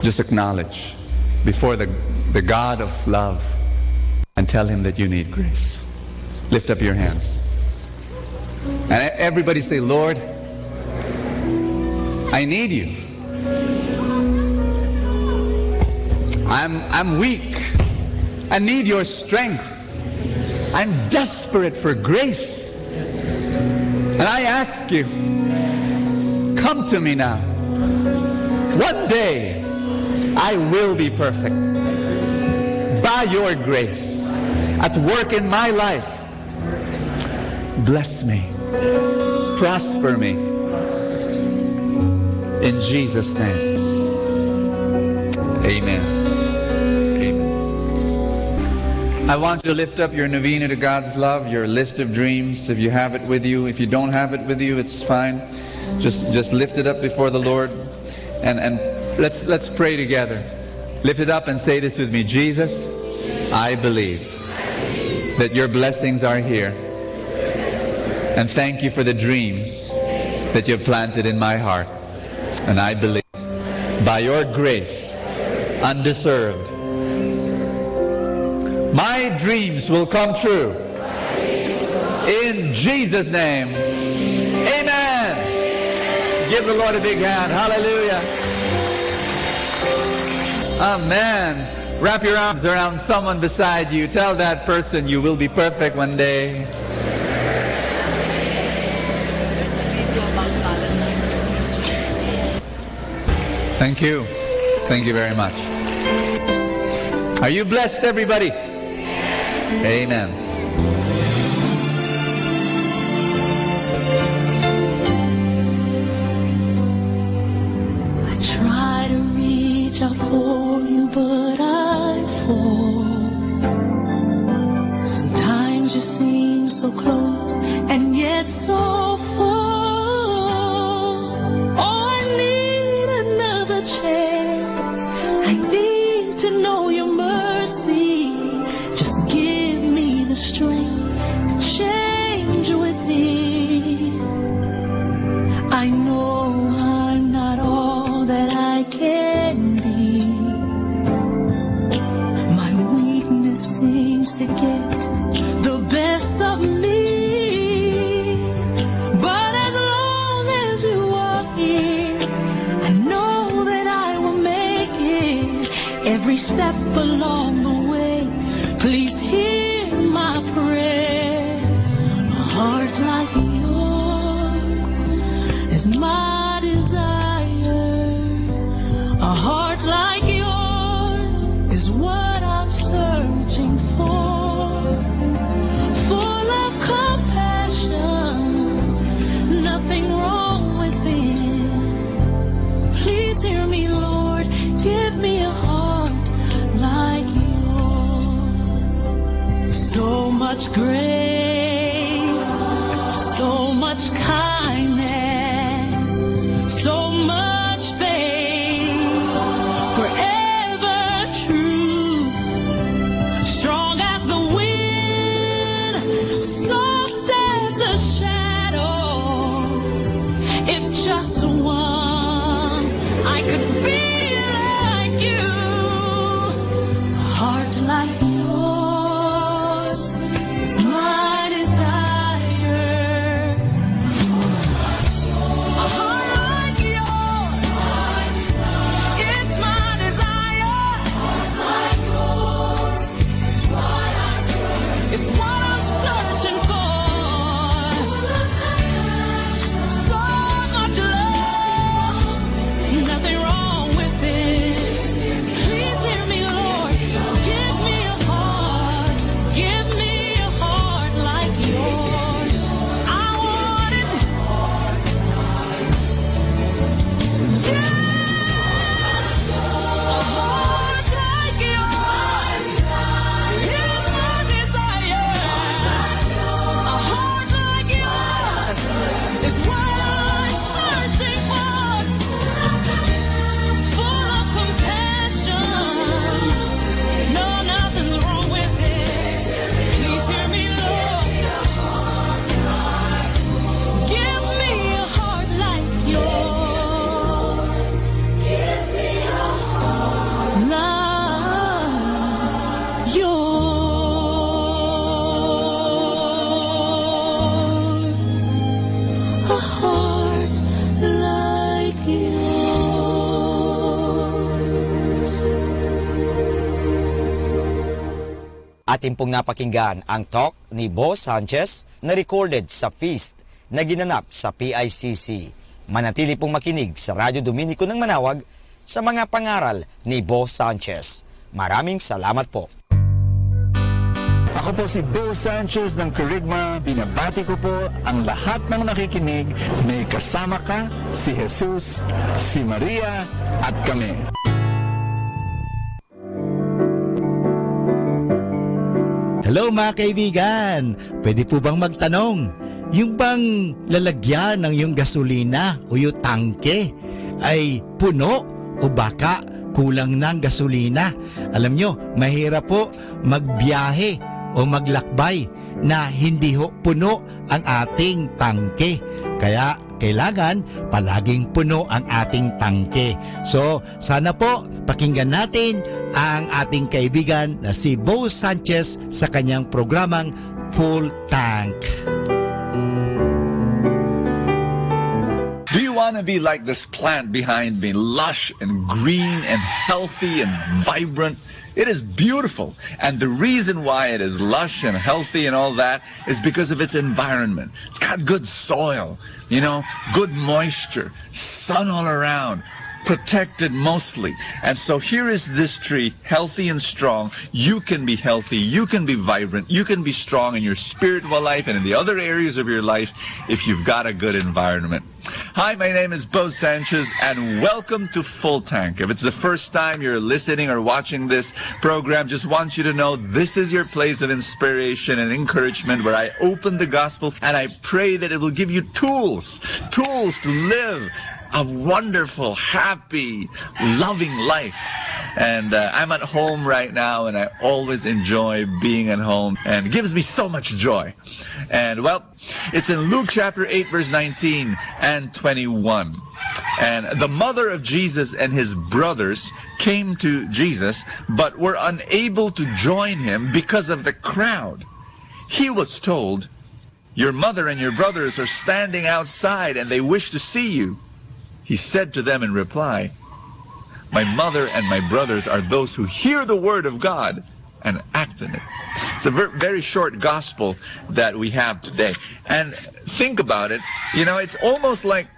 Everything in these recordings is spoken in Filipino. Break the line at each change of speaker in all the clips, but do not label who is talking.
Just acknowledge before the God of love and tell Him that you need grace. Lift up your hands. And everybody say, Lord, I need you. I'm weak. I need your strength. I'm desperate for grace. And I ask you, come to me now. One day I will be perfect. By your grace, at work in my life, bless me, prosper me, in Jesus' name. Amen. I want you to lift up your novena to God's love, your list of dreams, if you have it with you. If you don't have it with you, it's fine. Just lift it up before the Lord, and let's pray together. Lift it up and say this with me. Jesus, I believe that your blessings are here. And thank you for the dreams that you've planted in my heart. And I believe by your grace, undeserved, my dreams will come true. In Jesus' name. Amen. Give the Lord a big hand. Hallelujah. Amen. Wrap your arms around someone beside you. Tell that person you will be perfect one day.
There's a video about Valentine's Day.
Thank you. Thank you very much. Are you blessed, everybody? Amen.
I try to reach out for you, but I fall. Sometimes you seem so close and yet so far. Oh, I need another chance. I need to know your mercy. Just give me the strength to change within. I know I'm not all that I can be. My weakness seems to get the best of me. But as long as you are here, I know that I will make it. Every step along the way, please hear my prayer. A heart like yours is my desire. A heart like yours is what I'm searching for. Full of compassion, nothing wrong within. Please hear me, Lord. Give me a heart like yours. So much grace, so much kindness, so much faith, forever true, strong as the wind, soft as the shadows. If just once I could be like you, a heart like yours is mine. love a heart like
Atin pong napakinggan ang talk ni Bo Sanchez na recorded sa feast na ginanap sa PICC. Manatili pong makinig sa Radyo Dominico ng Manawag sa mga pangaral ni Bo Sanchez. Maraming salamat po.
Ako po si Bo Sanchez ng Kerygma. Binabati ko po ang lahat ng nakikinig. May kasama ka, si Jesus, si Maria, at kami.
Hello mga kaibigan! Pwede po bang magtanong? Yung bang lalagyan ng yung gasolina o yung tangke ay puno o baka kulang ng gasolina? Alam nyo, mahirap po magbiyahe o maglakbay na hindi ho puno ang ating tangke. Kaya kailangan palaging puno ang ating tangke. So, sana po pakinggan natin ang ating kaibigan na si Bo Sanchez sa kanyang programang Full Tank.
Do you want to be like this plant behind me, lush and green and healthy and vibrant? It is beautiful. And the reason why it is lush and healthy and all that is because of its environment. It's got good soil, good moisture, sun all around, protected mostly. And so here is this tree, healthy and strong. You can be healthy, you can be vibrant, you can be strong in your spiritual life and in the other areas of your life if you've got a good environment. Hi, my name is Bo Sanchez, and welcome to Full Tank. If it's the first time you're listening or watching this program, just want you to know this is your place of inspiration and encouragement where I open the gospel and I pray that it will give you tools to live a wonderful, happy, loving life. And I'm at home right now, and I always enjoy being at home, and it gives me so much joy. And well, it's in Luke chapter 8, verse 19 and 21. And the mother of Jesus and his brothers came to Jesus, but were unable to join him because of the crowd. He was told, "Your mother and your brothers are standing outside, and they wish to see you." He said to them in reply, "My mother and my brothers are those who hear the word of God and act in it." It's a very short gospel that we have today. And think about it, it's almost like,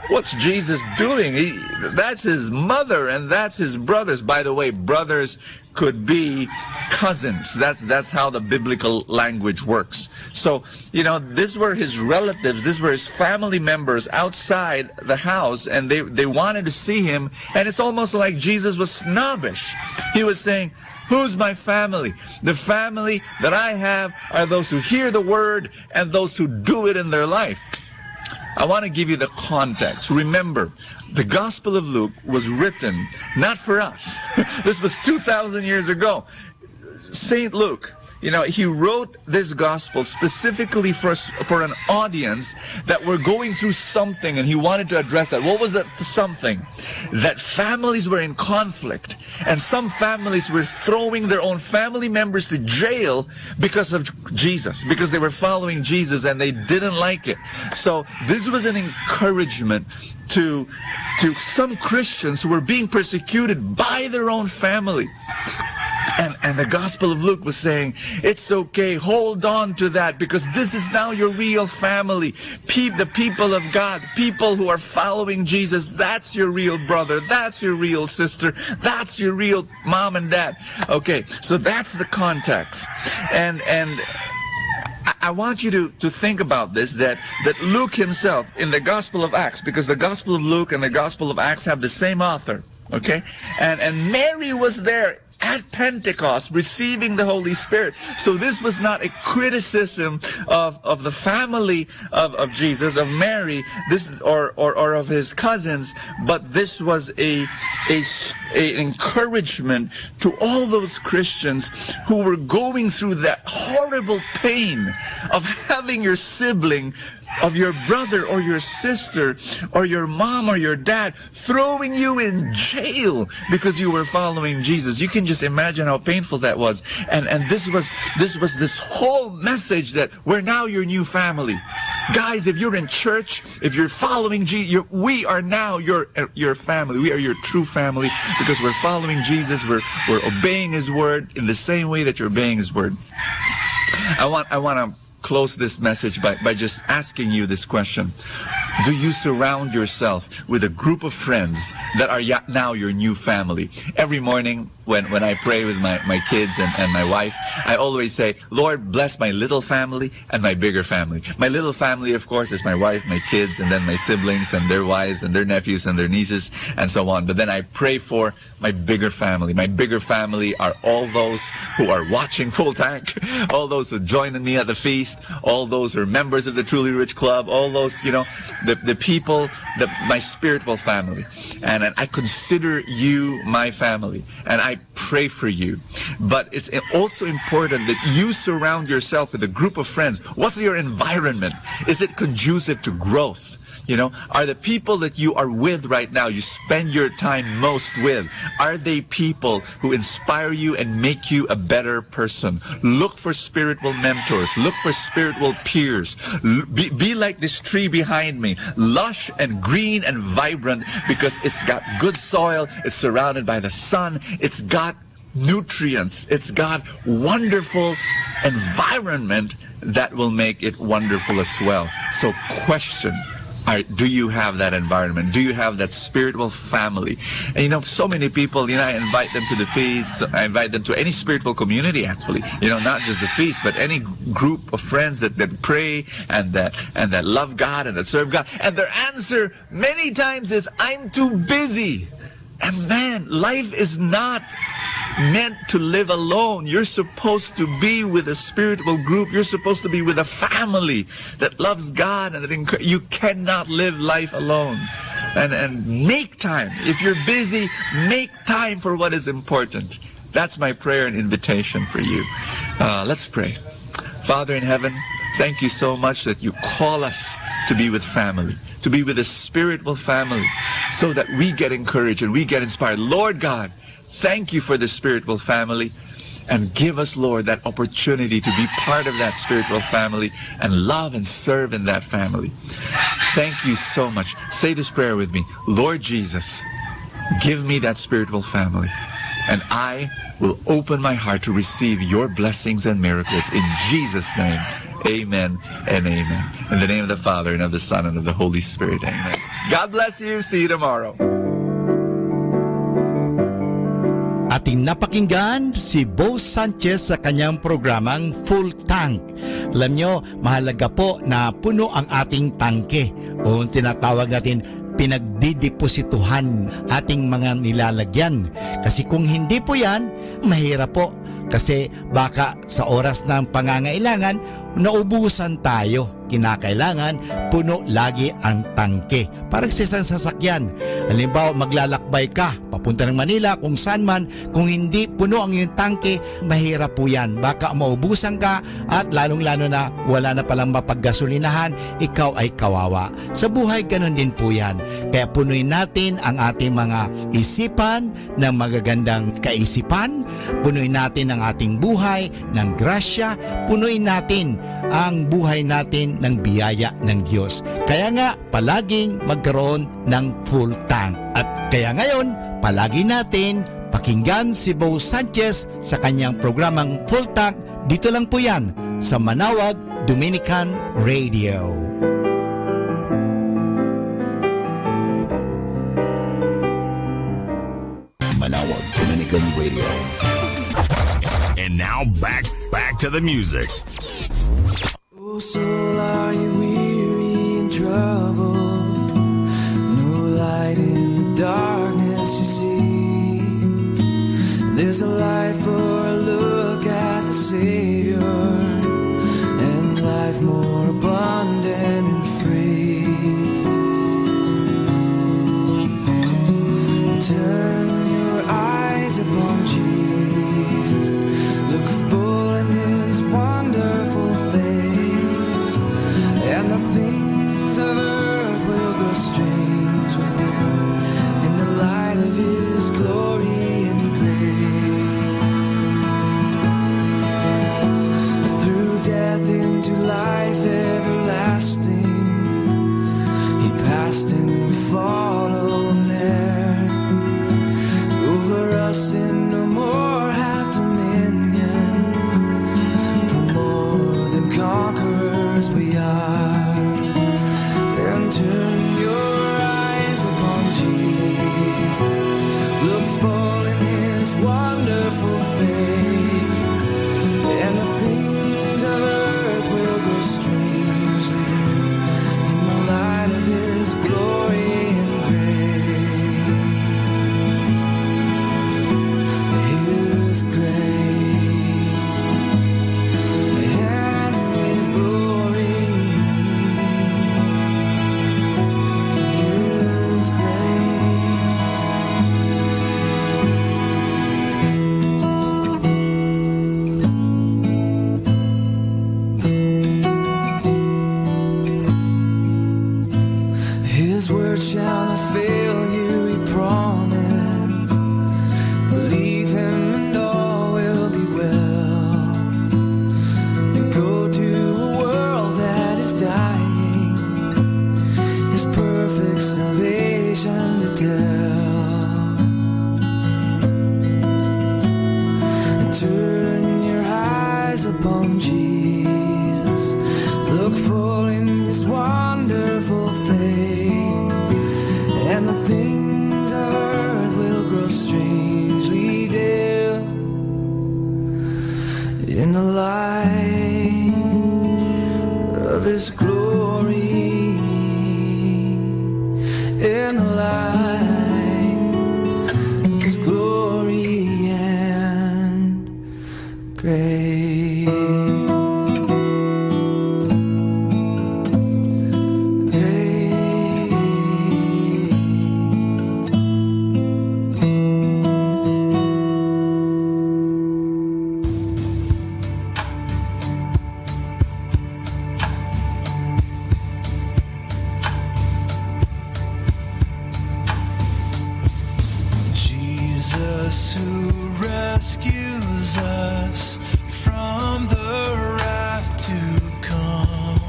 what's Jesus doing? That's his mother and that's his brothers. By the way, brothers could be cousins. That's how the biblical language works. So, these were his relatives, these were his family members outside the house, and they wanted to see him, and it's almost like Jesus was snobbish. He was saying, "Who's my family? The family that I have are those who hear the word and those who do it in their life." I want to give you the context. Remember, the Gospel of Luke was written not for us. This was 2,000 years ago. St. Luke, he wrote this gospel specifically for an audience that were going through something, and he wanted to address that. What was that something? That families were in conflict, and some families were throwing their own family members to jail because of Jesus, because they were following Jesus and they didn't like it. So this was an encouragement to some Christians who were being persecuted by their own family. And the Gospel of Luke was saying, it's okay, hold on to that, because this is now your real family. The people of God, people who are following Jesus, that's your real brother, that's your real sister, that's your real mom and dad. Okay, so that's the context. And I want you to think about this, that Luke himself, in the Gospel of Acts, because the Gospel of Luke and the Gospel of Acts have the same author, okay? And Mary was there at Pentecost receiving the Holy Spirit. So this was not a criticism of the family of Jesus, of Mary, or of his cousins, but this was an encouragement to all those Christians who were going through that horrible pain of having your sibling of your brother or your sister or your mom or your dad throwing you in jail because you were following Jesus. You can just imagine how painful that was. And this was this whole message that we're now your new family. Guys, if you're in church, if you're following Jesus, we are now your family. We are your true family because we're following Jesus. We're obeying His word in the same way that you're obeying His word. I want to close this message by just asking you this question. Do you surround yourself with a group of friends that are now your new family? Every morning when I pray with my kids and my wife, I always say, Lord, bless my little family and my bigger family. My little family, of course, is my wife, my kids, and then my siblings and their wives and their nephews and their nieces and so on. But then I pray for my bigger family. My bigger family are all those who are watching Full Tank, all those who join me at the feast, all those who are members of the Truly Rich Club, all those, the people, my spiritual family. And I consider you my family. And I pray for you. But it's also important that you surround yourself with a group of friends. What's your environment? Is it conducive to growth? Are the people that you are with right now, you spend your time most with, are they people who inspire you and make you a better person? Look for spiritual mentors. Look for spiritual peers. Be like this tree behind me, lush and green and vibrant because it's got good soil, it's surrounded by the sun, it's got nutrients, it's got wonderful environment that will make it wonderful as well. So question. Do you have that environment? Do you have that spiritual family? And so many people, I invite them to the feast. I invite them to any spiritual community, actually. Not just the feast, but any group of friends that pray and that love God and that serve God. And their answer many times is, I'm too busy. And man, life is not meant to live alone. You're supposed to be with a spiritual group. You're supposed to be with a family that loves God and that you cannot live life alone. And make time. If you're busy, make time for what is important. That's my prayer and invitation for you. Let's pray. Father in heaven, thank you so much that you call us to be with family, to be with a spiritual family, so that we get encouraged and we get inspired. Lord God, thank you for the spiritual family, and give us, Lord, that opportunity to be part of that spiritual family and love and serve in that family. Thank you so much. Say this prayer with me. Lord Jesus, give me that spiritual family, and I will open my heart to receive your blessings and miracles. In Jesus' name, amen and amen. In the name of the Father, and of the Son, and of the Holy Spirit, amen. God bless you. See you tomorrow.
Ating napakinggan si Bo Sanchez sa kanyang programang Full Tank. Alam nyo, mahalaga po na puno ang ating tangke o tinatawag natin pinagdideposituhan ating mga nilalagyan. Kasi kung hindi po yan, mahirap po. Kasi baka sa oras ng pangangailangan, naubusan tayo. Kinakailangan, puno lagi ang tangke. Parang sa isang sasakyan. Halimbawa, maglalakbay ka, papunta ng Manila, kung saan man, kung hindi puno ang iyong tangke, mahirap po yan. Baka maubusan ka at lalong-lalo na wala na palang mapaggasolinahan, ikaw ay kawawa. Sa buhay, ganun din po yan. Kaya punuin natin ang ating mga isipan ng magagandang kaisipan, punuin natin ang ating buhay ng grasya, punuin natin ang buhay natin ng biyaya ng Diyos. Kaya nga, palaging magkaroon ng full tank. At kaya ngayon, palagi natin pakinggan si Bo Sanchez sa kanyang programang Full Tank. Dito lang po yan sa Manawag Dominican Radio.
Manawag Dominican Radio.
And now back to the music.
Oh, soul, are you weary and troubled? No light in the darkness you see. There's a light for a look at the Savior, and life more abundant and free. Turn your eyes upon Jesus. Look full in His wonderful face, and the things trust in no more have dominion, for more than conquerors we are. And turn your eyes upon Jesus, look full in his wonderful face, and the things of earth will grow strangely dim in the light of his glory and grace. His grace and his glory. His His word shall not fail you, he promised. Believe him and all will be well. And go to a world that is dying, his perfect salvation to tell. And turn your eyes upon Jesus, look full in his wonderful face, and the things of earth will grow strangely dim in the light of his glory, in the light of his glory and grace. Jesus who rescues us from the wrath to come.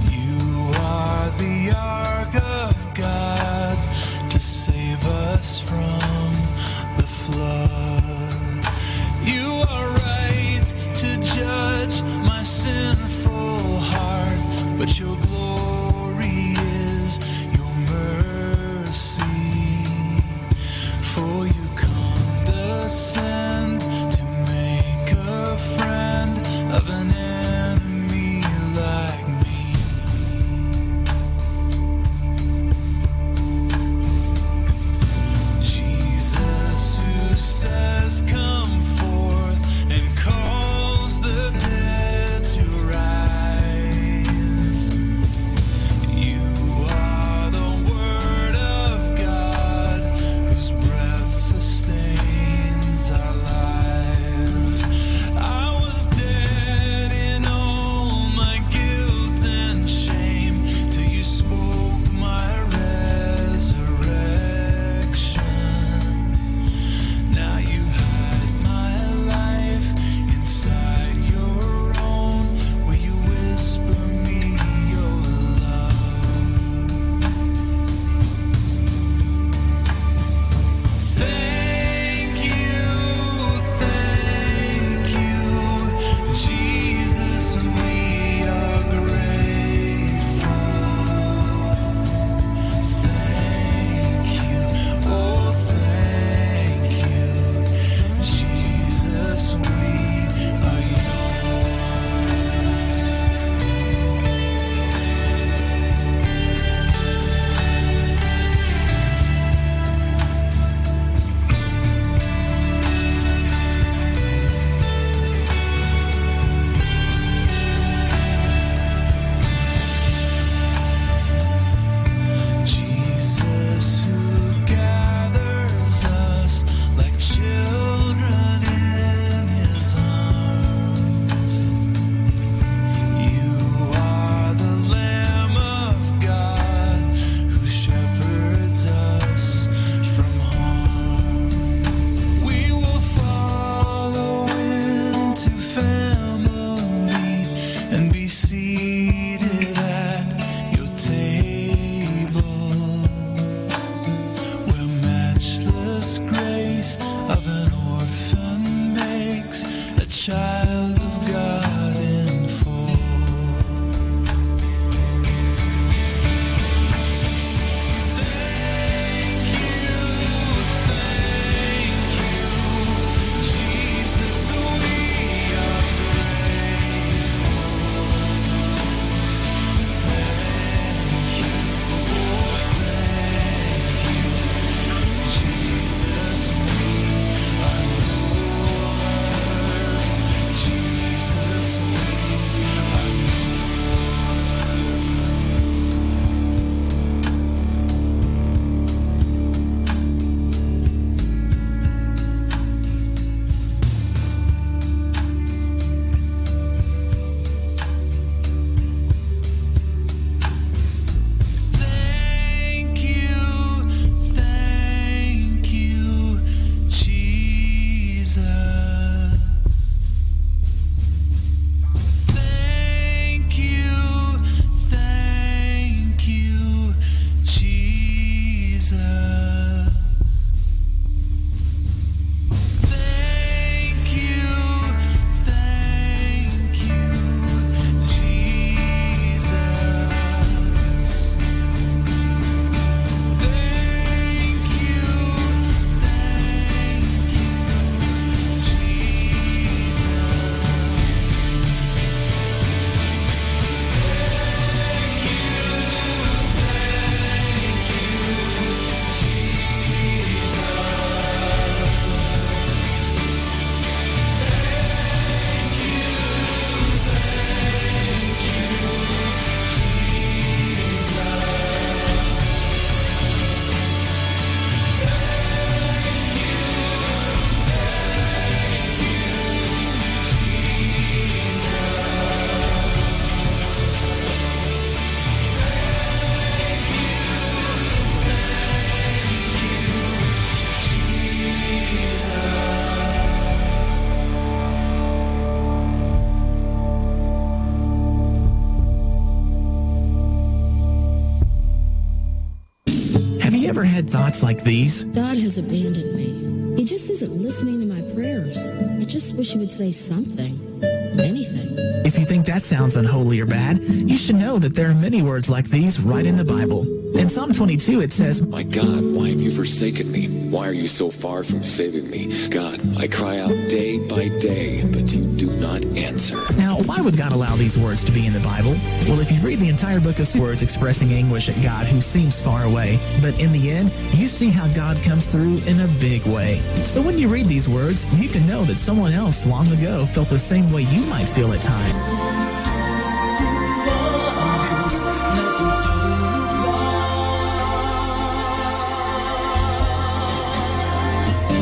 You are the ark of God to save us from the flood. You are right to judge my sinful heart, but your glory is your mercy. For you condescend to make a friend
had thoughts like these?
God has abandoned me. He just isn't listening to my prayers. I just wish he would say something. Anything.
If you think that sounds unholy or bad, you should know that there are many words like these right in the Bible. In Psalm 22, it says,
My God, why have you forsaken me? Why are you so far from saving me? God, I cry out day by day, but you do not answer.
Now, why would God allow these words to be in the Bible? Well, if you read the entire book of words expressing anguish at God who seems far away, but in the end, you see how God comes through in a big way. So when you read these words, you can know that someone else long ago felt the same way you might feel at times.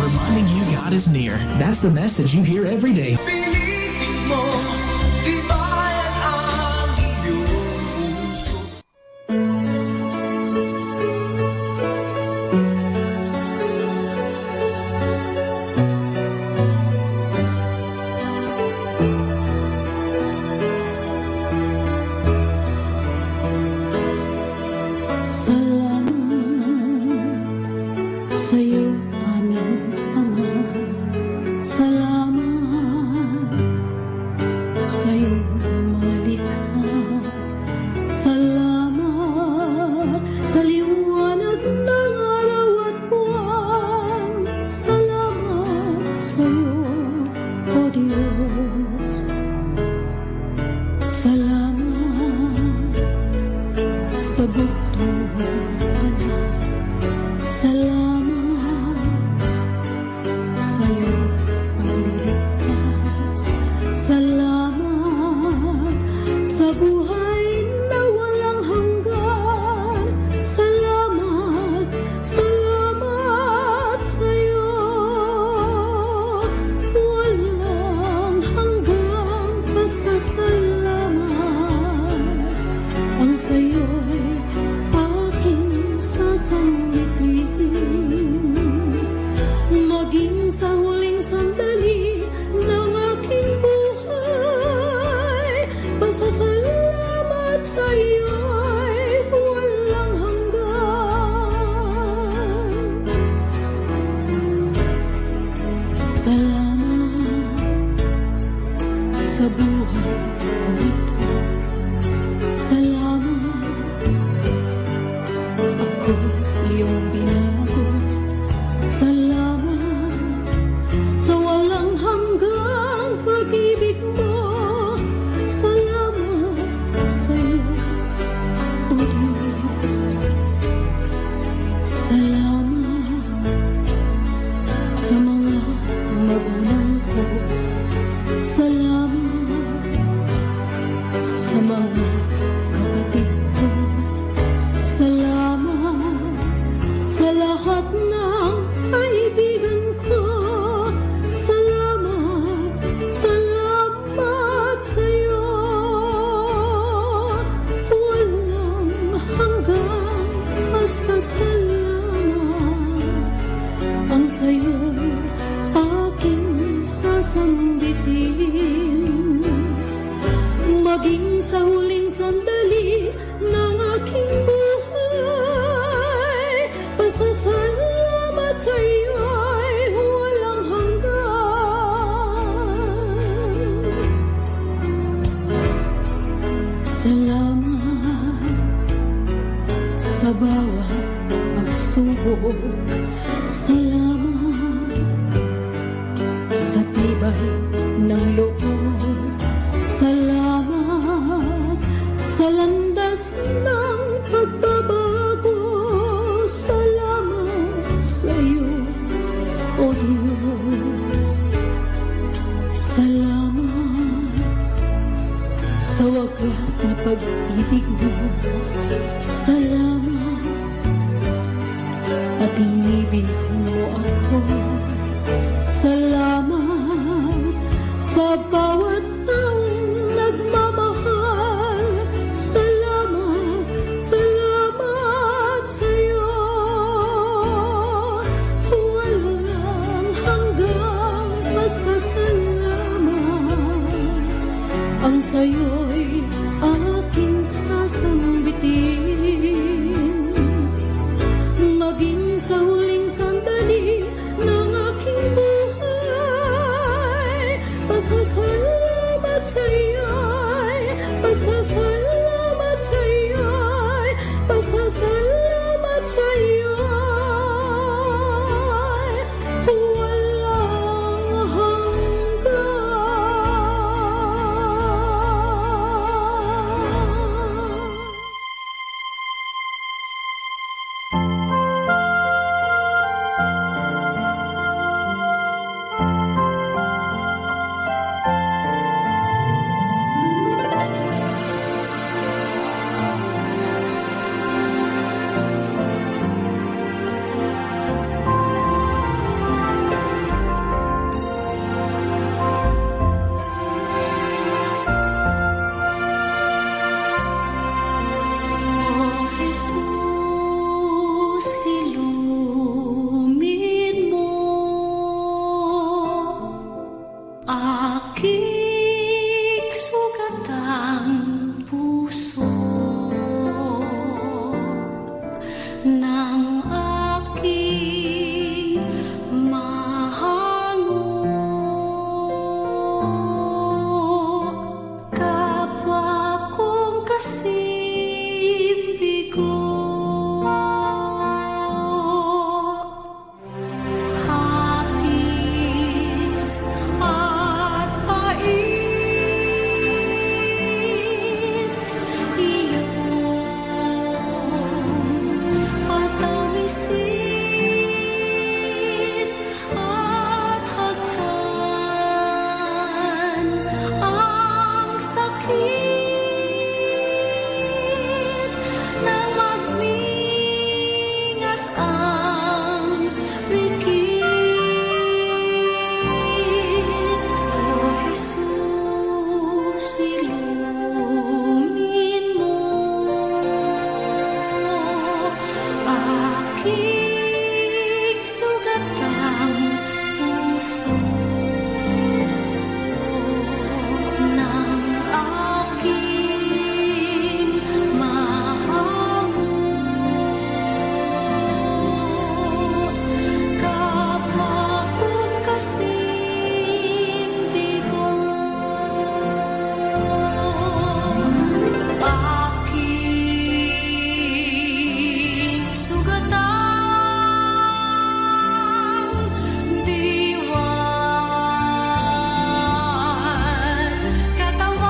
Reminding you God is near. That's the message you hear every day.
Sa'yo, aming Ama, salamat sa'yo, mga likha. Salamat sa liwanag ng araw at buwan. Salamat sa'yo, O Diyos. Salamat sa bugtong anak. Salamat sa'yo, pagliligtas. Salamat sa buhay na walang hanggan. Salamat, salamat sa'yo. Walang hanggang pasasalamat. Ang sa'yo'y aking sasambitin. Maging sa huling sandali ng aking buhay, pasasalamat sa iyo'y walang hanggan. Salamat sa buhay ko ito. Salamat, ako iyong binago. Salamat sa walang hanggang pag-ibig mo. Salamat sa'yo, O Diyos. Salamat sa mga magulang ko. Salamat sa mga kapatid ko. Salamat sa lahat ng kaibigan ko. Salamat, salamat sa'yo. Walang hanggang pasasalamat. Ang sa'yo'y aking sasambitin. Maging sa huling sandali ng aking buhay, pasasalamat sa iyo'y walang hanggan. Salamat sa bawat pagsubok. Salamat sa tibay ng loob. Salamat sa landas ng pagbabago. Salamat sa'yo, O Diyos. Salamat sa wagas na pag-ibig mo. Salamat at inibig mo ako. Salamat sa bawat taong nagmamahal. Salamat, salamat sa'yo. Walang hanggang pasasalamat. Ang sa'yo'y aking sasambitin. Maging Pasasalamat sa'yo'y, pasasalamat sa'yo'y, pasasalamat sa'yo'y walang hanggan. O Jesus, ilumin mo aking sugatang puso ng aking mahango. Kapwa kong kasibigo, hapis at pait, iyong patamisin at hagkan ang sakit nang magningas ang rikit. O Jesus, ilumin mo aking sugatang puso ng aking mahango. Kapwa kong kasibigo, aking sugatang diwan, katawan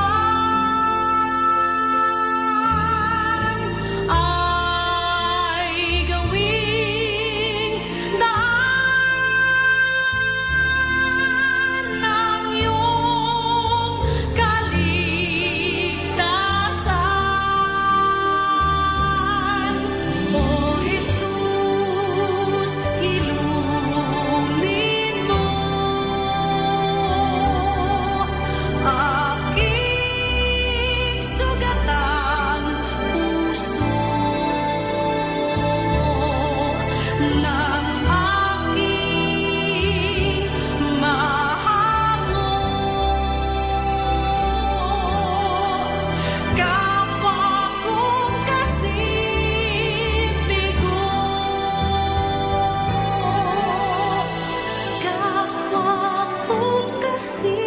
ay gawing daan ng iyong kaligtasan. O Jesus, ilumin mo aking sugatang puso ng aking mahango. Kapwa kong kasibigo, kapwa kong kasibigo.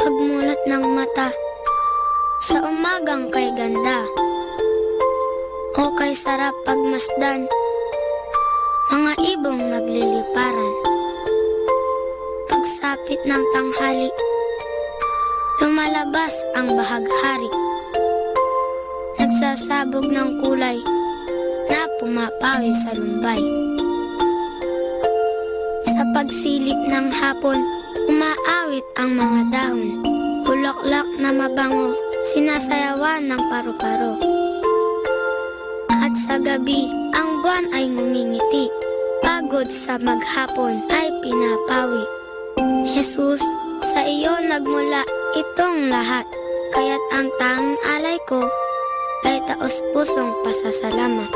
Pagmulat ng mata sa umagang kay ganda, o kay sarap pagmasdan, mga ibong nagliliparan. Pagsapit ng tanghali, lumalabas ang bahaghari, nagsasabog ng kulay na pumapawi sa lumbay. Sa pagsilip ng hapon, umaawit ang mga dahon, bulaklak na mabango, sinasayawan ng paru-paro. At sa gabi, ang buwan ay ngumingiti, pagod sa maghapon ay pinapawi. Jesus, sa iyo nagmula itong lahat, kaya't ang tanging alay ko, ay taos-pusong pasasalamat.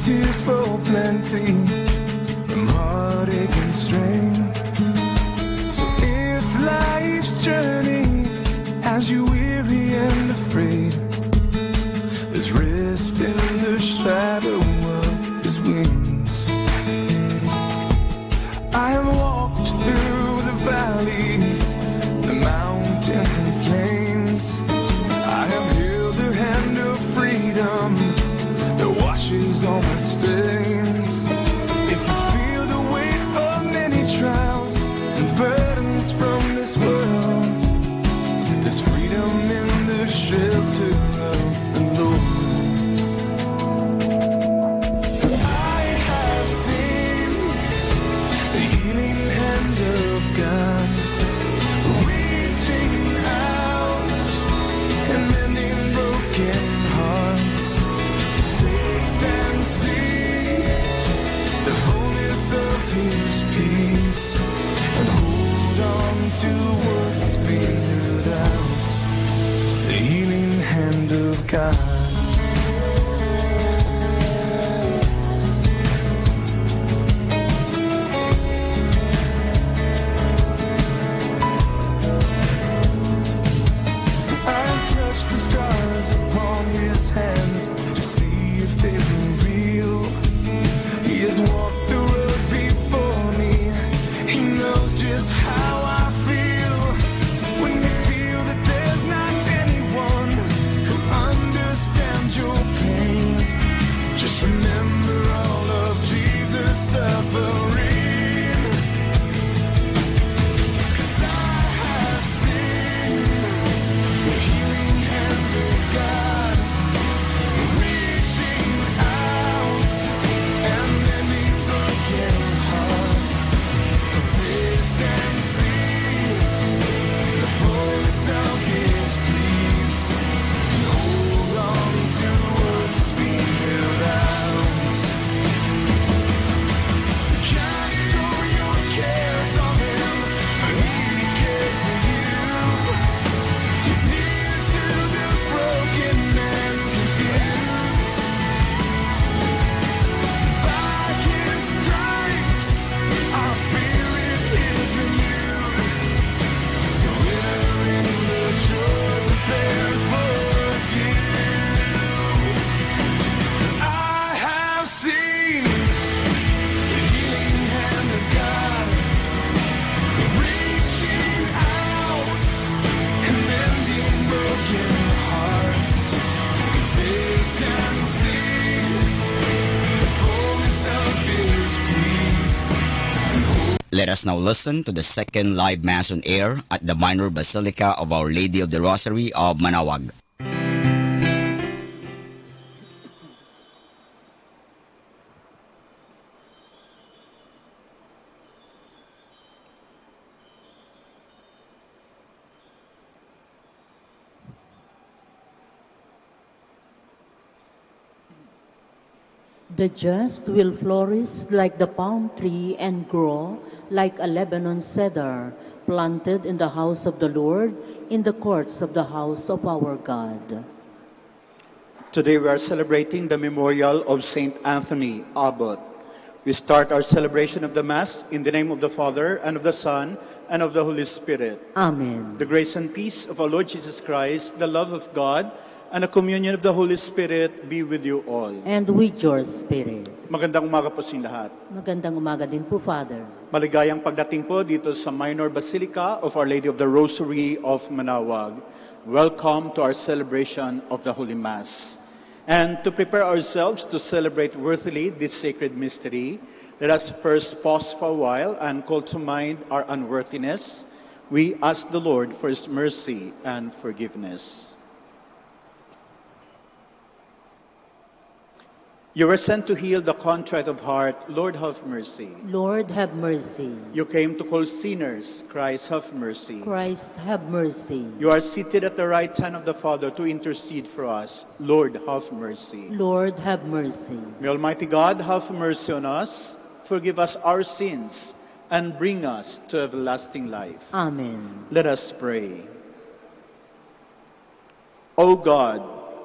Tearful plenty from heartache and strain. So if life's journey has you weary and afraid, there's rest in the shadow of His wings. I have walked through the valleys, the mountains and plains. I have held the hand of freedom that washes all my stains. If you feel the weight of many trials and burdens from this world, there's freedom in the shelter of the Lord. I have seen the healing hand of God reaching out and mending broken hearts. Taste and see the fullness of His peace, and hold on to what's been without the healing hand of God. I've touched the scars upon His hands to see if they were real. He has walked the road before me. He knows just how I feel. When you feel that there's not anyone who understands your pain, just remember all of Jesus' suffering. 'Cause I have seen the healing hand of God reaching out and mending broken hearts. Taste and see the fullness of His peace, and hold on to what's been held out. Cast all your cares on Him, for He cares for you. He's near to the broken and confused. By His stripes, our spirit is renewed. So enter in the joy prepared for you. I have seen the healing hand of God reaching out and mending broken hearts. Taste and see the fullness of His peace.
Let us now listen to the second live Mass on air at the Minor Basilica of Our Lady of the Rosary of Manaoag.
The just will flourish like the palm tree and grow like a Lebanon cedar, planted in the house of the Lord, in the courts of the house of our God.
Today we are celebrating the memorial of Saint Anthony Abbot. We start our celebration of the Mass in the name of the Father, and of the Son, and of the Holy Spirit.
Amen.
The grace and peace of our Lord Jesus Christ, the love of God, and the communion of the Holy Spirit be with you all.
And with your spirit.
Magandang umaga po sa lahat.
Magandang umaga din po, Father.
Maligayang pagdating po dito sa Minor Basilica of Our Lady of the Rosary of Manaoag. Welcome to our celebration of the Holy Mass. And to prepare ourselves to celebrate worthily this sacred mystery, let us first pause for a while and call to mind our unworthiness. We ask the Lord for His mercy and forgiveness. You were sent to heal the contrite of heart. Lord, have mercy.
Lord, have mercy.
You came to call sinners. Christ, have mercy.
Christ, have mercy.
You are seated at the right hand of the Father to intercede for us. Lord, have mercy.
Lord, have mercy.
May Almighty God have mercy on us, forgive us our sins, and bring us to everlasting life.
Amen.
Let us pray. O God,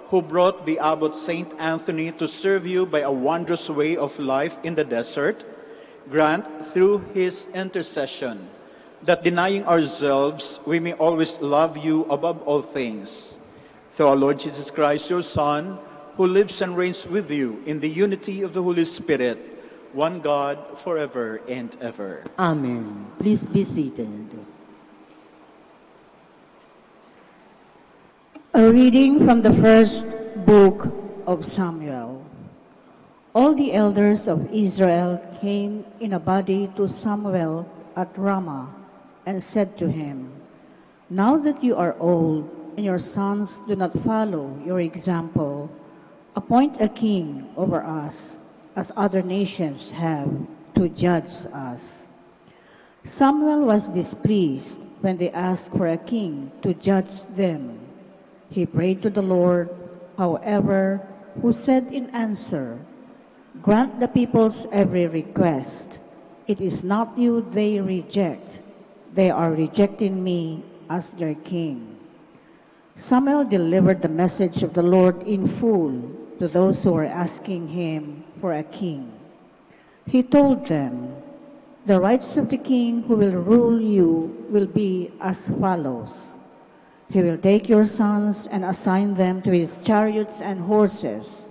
who brought the abbot Saint Anthony to serve you by a wondrous way of life in the desert, grant through his intercession that denying ourselves, we may always love you above all things. Through our Lord Jesus Christ, your Son, who lives and reigns with you in the unity of the Holy Spirit, one God, forever and ever.
Amen. Please be seated.
A reading from the first book of Samuel. All the elders of Israel came in a body to Samuel at Ramah and said to him, "Now that you are old and your sons do not follow your example, appoint a king over us, as other nations have, to judge us." Samuel was displeased when they asked for a king to judge them. He prayed to the Lord, however, who said in answer, "Grant the people's every request. It is not you they reject. They are rejecting me as their king." Samuel delivered the message of the Lord in full to those who were asking him for a king. He told them, "The rights of the king who will rule you will be as follows. He will take your sons and assign them to his chariots and horses,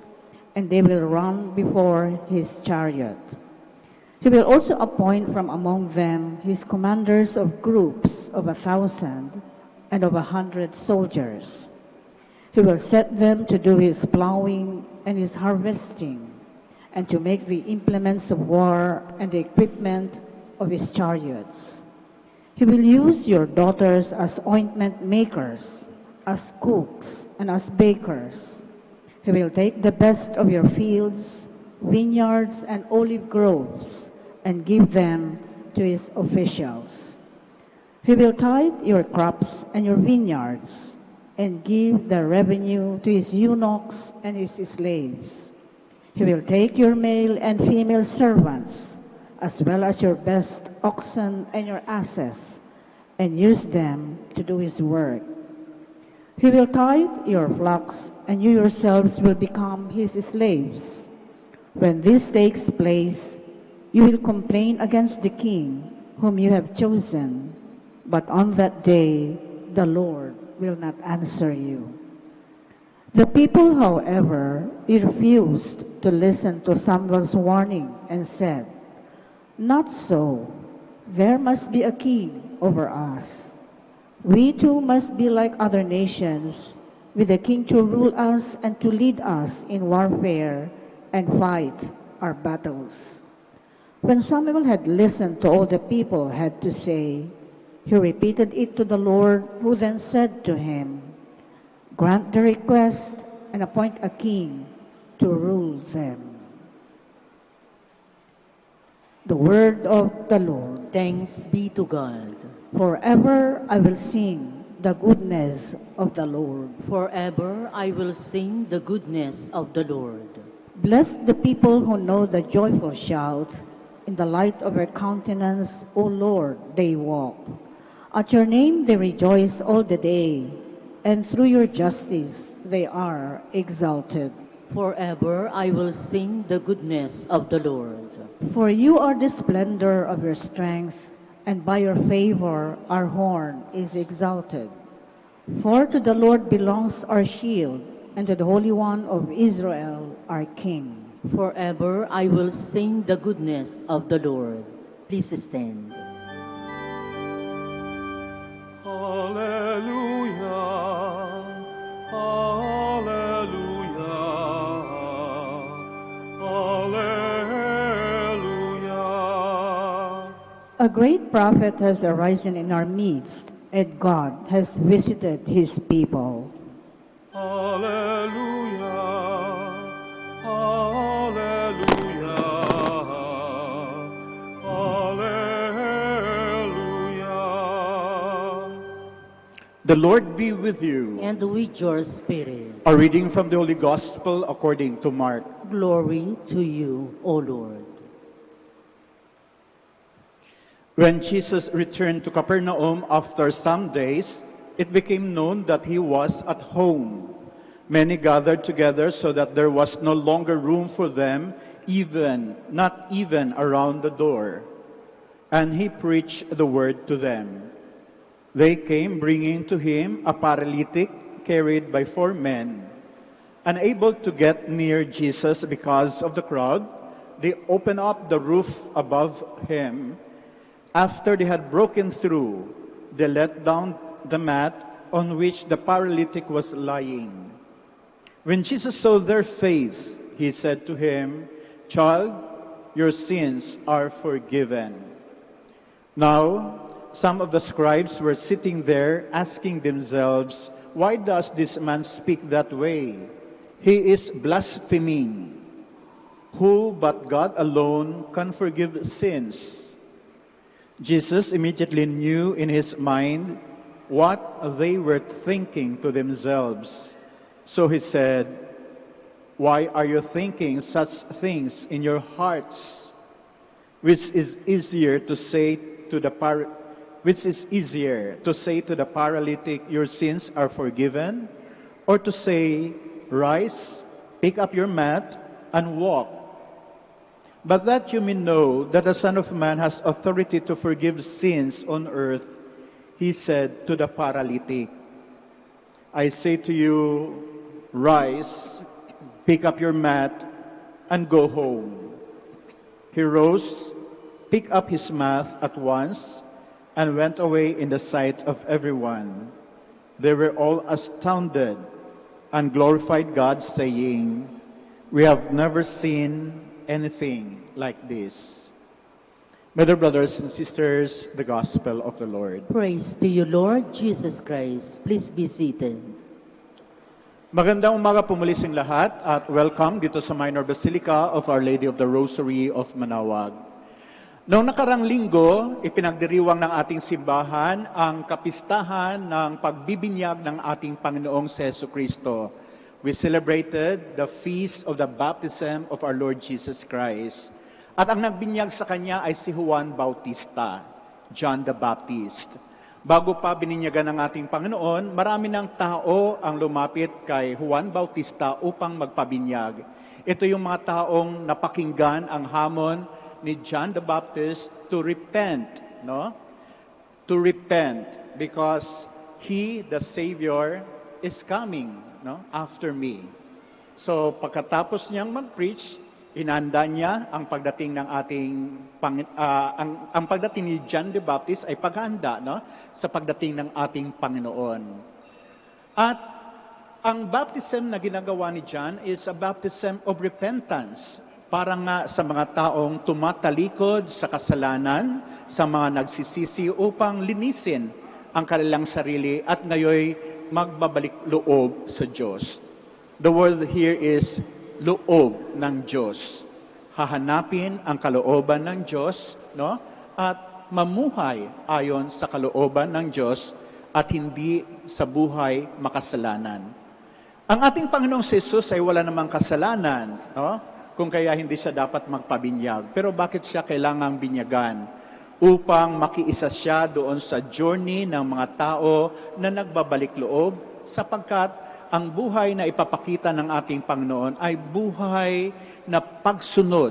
and they will run before his chariot. He will also appoint from among them his commanders of groups of 1,000 and of 100 soldiers. He will set them to do his plowing and his harvesting, and to make the implements of war and the equipment of his chariots. He will use your daughters as ointment makers, as cooks, and as bakers. He will take the best of your fields, vineyards, and olive groves, and give them to his officials. He will tithe your crops and your vineyards, and give the revenue to his eunuchs and his slaves. He will take your male and female servants, as well as your best oxen and your asses, and use them to do his work. He will tithe your flocks, and you yourselves will become his slaves. When this takes place, you will complain against the king whom you have chosen, but on that day the Lord will not answer you." The people, however, refused to listen to Samuel's warning and said, "Not so. There must be a king over us. We too must be like other nations, with a king to rule us and to lead us in warfare and fight our battles." When Samuel had listened to all the people had to say, he repeated it to the Lord, who then said to him, "Grant the request and appoint a king to rule them." The word of the Lord.
Thanks be to God.
Forever I will sing the goodness of the Lord.
Forever I will sing the goodness of the Lord.
Bless the people who know the joyful shout. In the light of your countenance, O Lord, they walk. At your name they rejoice all the day, and through your justice they are exalted.
Forever I will sing the goodness of the Lord.
For you are the splendor of your strength, and by your favor our horn is exalted. For to the Lord belongs our shield, and to the Holy One of Israel our King.
Forever I will sing the goodness of the Lord. Please stand.
Hallelujah, hallelujah, hallelujah.
A great prophet has arisen in our midst, and God has visited his people.
Hallelujah, hallelujah.
The Lord be with you.
And with your spirit.
A reading from the Holy Gospel according to Mark.
Glory to you, O Lord.
When Jesus returned to Capernaum after some days, it became known that he was at home. Many gathered together so that there was no longer room for them, not even around the door. And he preached the word to them. They came bringing to him a paralytic carried by 4 men. Unable to get near Jesus because of the crowd, they opened up the roof above him. After they had broken through, they let down the mat on which the paralytic was lying. When Jesus saw their faith, he said to him, "Child, your sins are forgiven." Now, some of the scribes were sitting there asking themselves, "Why does this man speak that way? He is blaspheming. Who but God alone can forgive sins?" Jesus immediately knew in his mind what they were thinking to themselves. So he said, "Why are you thinking such things in your hearts? Which is easier to say to the paralytic, 'Your sins are forgiven,' or to say, 'Rise, pick up your mat, and walk'? But that you may know that the Son of Man has authority to forgive sins on earth," he said to the paralytic, "I say to you, rise, pick up your mat, and go home." He rose, picked up his mat at once, and went away in the sight of everyone. They were all astounded and glorified God, saying, "We have never seen anything like this." My dear brothers and sisters, the Gospel of the Lord.
Praise to you, Lord Jesus Christ. Please be seated.
Magandang umaga po muli sa lahat at welcome dito sa Minor Basilica of Our Lady of the Rosary of Manaoag. Noong nakarang linggo, ipinagdiriwang ng ating simbahan ang kapistahan ng pagbibinyag ng ating Panginoong Jesucristo. We celebrated the feast of the baptism of our Lord Jesus Christ. At ang nagbinyag sa kanya ay si Juan Bautista, John the Baptist. Bago pa bininyagan ng ating Panginoon, marami ng tao ang lumapit kay Juan Bautista upang magpabinyag. Ito yung mga taong napakinggan ang hamon ni John the Baptist to repent, no? To repent because he, the Savior, is coming, no? After me. So pagkatapos niyang mag-preach, inanda niya ang pagdating ng ating ang pagdating ni John the Baptist ay paghahanda, no, sa pagdating ng ating Panginoon. At ang baptism na ginagawa ni John is a baptism of repentance. Para nga sa mga taong tumatalikod sa kasalanan, sa mga nagsisisi upang linisin ang kanilang sarili at ngayoy magbabalik loob sa Diyos. The word here is loob ng Diyos. Hahanapin ang kalooban ng Diyos, no? At mamuhay ayon sa kalooban ng Diyos at hindi sa buhay makasalanan. Ang ating Panginoong Jesus ay wala namang kasalanan, no? Kung kaya hindi siya dapat magpabinyag. Pero bakit siya kailangang binyagan? Upang makiisa siya doon sa journey ng mga tao na nagbabalik loob, sapagkat ang buhay na ipapakita ng ating Panginoon ay buhay na pagsunod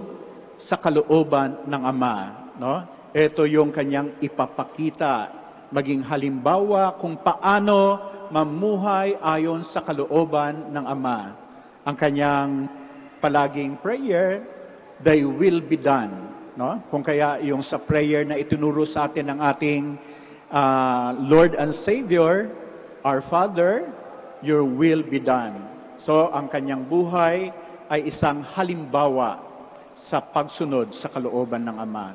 sa kalooban ng Ama. No? Ito yung kanyang ipapakita, maging halimbawa kung paano mamuhay ayon sa kalooban ng Ama. Ang kanyang palaging prayer, "Thy will be done." No? Kung kaya yung sa prayer na itinuro sa atin ng ating Lord and Savior, "Our Father, your will be done." So, ang kanyang buhay ay isang halimbawa sa pagsunod sa kalooban ng Ama.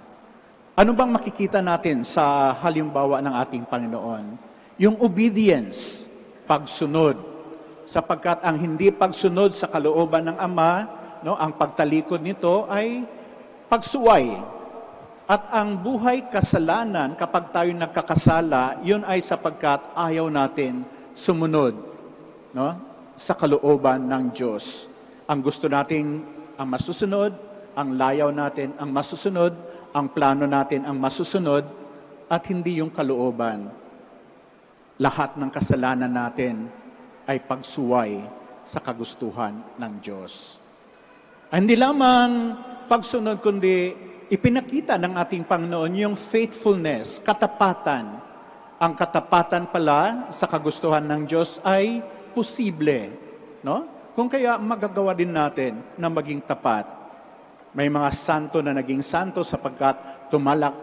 Ano bang makikita natin sa halimbawa ng ating Panginoon? Yung obedience, pagsunod. Sapagkat ang hindi pagsunod sa kalooban ng Ama, no, ang pagtalikod nito ay pagsuway. At ang buhay kasalanan, kapag tayo nagkakasala, yun ay sapagkat ayaw natin sumunod, no, sa kalooban ng Diyos. Ang gusto natin ang masusunod, ang layaw natin ang masusunod, ang plano natin ang masusunod, at hindi yung kalooban. Lahat ng kasalanan natin ay pagsuway sa kagustuhan ng Diyos. Hindi lamang pagsunod, kundi ipinakita ng ating Panginoon yung faithfulness, katapatan. Ang katapatan pala sa kagustuhan ng Diyos ay posible, no? Kung kaya magagawa din natin na maging tapat. May mga santo na naging santo sapagkat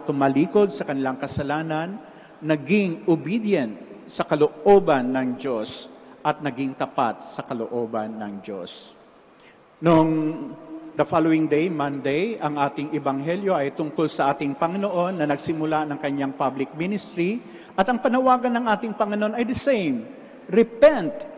tumalikod sa kanilang kasalanan, naging obedient sa kalooban ng Diyos at naging tapat sa kalooban ng Diyos. Nung the following day, Monday, ang ating ebanghelyo ay tungkol sa ating Panginoon na nagsimula ng kanyang public ministry, at ang panawagan ng ating Panginoon ay the same. Repent,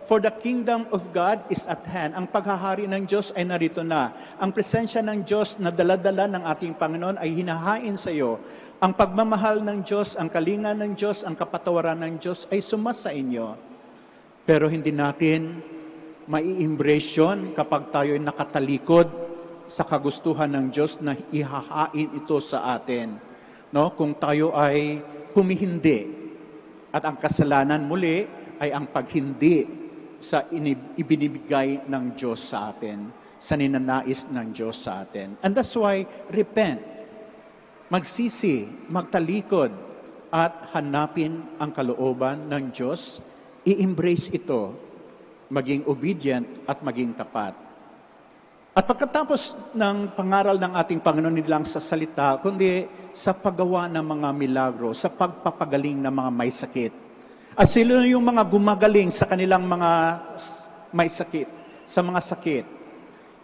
for the kingdom of God is at hand. Ang paghahari ng Diyos ay narito na. Ang presensya ng Diyos na dala-dala ng ating Panginoon ay hinahain sa iyo. Ang pagmamahal ng Diyos, ang kalinga ng Diyos, ang kapatawaran ng Diyos ay sumasa inyo. Pero hindi natin mai-embrace yun kapag tayo ay nakatalikod sa kagustuhan ng Diyos na ihahain ito sa atin. No? Kung tayo ay humihindi. At ang kasalanan muli ay ang paghindi sa ibinibigay ng Diyos sa atin, sa ninanais ng Diyos sa atin. And that's why, repent. Magsisi, magtalikod, at hanapin ang kalooban ng Diyos. I-embrace ito, maging obedient at maging tapat. At pagkatapos ng pangaral ng ating Panginoon, hindi lang sa salita, kundi sa paggawa ng mga milagro, sa pagpapagaling ng mga may sakit. At sila yung mga gumagaling sa kanilang mga may sakit, sa mga sakit.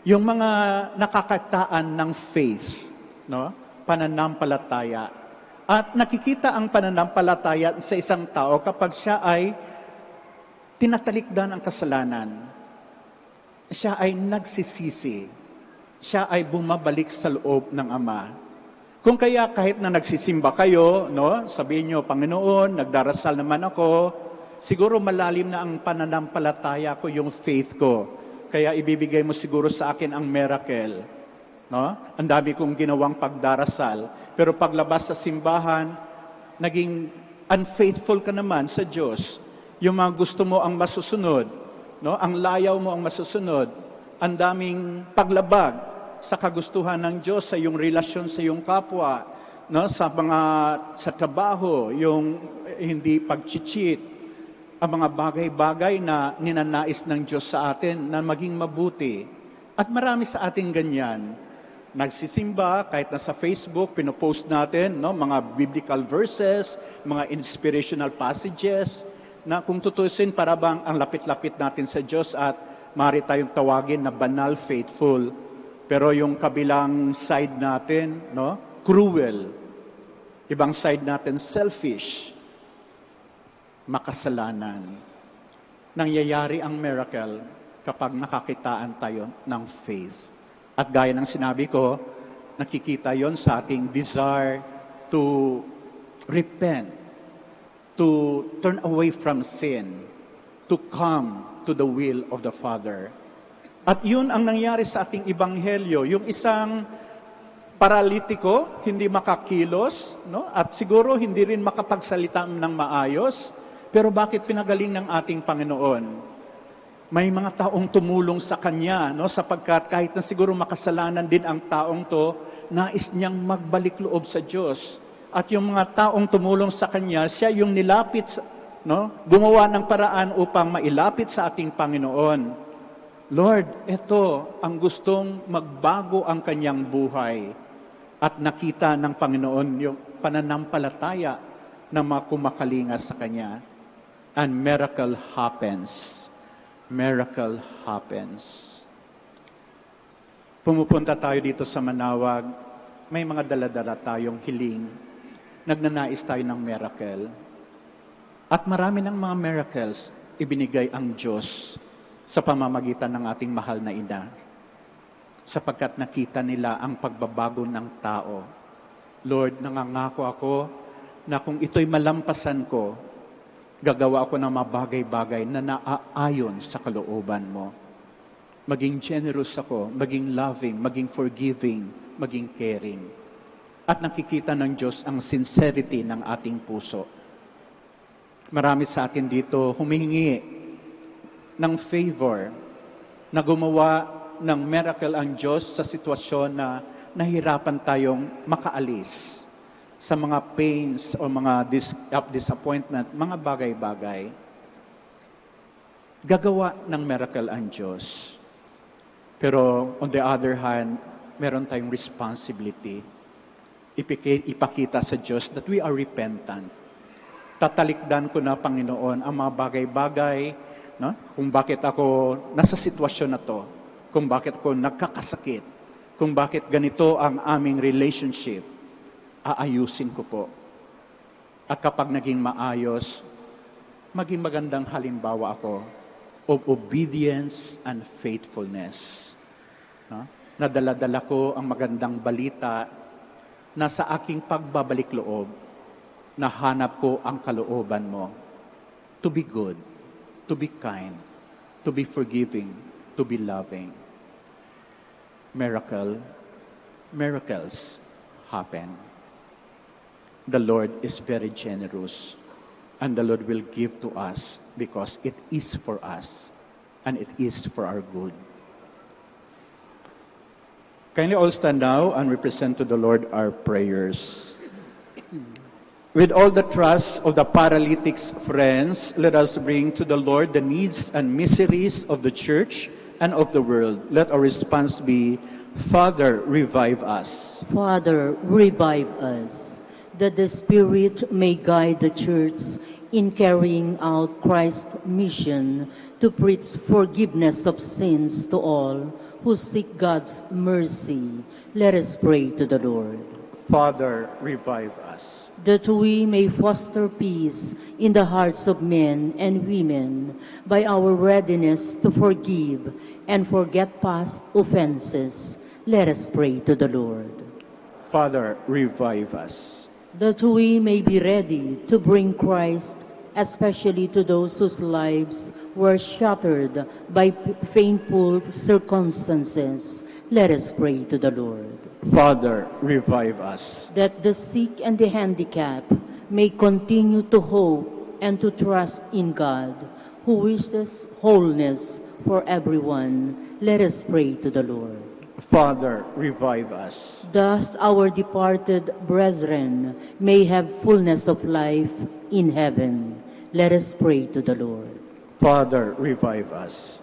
Yung mga nakakataan ng faith, no? Pananampalataya. At nakikita ang pananampalataya sa isang tao kapag siya ay tinatalikdan ang kasalanan. Siya ay nagsisisi. Siya ay bumabalik sa loob ng Ama. Kung kaya kahit na nagsisimba kayo, no, sabihin nyo, Panginoon, nagdarasal naman ako, siguro malalim na ang pananampalataya ko, yung faith ko. Kaya ibibigay mo siguro sa akin ang miracle. No? Ang dami kong ginawang pagdarasal. Pero paglabas sa simbahan, naging unfaithful ka naman sa Diyos. Yung mga gusto mo ang masusunod, no? Ang layaw mo ang masusunod, ang daming paglabag sa kagustuhan ng Diyos, sa iyong relasyon sa iyong kapwa, no? Sa trabaho, yung hindi pag-cheat, ang mga bagay-bagay na ninanais ng Diyos sa atin na maging mabuti. At marami sa ating ganyan. Nagsisimba, kahit na sa Facebook, pinopost natin, no? Mga biblical verses, mga inspirational passages, na kung tutusin, para bang ang lapit-lapit natin sa Diyos at maaari tayong tawagin na banal, faithful. Pero yung kabilang side natin, no, cruel. Ibang side natin, selfish. Makasalanan. Nangyayari ang miracle kapag nakakitaan tayo ng faith. At gaya ng sinabi ko, nakikita yon sa ating desire to repent, to turn away from sin, to come to the will of the Father. At yun ang nangyari sa ating ebanghelyo. Yung isang paralitiko, hindi makakilos, no? At siguro hindi rin makapagsalita ng maayos. Pero bakit pinagaling ng ating Panginoon? May mga taong tumulong sa Kanya, no? Sapagkat kahit na siguro makasalanan din ang taong to, nais niyang magbalik loob sa Diyos. At yung mga taong tumulong sa Kanya, siya yung nilapit, no? Gumawa ng paraan upang mailapit sa ating Panginoon. Lord, ito ang gustong magbago ang kanyang buhay. At nakita ng Panginoon yung pananampalataya na mga kumakalinga sa Kanya. And miracle happens. Miracle happens. Pumupunta tayo dito sa Manawag, may mga dala-dala tayong hiling. Nagnanais tayo ng miracle. At marami ng mga miracles ibinigay ang Diyos sa pamamagitan ng ating mahal na ina. Sapagkat nakita nila ang pagbabago ng tao. Lord, nangangako ako na kung ito'y malampasan ko, gagawa ako ng mga bagay-bagay na naaayon sa kalooban mo. Maging generous ako, maging loving, maging forgiving, maging caring. At nakikita ng Diyos ang sincerity ng ating puso. Marami sa atin dito humihingi ng favor na gumawa ng miracle ang Diyos sa sitwasyon na nahirapan tayong makaalis sa mga pains o mga disappointment, mga bagay-bagay. Gagawa ng miracle ang Diyos. Pero on the other hand, meron tayong responsibility. Ipakita sa Diyos that we are repentant. Tatalikdan ko na, Panginoon, ang mga bagay-bagay, no? Kung bakit ako nasa sitwasyon na to, kung bakit ako nagkakasakit, kung bakit ganito ang aming relationship, aayusin ko po. At kapag naging maayos, maging magandang halimbawa ako of obedience and faithfulness. No? Nadala-dala ko ang magandang balita na sa aking pagbabalik loob, nahanap ko ang kalooban mo. To be good, to be kind, to be forgiving, to be loving. Miracles happen. The Lord is very generous, and the Lord will give to us because it is for us, and it is for our good. Kindly all stand now and represent to the Lord our prayers. With all the trust of the paralytic's friends, let us bring to the Lord the needs and miseries of the church and of the world. Let our response be, Father, revive us.
Father, revive us, that the Spirit may guide the church in carrying out Christ's mission to preach forgiveness of sins to all who seek God's mercy. Let us pray to the Lord.
Father, revive us.
That we may foster peace in the hearts of men and women by our readiness to forgive and forget past offenses. Let us pray to the Lord.
Father, revive us.
That we may be ready to bring Christ, especially to those whose lives were shattered by painful circumstances. Let us pray to the Lord.
Father, revive us.
That the sick and the handicapped may continue to hope and to trust in God, who wishes wholeness for everyone. Let us pray to the Lord.
Father, revive us.
That our departed brethren may have fullness of life in heaven. Let us pray to the Lord.
Father, revive us.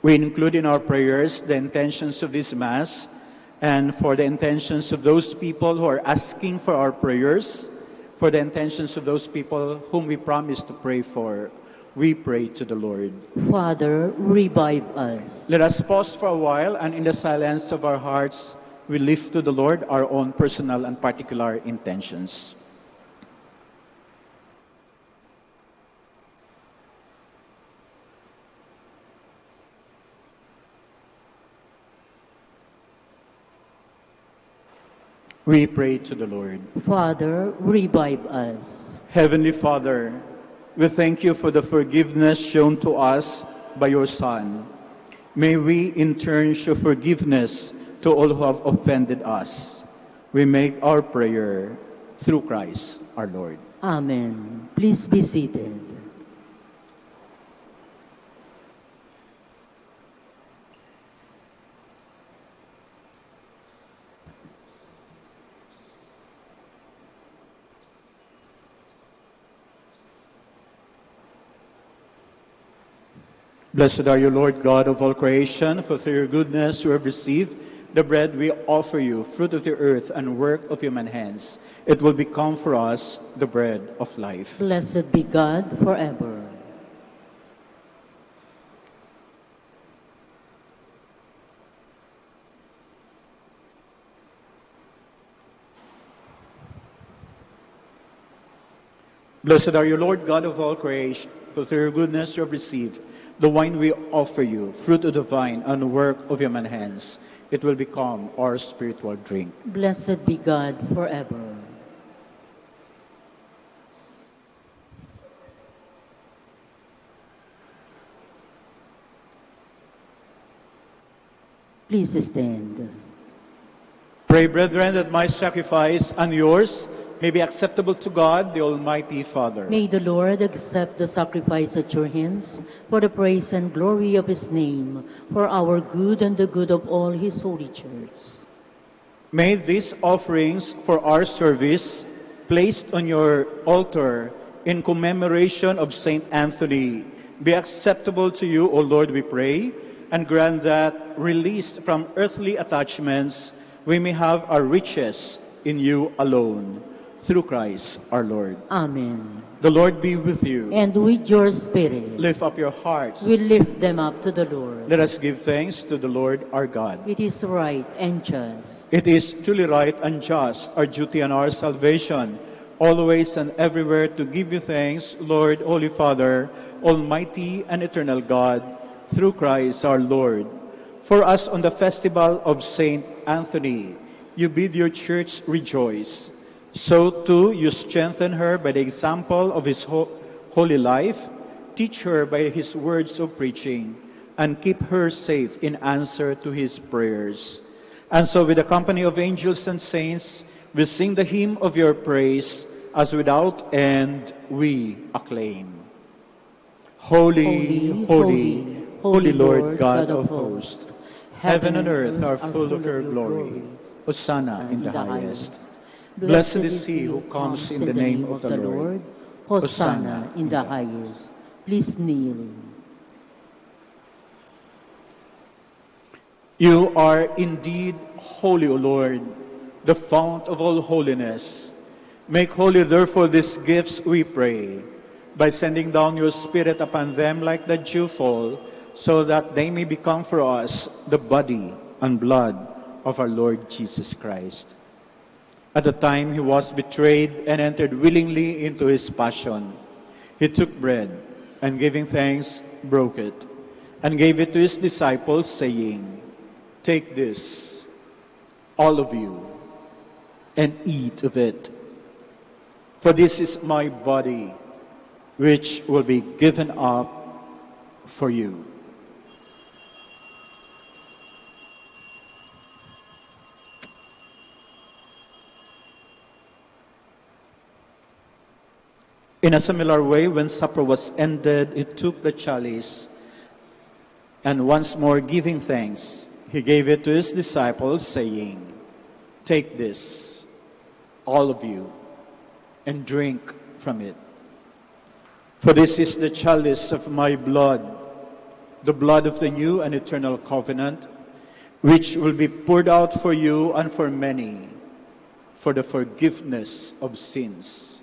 We include in our prayers the intentions of this Mass and for the intentions of those people who are asking for our prayers, for the intentions of those people whom we promise to pray for, we pray to the Lord.
Father, revive us.
Let us pause for a while, and in the silence of our hearts, we lift to the Lord our own personal and particular intentions. We pray to the Lord.
Father, revive us.
Heavenly Father, we thank you for the forgiveness shown to us by your Son. May we in turn show forgiveness to all who have offended us. We make our prayer through Christ our Lord.
Amen. Please be seated.
Blessed are you, Lord God of all creation, for through your goodness you have received the bread we offer you, fruit of the earth and work of human hands. It will become for us the bread of life.
Blessed be God forever.
Blessed are you, Lord God of all creation, for through your goodness you have received the wine we offer you, fruit of the vine and work of human hands. it will become our spiritual drink.
Blessed be God forever. Please stand.
Pray, brethren, that my sacrifice and yours may be acceptable to God, the Almighty Father.
May the Lord accept the sacrifice at your hands for the praise and glory of his name, for our good and the good of all his holy church.
May these offerings for our service, placed on your altar in commemoration of Saint Anthony, be acceptable to you, O Lord, we pray, and grant that, released from earthly attachments, we may have our riches in you alone. Through Christ our Lord.
Amen.
The Lord be with you.
And with your spirit.
Lift up your hearts.
We lift them up to the Lord.
Let us give thanks to the Lord our God.
It is right and just.
It is truly right and just, our duty and our salvation, always and everywhere to give you thanks, Lord, Holy Father, Almighty and eternal God, through Christ our Lord. For us on the festival of Saint Anthony, you bid your church rejoice. So too you strengthen her by the example of his holy life, teach her by his words of preaching, and keep her safe in answer to his prayers. And so with the company of angels and saints, we sing the hymn of your praise, as without end we acclaim. Holy, holy, holy Lord God of hosts, heaven and earth are full of your glory. Hosanna in the highest. Blessed is he who comes in the name of the Lord.
Hosanna in the highest. Please kneel.
You are indeed holy, O Lord, the fount of all holiness. Make holy, therefore, these gifts, we pray, by sending down your Spirit upon them like the dewfall, so that they may become for us the body and blood of our Lord Jesus Christ. At the time he was betrayed and entered willingly into his passion, he took bread and, giving thanks, broke it and gave it to his disciples, saying, "Take this, all of you, and eat of it. For this is my body, which will be given up for you." In a similar way, when supper was ended, he took the chalice, and once more giving thanks, he gave it to his disciples, saying, "Take this, all of you, and drink from it. For this is the chalice of my blood, the blood of the new and eternal covenant, which will be poured out for you and for many for the forgiveness of sins.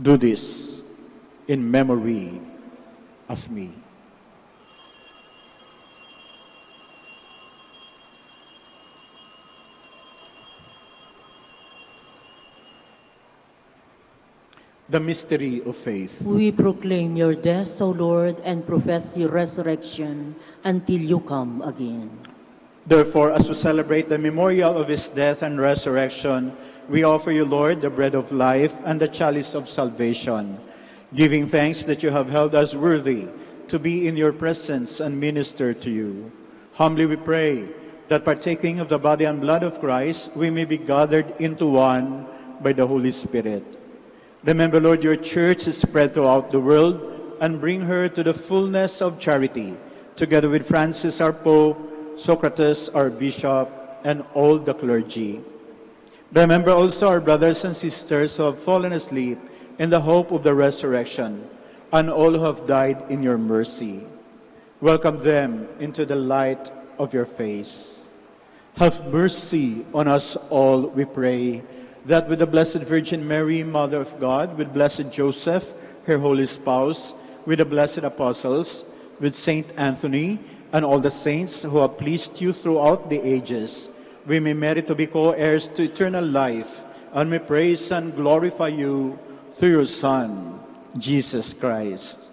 Do this in memory of me." The mystery of faith.
We proclaim your death, O Lord, and profess your resurrection until you come again.
Therefore, as we celebrate the memorial of his death and resurrection, we offer you, Lord, the bread of life and the chalice of salvation, giving thanks that you have held us worthy to be in your presence and minister to you. Humbly we pray that, partaking of the body and blood of Christ, we may be gathered into one by the Holy Spirit. Remember, Lord, your church is spread throughout the world, and bring her to the fullness of charity, together with Francis our Pope, Socrates our Bishop, and all the clergy. Remember also our brothers and sisters who have fallen asleep in the hope of the resurrection, and all who have died in your mercy. Welcome them into the light of your face. Have mercy on us all, we pray, that with the Blessed Virgin Mary, Mother of God, with Blessed Joseph, her holy spouse, with the blessed apostles, with Saint Anthony, and all the saints who have pleased you throughout the ages, we may merit to be co-heirs to eternal life, and may praise and glorify you through your Son, Jesus Christ.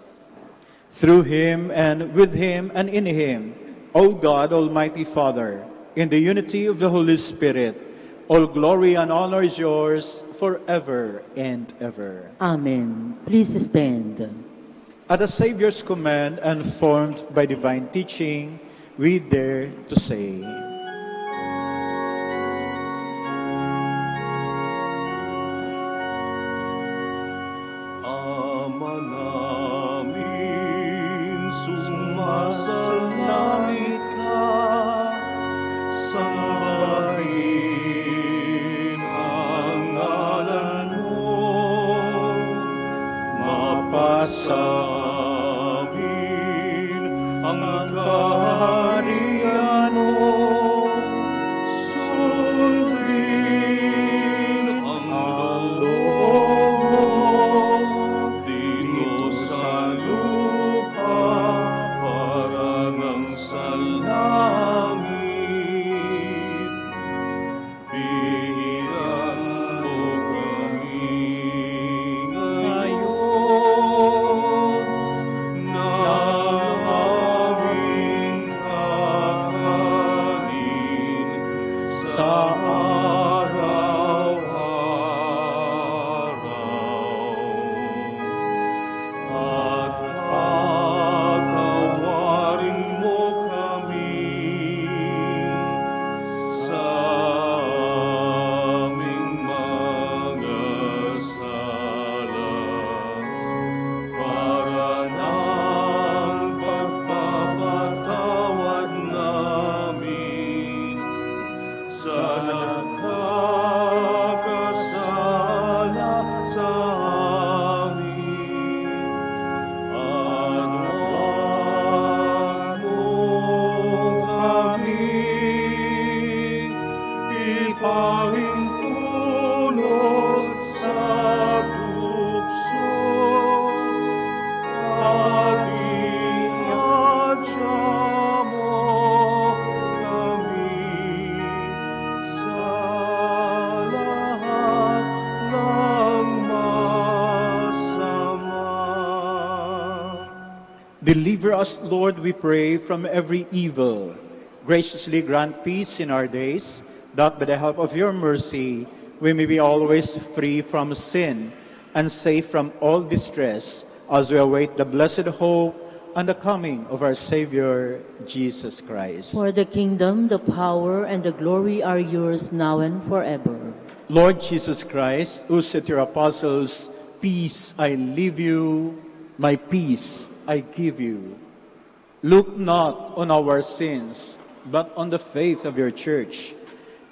Through him, and with him, and in him, O God, Almighty Father, in the unity of the Holy Spirit. All glory and honor is yours forever and ever.
Amen. Please stand.
At the Savior's command and formed by divine teaching, we dare to say,
Ama namin, sumasalangit ka, sambahin ang ngalan mo, mapasa ang kaharian mo, sundin ang loob mo dito sa lupa para nang sa langit. Bigyan mo kami ngayon na sa araw-araw at patawarin mo kami sa aming mga sala para ng pagpapatawad namin sa nagkakasala sa amin. At huwag mo kami ipahintulot sa tukso at ihadya mo kami sa lahat ng masama.
Deliver us, Lord, we pray, from every evil. Graciously grant peace in our days, that by the help of your mercy we may be always free from sin and safe from all distress as we await the blessed hope and the coming of our Savior, Jesus Christ.
For the kingdom, the power, and the glory are yours now and forever.
Lord Jesus Christ, who said to your apostles, "Peace I leave you, my peace I give you," look not on our sins, but on the faith of your church,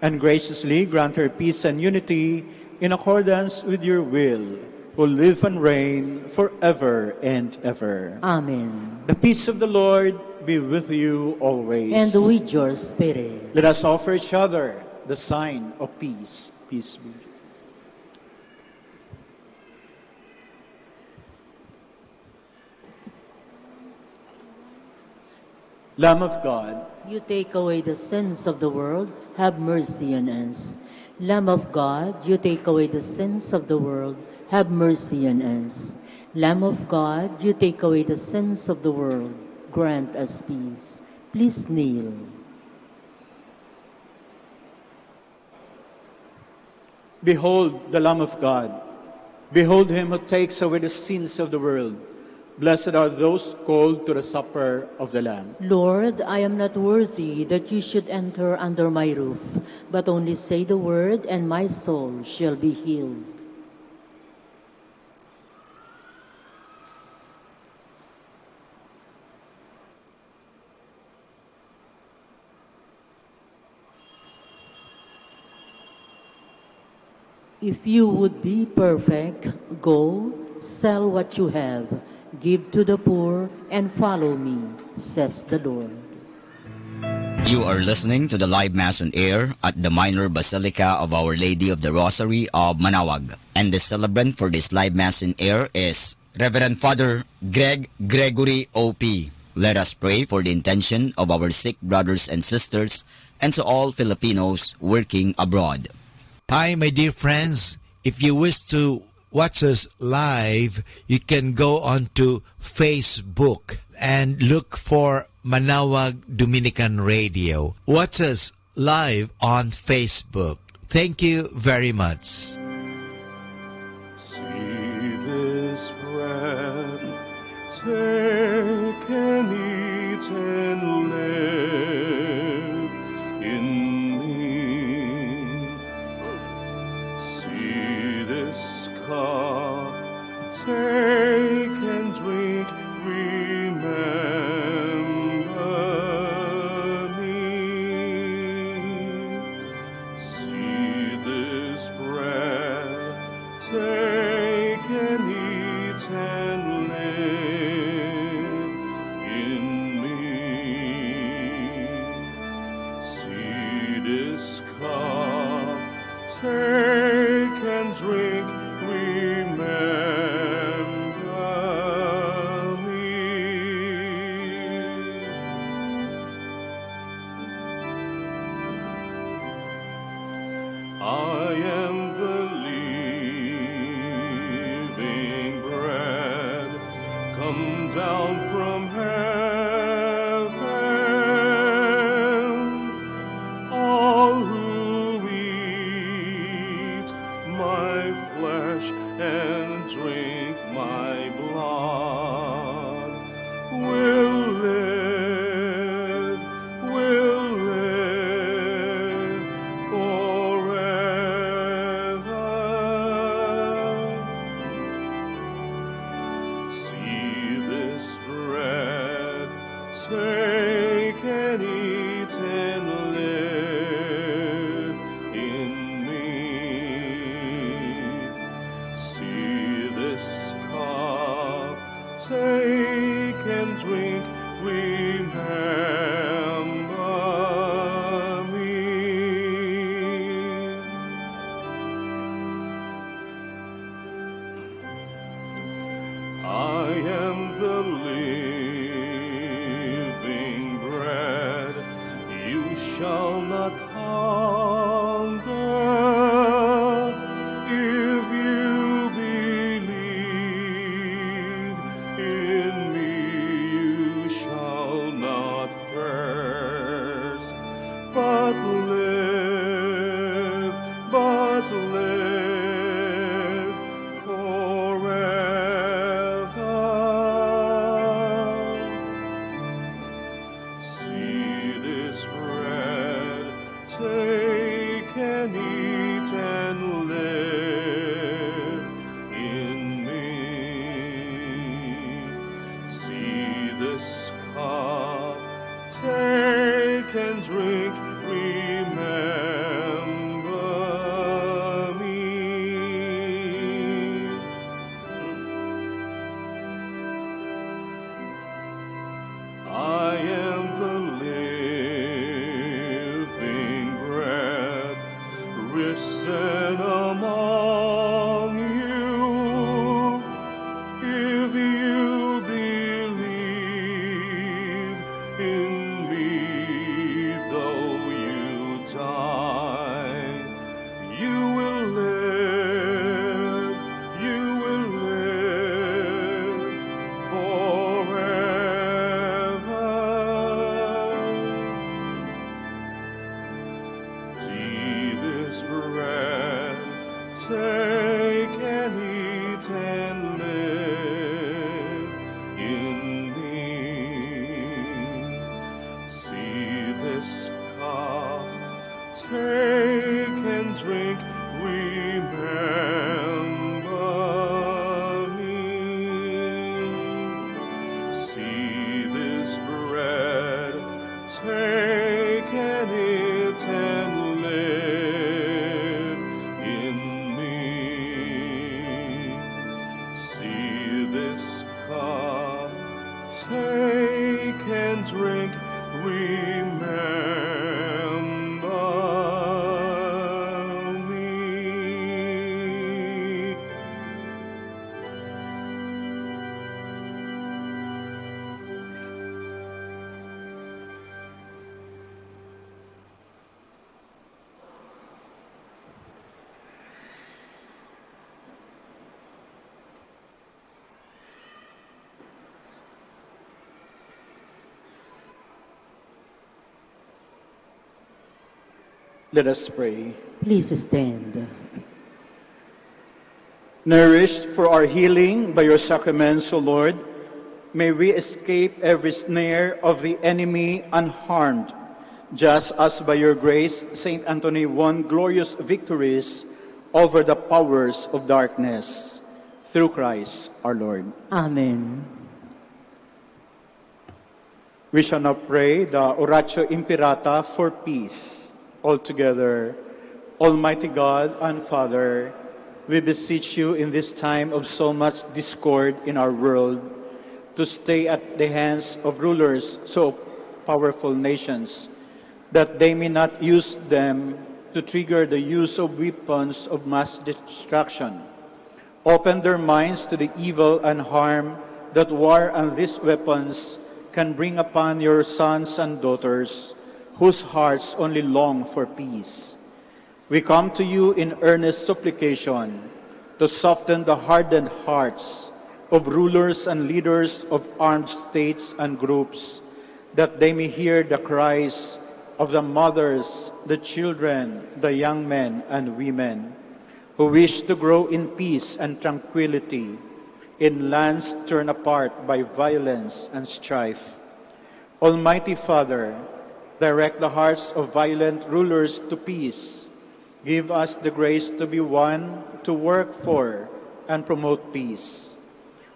and graciously grant her peace and unity in accordance with your will, who live and reign forever and ever.
Amen.
The peace of the Lord be with you always.
And with your spirit.
Let us offer each other the sign of peace. Peace be. Lamb of God,
you take away the sins of the world, have mercy on us. Lamb of God, you take away the sins of the world, have mercy on us. Lamb of God, you take away the sins of the world, grant us peace. Please kneel.
Behold the Lamb of God. Behold him who takes away the sins of the world. Blessed are those called to the supper of the Lamb.
Lord, I am not worthy that you should enter under my roof, but only say the word, and my soul shall be healed. If you would be perfect, go, sell what you have, give to the poor, and follow me, says the Lord.
You are listening to the live Mass on air at the Minor Basilica of Our Lady of the Rosary of Manaoag. And the celebrant for this live Mass on air is Reverend Father Greg Gregory O.P. Let us pray for the intention of our sick brothers and sisters and to all Filipinos working abroad.
Hi, my dear friends. If you wish to watch us live, you can go on to Facebook and look for Manaoag Dominican Radio. Watch us live on Facebook. Thank you very much.
See this bread, take and eat and live in me. See this cup, take and drink, remember me. See this bread, take and eat and live in me. See this cup, take and drink, remember me. I am the living bread, come down from heaven. All who eat my flesh and drink my blood will live forever. See this bread, take and eat and live in me. See this cup, take and drink, remember me. I am the living bread, you shall not hunger if you believe in me. You shall not thirst, but live forever. See this bread, take and eat and live in me. See this cup, take and drink, remember me. I am the living bread, risen among you. If you believe in me, though you die, you will live forever. See this bread, take and eat and live in me. See this cup, take and drink, remember me. See this bread, take and eat and live in me.
Let us pray.
Please stand.
Nourished for our healing by your sacraments, O Lord, may we escape every snare of the enemy unharmed, just as by your grace, Saint Anthony won glorious victories over the powers of darkness. Through Christ our Lord.
Amen.
We shall now pray the Oratio Imperata for peace. Altogether, Almighty God and Father, we beseech you in this time of so much discord in our world to stay at the hands of rulers so powerful nations, that they may not use them to trigger the use of weapons of mass destruction. Open their minds to the evil and harm that war and these weapons can bring upon your sons and daughters, whose hearts only long for peace. We come to you in earnest supplication to soften the hardened hearts of rulers and leaders of armed states and groups, that they may hear the cries of the mothers, the children, the young men and women, who wish to grow in peace and tranquility in lands torn apart by violence and strife. Almighty Father, direct the hearts of violent rulers to peace. Give us the grace to be one to work for and promote peace.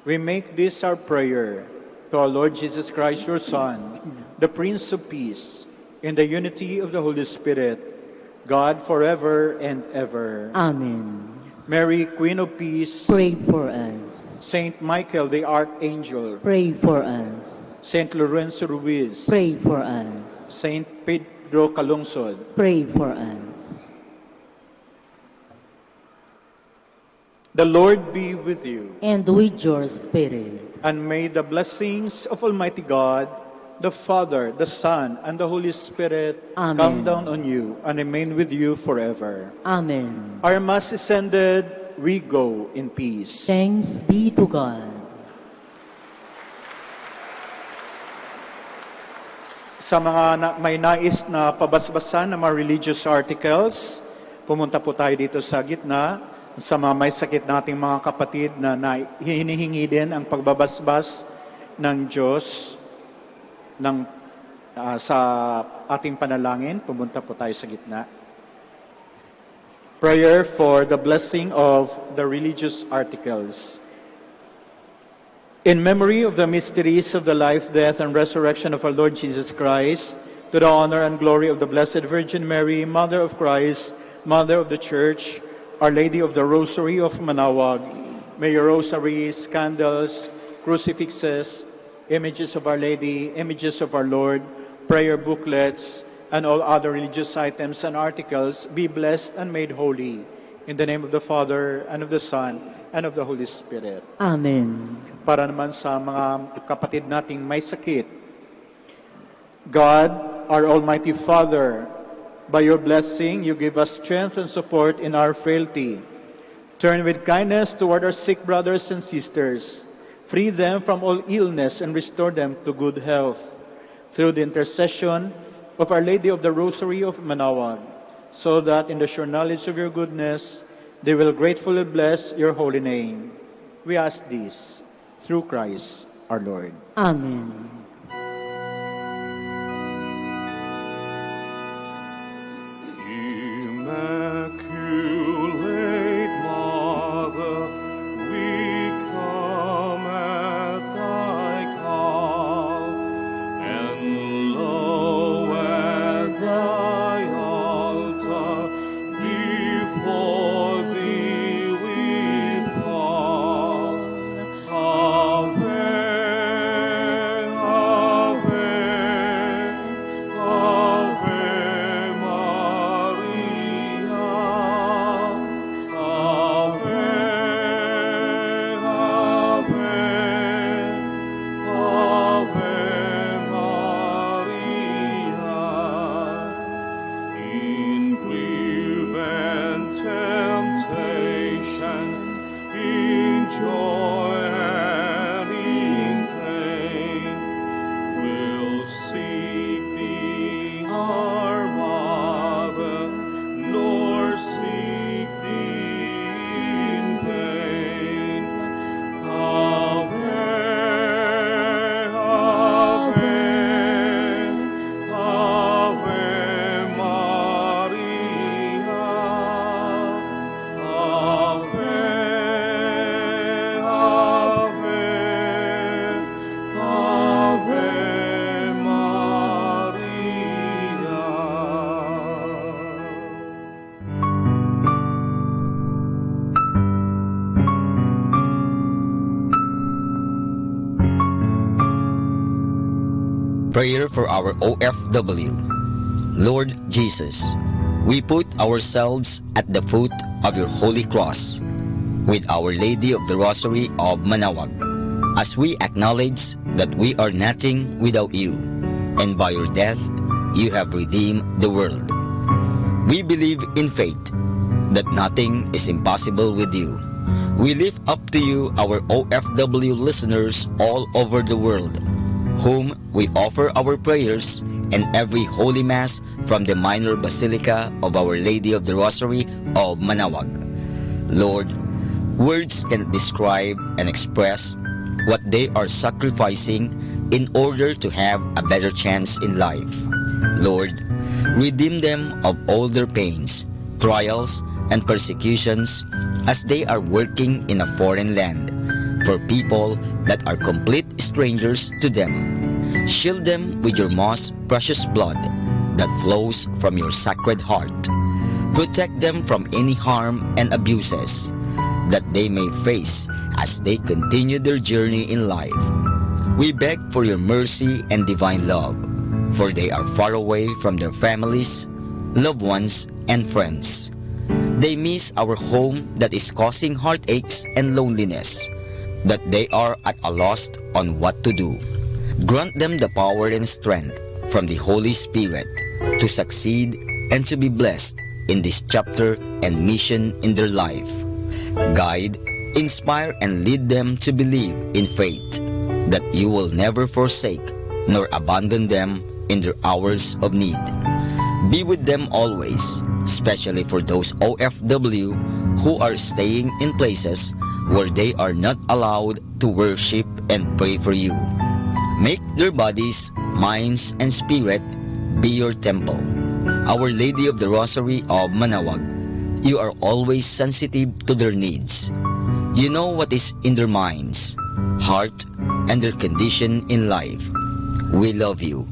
We make this our prayer to our Lord Jesus Christ, your Son, the Prince of Peace, in the unity of the Holy Spirit, God forever and ever.
Amen.
Mary, Queen of Peace,
Pray for us.
Saint Michael the Archangel,
Pray for us.
Saint Lorenzo Ruiz,
Pray for us.
Saint Pedro Calungsod,
Pray for us.
the Lord be with you.
And with your spirit.
And may the blessings of Almighty God, the Father, the Son, and the Holy Spirit
Amen.
come down on you and remain with you forever.
Amen.
Our Mass is ended. We go in peace.
Thanks be to God.
Sa mga may nais na pabasbasan ng mga religious articles, pumunta po tayo dito sa gitna. Sa mga may sakit nating mga kapatid na hinihingi din ang pagbabasbas ng Diyos sa ating panalangin, pumunta po tayo sa gitna. Prayer for the blessing of the religious articles. In memory of the mysteries of the life, death, and resurrection of our Lord Jesus Christ, to the honor and glory of the Blessed Virgin Mary, Mother of Christ, Mother of the Church, Our Lady of the Rosary of Manaoag, may your rosaries, candles, crucifixes, images of Our Lady, images of our Lord, prayer booklets, and all other religious items and articles be blessed and made holy. In the name of the Father, and of the Son, and of the Holy Spirit.
Amen.
Para naman sa mga kapatid nating may sakit, God, our Almighty Father, by your blessing, you give us strength and support in our frailty. Turn with kindness toward our sick brothers and sisters. Free them from all illness and restore them to good health. Through the intercession of Our Lady of the Rosary of Manaoag, so that in the sure knowledge of your goodness, they will gratefully bless your holy name. We ask this through Christ our Lord.
Amen.
Immaculate Mother, we come at thy call, and lo, at thy altar, before thee we fall. Ave,
Prayer for our OFW. Lord Jesus, we put ourselves at the foot of your holy cross with Our Lady of the Rosary of Manaoag, as we acknowledge that we are nothing without you, and by your death you have redeemed the world. We believe in faith that nothing is impossible with you. We lift up to you our OFW listeners all over the world, whom we offer our prayers and every Holy Mass from the Minor Basilica of Our Lady of the Rosary of Manaoag. Lord, words cannot describe and express what they are sacrificing in order to have a better chance in life. Lord, redeem them of all their pains, trials, and persecutions as they are working in a foreign land for people that are complete strangers to them. Shield them with your most precious blood that flows from your sacred heart. Protect them from any harm and abuses that they may face as they continue their journey in life. We beg for your mercy and divine love, for they are far away from their families, loved ones, and friends. They miss our home that is causing heartaches and loneliness, that they are at a loss on what to do. Grant them the power and strength from the Holy Spirit to succeed and to be blessed in this chapter and mission in their life. Guide, inspire, and lead them to believe in faith that you will never forsake nor abandon them in their hours of need. Be with them always, especially for those OFW who are staying in places where they are not allowed to worship and pray for you. Make their bodies, minds, and spirit be your temple. Our Lady of the Rosary of Manaoag, you are always sensitive to their needs. You know what is in their minds, heart, and their condition in life. We love you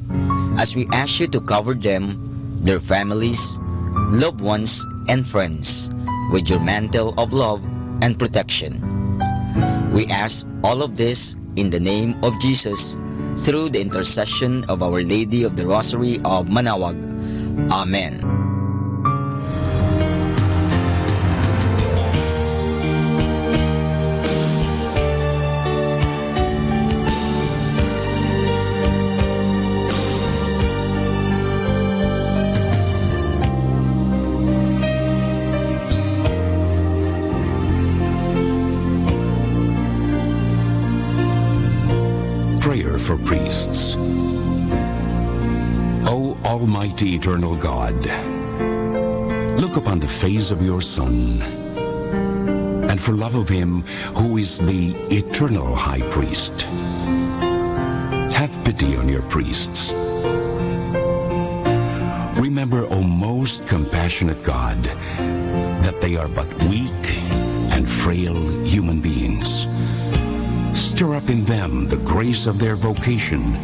as we ask you to cover them, their families, loved ones, and friends with your mantle of love and protection. We ask all of this in the name of Jesus, through the intercession of Our Lady of the Rosary of Manaoag. Amen.
Prayer for priests. O Almighty Eternal God, look upon the face of your Son, and for love of him who is the eternal High Priest, have pity on your priests. Remember, O most compassionate God, that they are but weak and frail human beings. Stir up in them the grace of their vocation,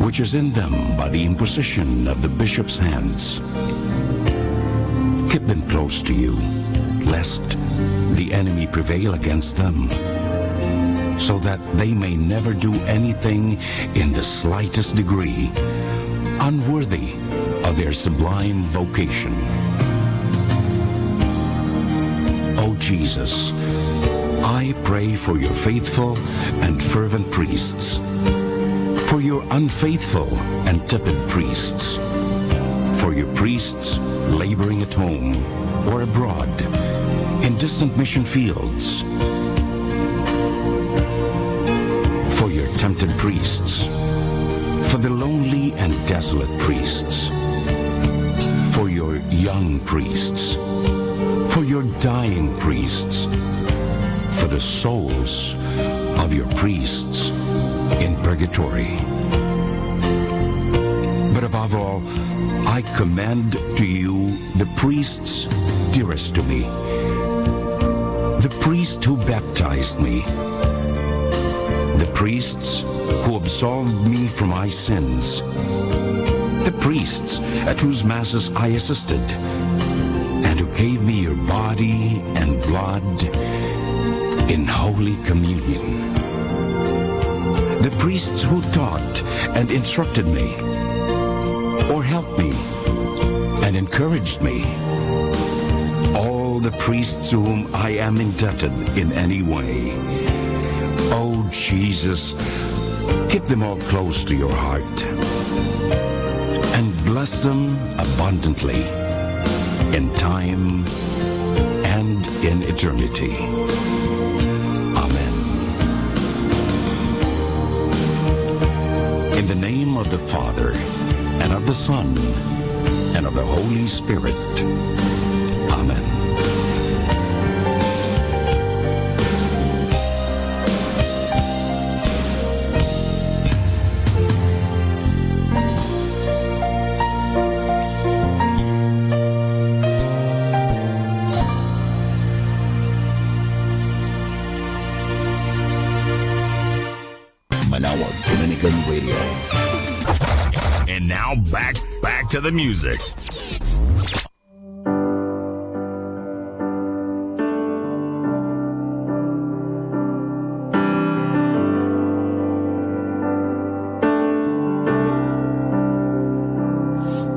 which is in them by the imposition of the bishop's hands. Keep them close to you, lest the enemy prevail against them, so that they may never do anything in the slightest degree unworthy of their sublime vocation. O Jesus, I pray for your faithful and fervent priests, for your unfaithful and tepid priests, for your priests laboring at home or abroad in distant mission fields, for your tempted priests, for the lonely and desolate priests, for your young priests, for your dying priests, for the souls of your priests in purgatory. But above all, I commend to you the priests dearest to me, the priest who baptized me, the priests who absolved me from my sins, the priests at whose masses I assisted, and who gave me your body and blood in Holy Communion, the priests who taught and instructed me, or helped me and encouraged me, all the priests to whom I am indebted in any way. Oh, Jesus, keep them all close to your heart and bless them abundantly in time and in eternity. Amen. In the name of the Father, and of the Son, and of the Holy Spirit. Amen.
Manawag Dominican Radio.
And now back to the music.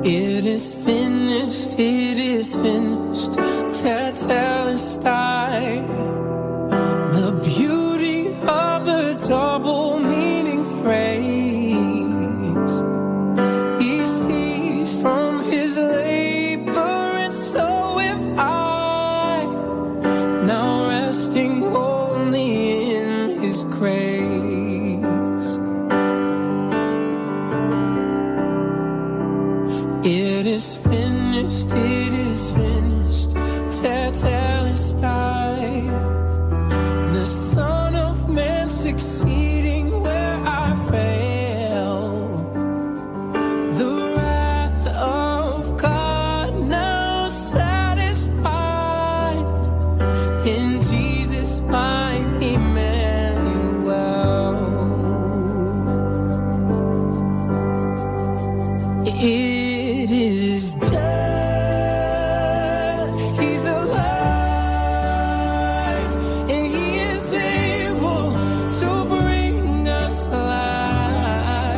It is finished, it is finished. Tetelestai. The beauty of the double meaning phrase. He ceased from his labor, and so have I. Now resting only in his grace. It is finished, it is finished. Tetelestai. The Son of Man succeeding where I fail. The wrath of God now satisfied in Jesus my Emmanuel. It is done. He's alive, and he is able to bring us life.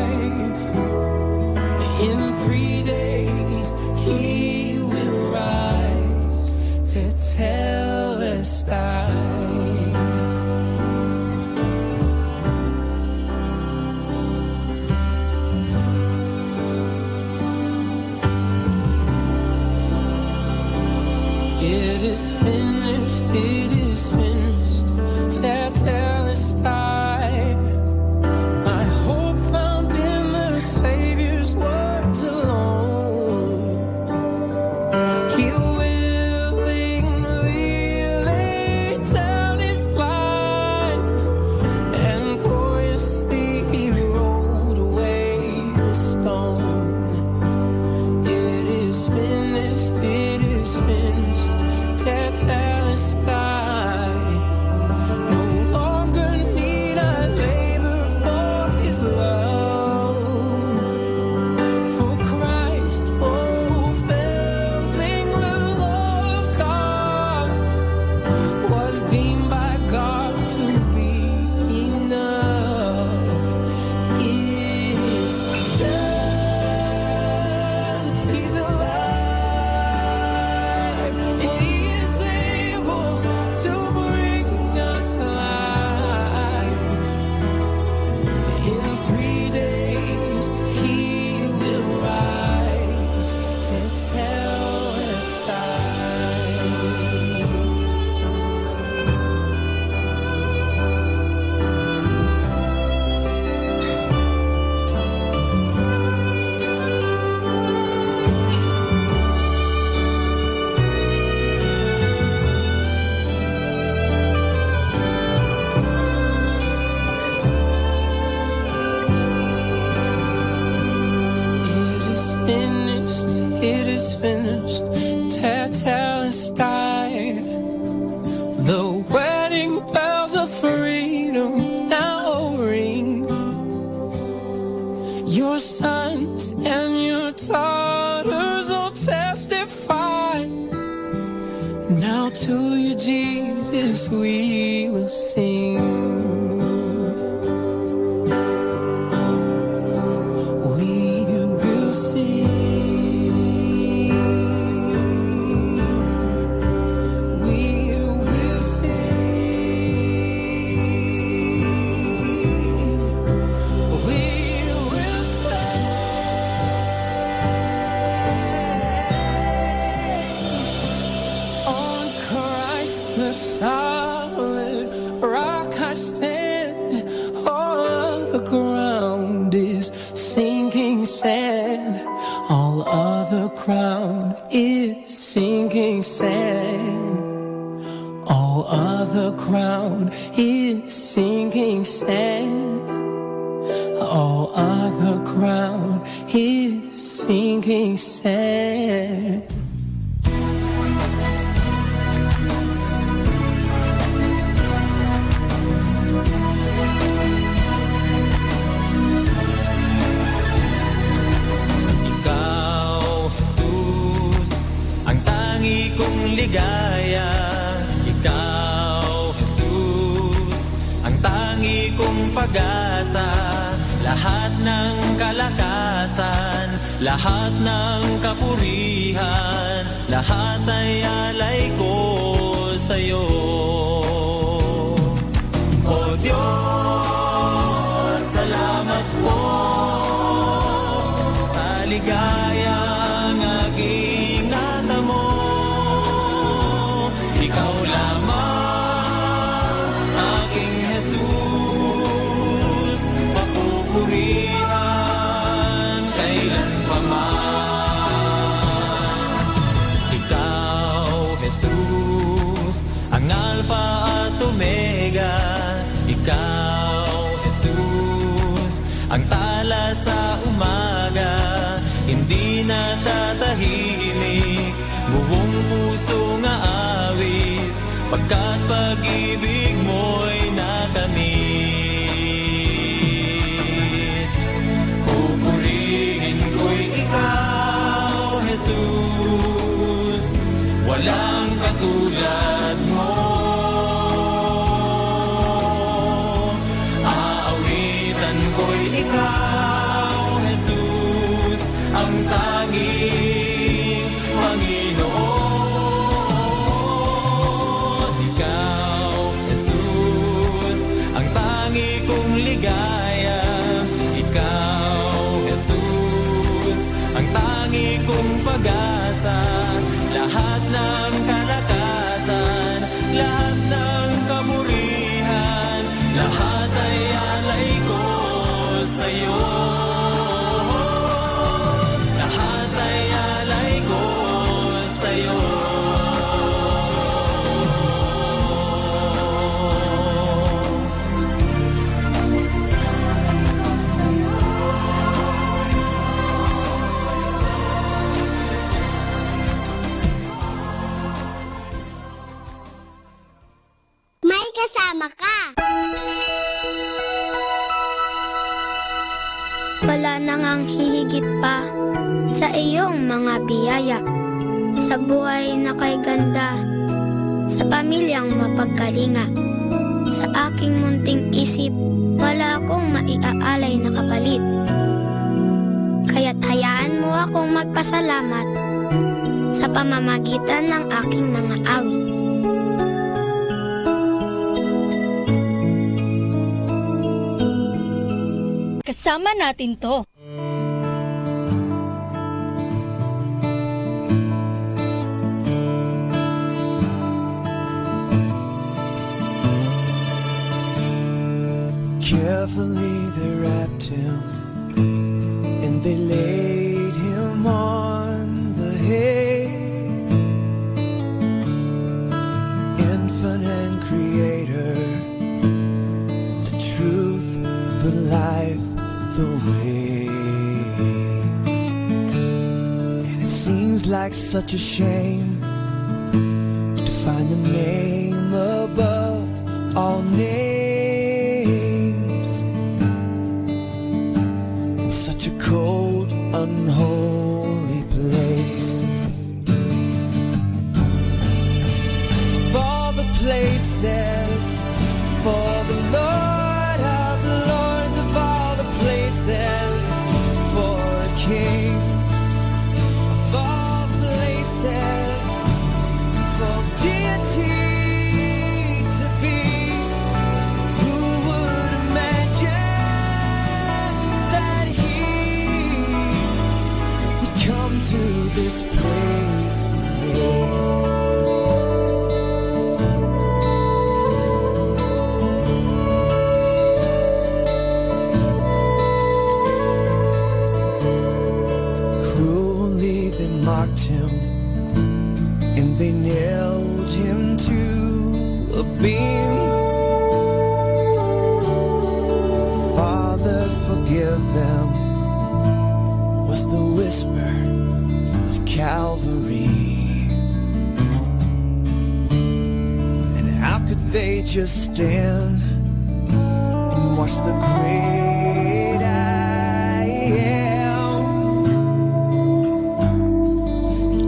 In 3 days he will rise to Tetelestai. It is finished, it is finished. Tetelestai. My hope found in the Savior's words alone. He willingly laid down his life, and gloriously he rolled away the stone. It is finished, it is finished. Tetelestai. No longer need I labor for his love, for Christ fulfilling the law of God was deemed by God to be enough. It is done. He's alive, and he is able to bring us life. In 3 days he will rise to Tetelestai. It is finished, it is finished. Tetelestai. The wedding bells of freedom now ring. Your sons and your daughters will testify. Now to you, Jesus, we will sing. solid rock I stand. All the ground is sinking sand. All other ground is sinking sand. All other ground is sinking sand. All other ground is sinking sand. Ligaya, ikaw, Jesus, ang tangi kong pag-asa. Lahat ng kalakasan, lahat ng kapurihan, lahat ay alay ko sa'yo. O Diyos, salamat po sa ligayang aking natamo. Ikaw lamang, aking Jesus, papupurihan kailanpaman. Ikaw, Jesus, ang Alpha at Omega. Ikaw, Jesus, ang tala sa umaga. Hindi na tatahimik, buong puso nga awit, pagkat pag-ibig mo'y nakamit. Pupurihin ko'y ikaw, Jesus, walang katulad mo. Aawitan ko'y ikaw, Jesus, ang tanging Panginoon. Ikaw, Jesus, ang tangi kong ligaya. Ikaw, Jesus, ang tangi kong pag-asa. Lahat ng kalakasan, lahat ng kamurihan, lahat ay alay ko sa'yo. Lahat ay alay ko sa'yo.
May kasama ka. Wala nang ang hihigit pa sa iyong mga biyaya, sa buhay na kay ganda, sa pamilyang mapagkalinga. Sa aking munting isip, wala akong maiaalay na kapalit. Kaya't hayaan mo akong magpasalamat sa pamamagitan ng aking mga awit.
Kasama natin to.
Carefully they wrapped him, and they laid him on the hay. Infinite Creator, the truth, the life, the way. And it seems like such a shame to find the name above all names. Such a cold, unholy place. Of all the places, for the Lord of the Lords, of all the places, for a king. Of all places, for deity to be. Who would imagine that he would come to this place for me? the whisper of Calvary. And how could they just stand and watch the great I am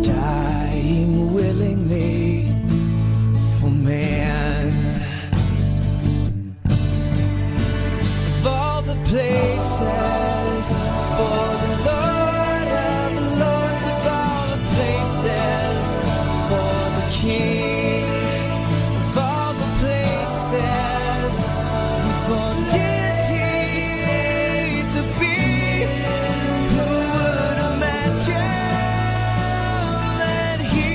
dying willingly for man? Of all the places for the Lord of the Lords, of all the places for the King, of all the places for deity to be, who would imagine that He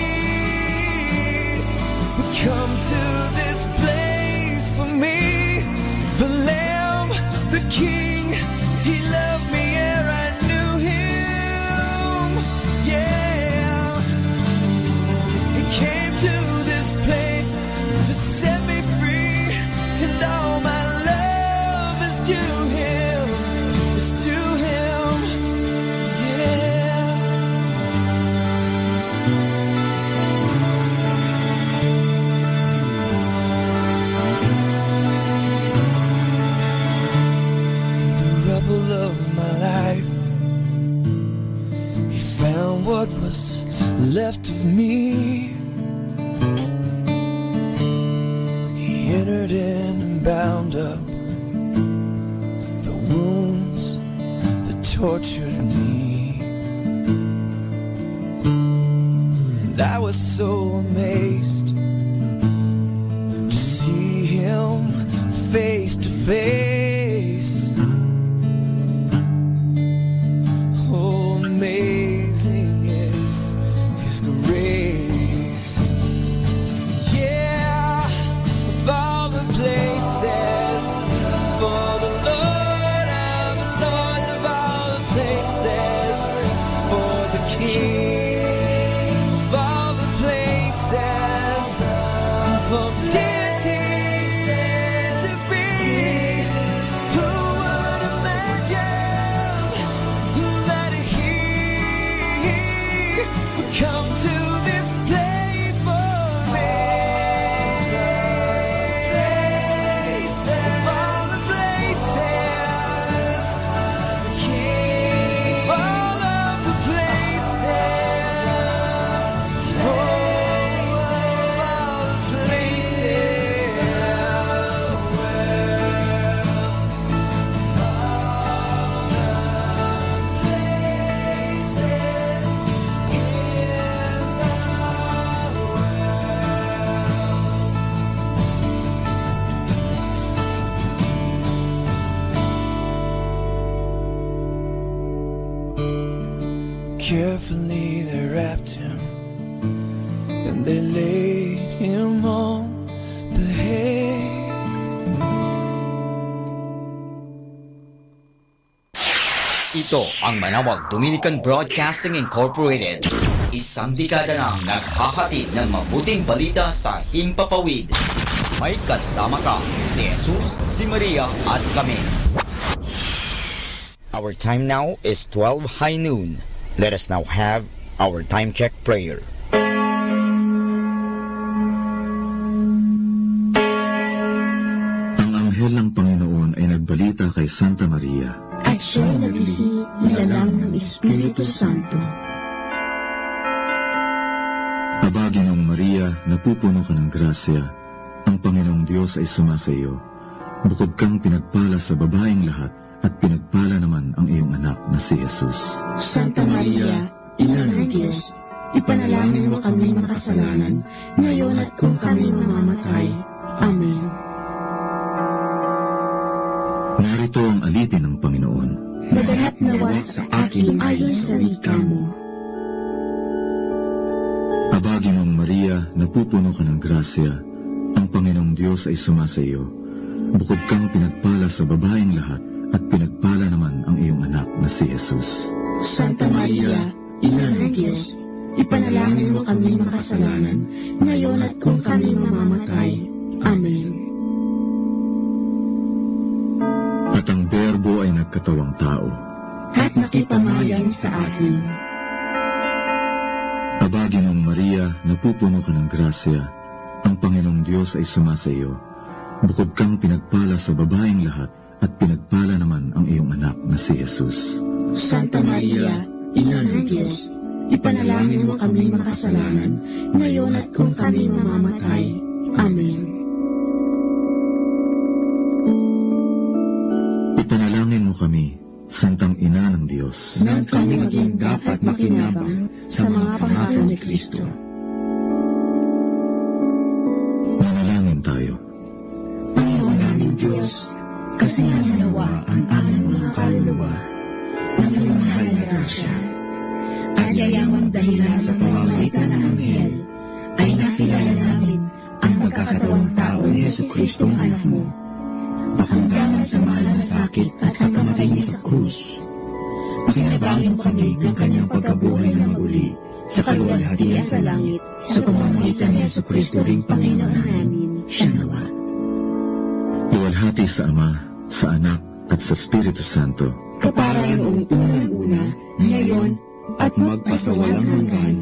would come to this place for me? The Lamb, the King, He loved me ere I knew Him. Yeah, He came to this place to set me free, and all my love is to Him, is to Him. Yeah. The rubble of my life, He found what was left of me. He entered in and bound up the wounds that tortured me. And I was so amazed to see Him face to face. Oh, amazing is His grace. Yeah, of all the places for the Lord of the Lords, of all the places for the King, of all the places for deities to be, who would imagine that He would come to this place for me? Of all the places, King, of all of the places, oh, of all the places, carefully they wrapped Him, and they laid Him on the hay.
Ito ang Manawag Dominican Broadcasting Incorporated. Isang dekada nang naghahatid ng mabuting balita sa himpapawid. May kasama ka, si Jesus, si Maria at kami. Our time now is 12 high noon. Let us now have our time check prayer.
Ang anghel ng Panginoon ay nagbalita kay Santa Maria,
at siya'y naglihi nilalang ng Espiritu Santo.
Aba, Ginoong Maria, napupuno ka ng grasya, ang Panginoong Diyos ay sumasa iyo. Bukod kang pinagpala sa babaeng lahat, at pinagpala naman ang iyong anak na si Jesus.
Santa Maria, Ina ng Diyos, ipanalangin mo kami makasalanan, ngayon at kung kami mamamatay. Amen.
Narito ang alipin ng Panginoon.
Maganap nawa sa akin ayon sa wika mo.
Aba, Ginoong Maria, napupuno ka ng grasya, ang Panginoong Diyos ay sumasa iyo. Bukod kang pinagpala sa babaeng lahat, at pinagpala naman ang iyong anak na si Jesus.
Santa Maria, Ina ng Diyos, ipanalangin mo kami makasalanan, ngayon at kung kami mamamatay. Amen.
At ang Berbo ay nagkatawang tao,
at nakipamayan sa akin.
Aba, Ginoong Maria, napupuno ka ng grasya. Ang Panginoong Diyos ay sumasa iyo. Bukod kang pinagpala sa babaeng lahat, at pinagpala naman ang iyong anak na si Jesus.
Santa Maria, Ina ng Diyos, ipanalangin mo kami makasalanan, ngayon at kung kami mamamatay. Amen.
Ipanalangin mo kami, Santang Ina ng Diyos,
nang kami maging dapat makinabang sa mga pangako ni Kristo.
Manalangin tayo.
Panginoon naming Diyos, kasi nga nawa ang aming mga kaluluwa ng iyong mahal na grasya, at yayamang dahilan sa pamamagitan ng anghel, ay nakilala namin ang magkakatawang tao ni Jesucristong anak mo, pakanggaman sa mahal na sakit at pagkamatay niya sa krus. Pakinabangin mo kami ng kanyang pagkabuhay na muli sa kaluwalhatian sa langit, sa pamamagitan ni Jesucristo ring Panginoon namin. Siya nawa.
Luwalhati sa Ama, sa Anak, at sa Espiritu Santo,
kapara noong unang-una, ngayon, at magpasawalang hanggan.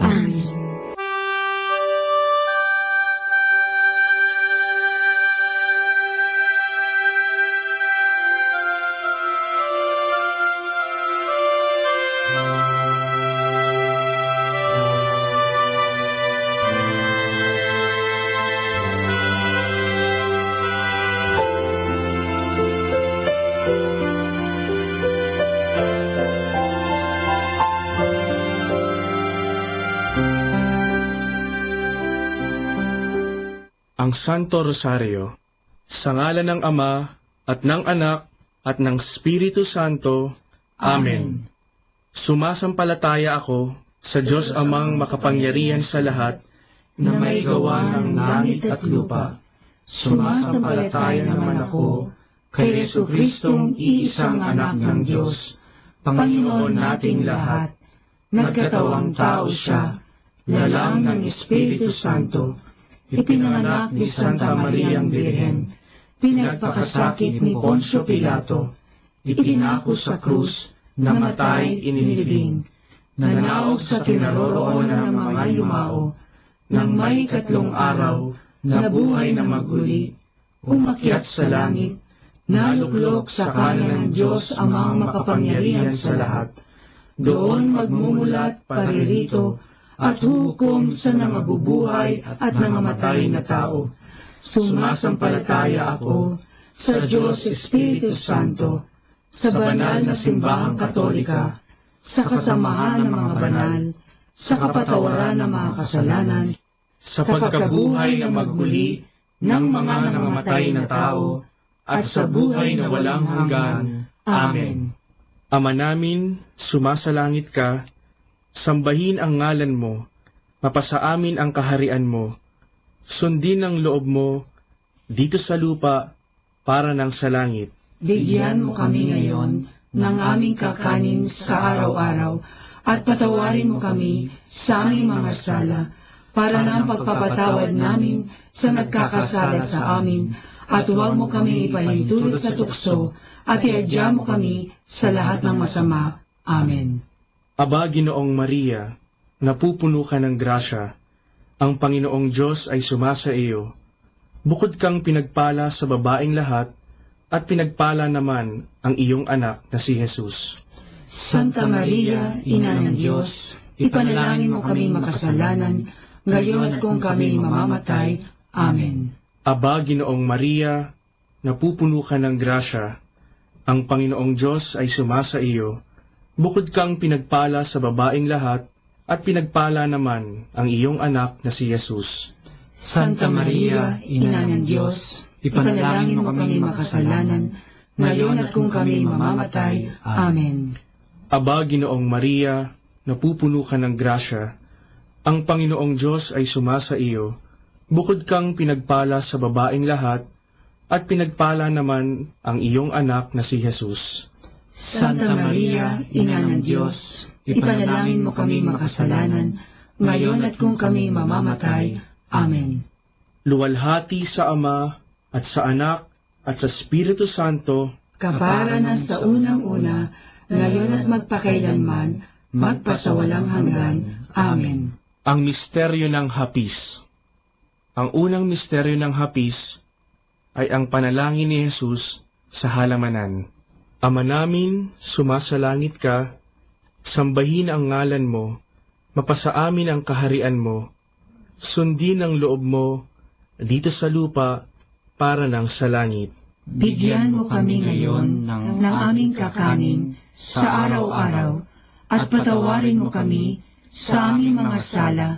Amen.
Ang Santo Rosario, sa ngalan ng Ama, at ng Anak, at ng Espiritu Santo. Amen. Sumasampalataya ako sa Diyos Amang makapangyarihan sa lahat, na may gawa ng langit at lupa. Sumasampalataya naman ako kay Jesucristong iisang anak ng Diyos, Panginoon nating lahat. Nagkatawang tao siya, lalang ng Espiritu Santo, ipinanganak ni Santa Mariang Birhen, pinagpakasakit ni Poncio Pilato, ipinako sa krus, namatay, inilibing, nanaog sa kinaroroonan ng mga yumao, nang may 3 araw, nabuhay na maguli, umakyat sa langit, naluklok sa kanan ng Diyos Amang makapangyarihan sa lahat. Doon magmumulat paririto, at hukom sa nangabubuhay at nangamatay na tao. Sumasampalataya ako sa Diyos Espiritu Santo, sa banal na simbahang katolika, sa kasamahan ng mga banal, sa kapatawaran ng mga kasalanan, sa pagkabuhay na magmuli ng mga nangamatay na tao, at sa buhay na walang hanggan. Amen. Ama namin, sumasalangit ka, sambahin ang ngalan mo, mapasa amin ang kaharian mo, sundin ang loob mo, dito sa lupa, para ng sa langit.
Bigyan mo kami ngayon ng aming kakanin sa araw-araw, at patawarin mo kami sa aming mga sala, para ng pagpapatawad namin sa nagkakasala sa amin, at huwag mo kami ipahintulot sa tukso, at iadya mo kami sa lahat ng masama. Amen.
Aba, Ginoong Maria, napupuno ka ng grasya, ang Panginoong Diyos ay sumasa iyo. Bukod kang pinagpala sa babaeng lahat, at pinagpala naman ang iyong anak na si Jesus.
Santa Maria, Ina ng Diyos, ipanalangin mo kami makasalanan, ngayon at kung kami mamamatay. Amen.
Aba, Ginoong Maria, napupuno ka ng grasya, ang Panginoong Diyos ay sumasa iyo. Bukod kang pinagpala sa babaeng lahat, at pinagpala naman ang iyong anak na si Jesus.
Santa Maria, Ina ng Diyos, ipanalangin mo kami makasalanan, ngayon at kung kami mamamatay. Amen.
Aba, Ginoong Maria, napupuno ka ng grasya, ang Panginoong Diyos ay sumasa iyo. Bukod kang pinagpala sa babaeng lahat, at pinagpala naman ang iyong anak na si Jesus.
Santa Maria, Ina ng Diyos, ipanalangin mo kami makasalanan, ngayon at kung kami mamamatay. Amen.
Luwalhati sa Ama, at sa Anak, at sa Espiritu Santo,
kapara na sa unang-una, ngayon at magpakailanman, magpasawalang hanggan. Amen.
Ang misteryo ng hapis. Ang unang misteryo ng hapis ay ang panalangin ni Jesus sa halamanan. Ama namin, sumasalangit ka, sambahin ang ngalan mo, mapasa amin ang kaharian mo, sundin ang loob mo dito sa lupa para nang sa langit.
Bigyan mo kami ngayon ng aming kakanin sa araw-araw at patawarin mo kami sa aming mga sala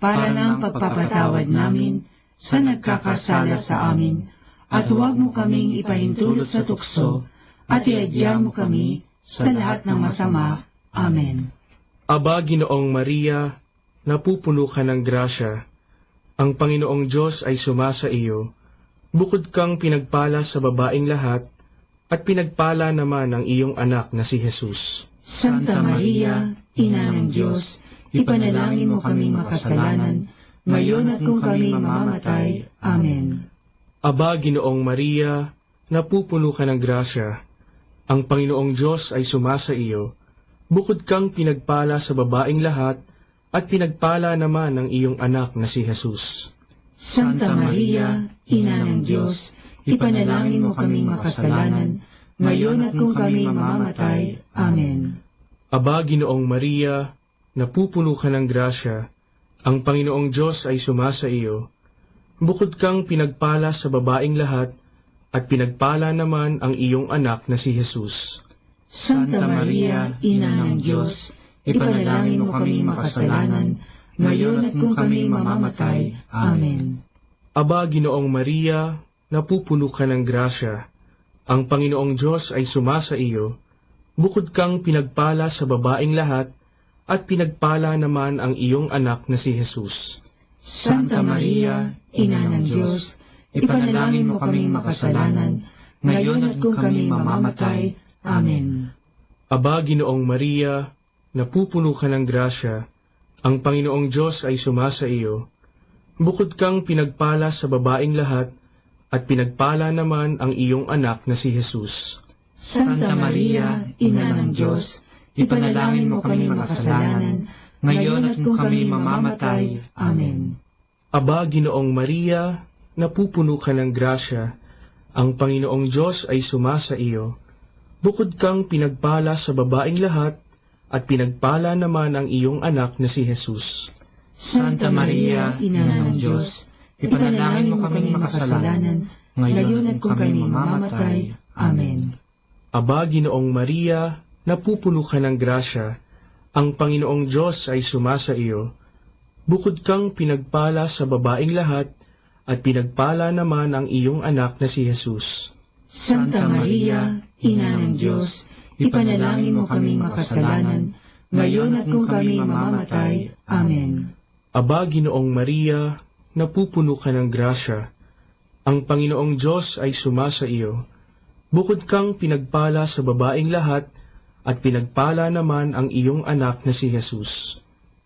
para ng pagpapatawad namin sa nagkakasala sa amin, at huwag mo kaming ipahintulot sa tukso at iadya mo kami sa lahat ng masama. Amen.
Aba, Ginoong Maria, napupuno ka ng grasya. Ang Panginoong Diyos ay sumasa iyo. Bukod kang pinagpala sa babaeng lahat, at pinagpala naman ang iyong anak na si Jesus.
Santa Maria, Ina ng Diyos, ipanalangin mo kaming makasalanan, ngayon at kung kami mamamatay. Amen.
Aba, Ginoong Maria, napupuno ka ng grasya. Ang Panginoong Diyos ay sumasa iyo. Bukod kang pinagpala sa babaeng lahat, at pinagpala naman ang iyong anak na si Jesus.
Santa Maria, Ina ng Diyos, ipanalangin mo kaming makasalanan, ngayon at kung kami mamamatay. Amen.
Aba, Ginoong Maria, napupuno ka ng grasya. Ang Panginoong Diyos ay sumasa iyo. Bukod kang pinagpala sa babaeng lahat, at pinagpala naman ang iyong anak na si Jesus.
Santa Maria, Ina ng Diyos, ipanalangin mo kaming makasalanan, ngayon at kung kami mamamatay. Amen.
Aba, Ginoong Maria, napupuno ka ng grasya. Ang Panginoong Diyos ay sumasa iyo. Bukod kang pinagpala sa babaeng lahat, at pinagpala naman ang iyong anak na si Jesus.
Santa Maria, Ina ng Diyos, ipanalangin mo kaming makasalanan, ngayon at kung kami mamamatay. Amen.
Aba, Ginoong Maria, napupuno ka ng grasya. Ang Panginoong Diyos ay sumasa iyo. Bukod kang pinagpala sa babaeng lahat, at pinagpala naman ang iyong anak na si Jesus.
Santa Maria, Ina ng Diyos, ipanalangin mo kaming makasalanan, ngayon at kung kami mamamatay. Amen.
Aba, Ginoong Maria, napupuno ka ng grasya. Ang Panginoong Diyos ay sumasa iyo. Bukod kang pinagpala sa babaeng lahat, at pinagpala naman ang iyong anak na si Jesus.
Santa Maria, Ina ng Diyos, ipanalangin mo kaming makasalanan, ngayon at kung kami mamamatay. Amen.
Aba, Ginoong Maria, napupuno ka ng grasya. Ang Panginoong Diyos ay sumasa iyo. Bukod kang pinagpala sa babaeng lahat, at pinagpala naman ang iyong anak na si Jesus.
Santa Maria, Ina ng Diyos, ipanalangin mo kaming makasalanan, ngayon at kung kami mamamatay. Amen.
Aba, Ginoong Maria, napupuno ka ng grasya. Ang Panginoong Diyos ay sumasa iyo. Bukod kang pinagpala sa babaeng lahat, at pinagpala naman ang iyong anak na si Jesus.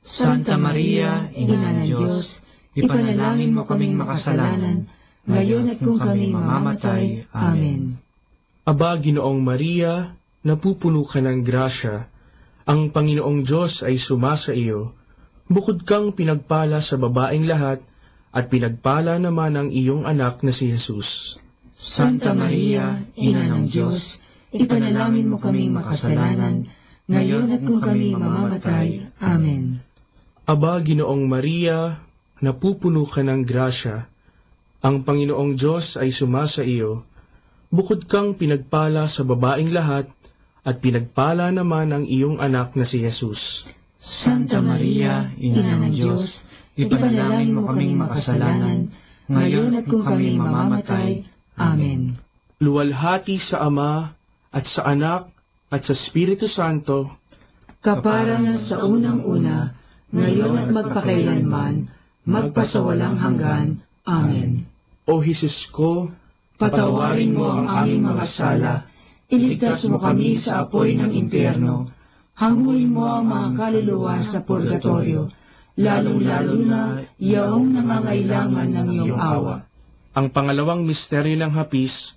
Santa Maria, Ina ng Diyos, ipanalangin mo kaming makasalanan, ngayon at kung kami mamamatay. Amen.
Aba, Ginoong Maria, napupuno ka ng grasya. Ang Panginoong Diyos ay sumasa iyo. Bukod kang pinagpala sa babaeng lahat, at pinagpala naman ang iyong anak na si Jesus.
Santa Maria, Ina ng Diyos, ipanalangin mo kaming makasalanan, ngayon at kung kami mamamatay. Amen.
Aba, Ginoong Maria, napupuno ka ng grasya. Ang Panginoong Diyos ay sumasa iyo. Bukod kang pinagpala sa babaeng lahat, at pinagpala naman ang iyong anak na si Jesus.
Santa Maria, Ina ng Diyos, ipanalangin mo kaming makasalanan, ngayon at kung kami mamamatay. Amen.
Luwalhati sa Ama, at sa Anak, at sa Espiritu Santo,
kapara na sa unang-una, ngayon at magpakailanman, magpasawalang hanggan. Amen.
O Jesus ko,
patawarin mo ang aming mga sala, iligtas mo kami sa apoy ng impyerno, hanguin mo ang mga kaluluwa sa purgatorio, lalong-lalo na yaong nangangailangan ng iyong awa.
Ang pangalawang misteryo ng hapis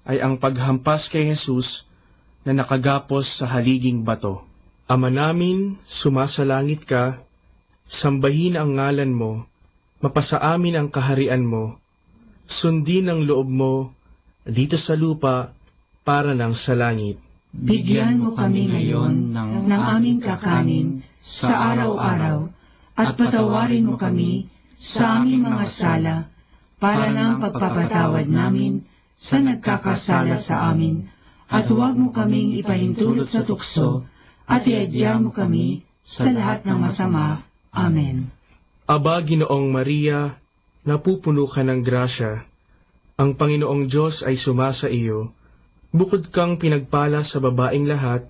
ay ang paghampas kay Jesus na nakagapos sa haliging bato. Ama namin, sumasalangit ka, sambahin ang ngalan mo, mapasa amin ang kaharian mo, sundin ang loob mo, dito sa lupa, para ng sa langit.
Bigyan mo kami ngayon ng aming kakanin sa araw-araw, at patawarin mo kami sa aming mga sala, para ng pagpapatawad namin sa nagkakasala sa amin, at huwag mo kaming ipahintulot sa tukso, at iadya mo kami sa lahat ng masama. Amen.
Aba, Ginoong Maria, napupuno ka ng grasya. Ang Panginoong Diyos ay sumasa iyo. Bukod kang pinagpala sa babaeng lahat,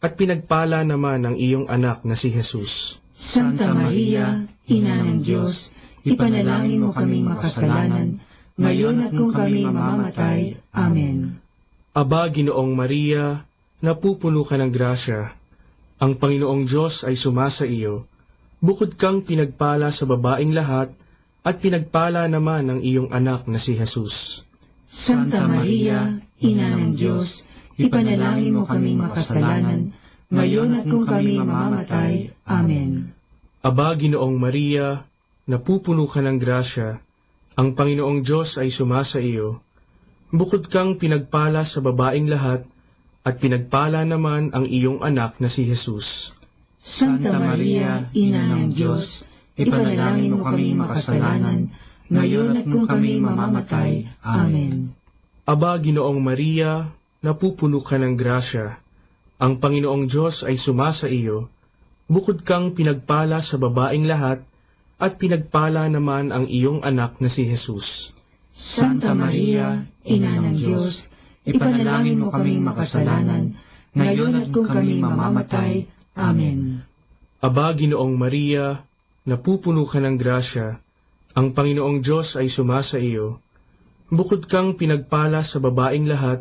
at pinagpala naman ang iyong anak na si Jesus.
Santa Maria, Ina ng Diyos, ipanalangin mo kaming makasalanan, ngayon at kung kami mamamatay. Amen.
Aba, Ginoong Maria, napupuno ka ng grasya. Ang Panginoong Diyos ay sumasa iyo. Bukod kang pinagpala sa babaeng lahat, at pinagpala naman ang iyong anak na si Jesus.
Santa Maria, Ina ng Diyos, ipanalangin mo kaming makasalanan, ngayon at kung kami mamamatay. Amen.
Aba, Ginoong Maria, napupuno ka ng grasya. Ang Panginoong Diyos ay sumasa iyo. Bukod kang pinagpala sa babaeng lahat, at pinagpala naman ang iyong anak na si Jesus.
Santa Maria, Ina ng Diyos, ipanalangin mo kaming makasalanan, ngayon at kung kami mamamatay. Amen.
Aba, Ginoong Maria, napupuno ka ng grasya. Ang Panginoong Diyos ay sumasa iyo. Bukod kang pinagpala sa babaeng lahat, at pinagpala naman ang iyong anak na si Jesus.
Santa Maria, Ina ng Diyos, ipanalangin mo kaming makasalanan, ngayon at kung kami mamamatay. Amen.
Aba, Ginoong Maria, napupuno ka ng grasya. Ang Panginoong Diyos ay sumasa iyo. Bukod kang pinagpala sa babaeng lahat,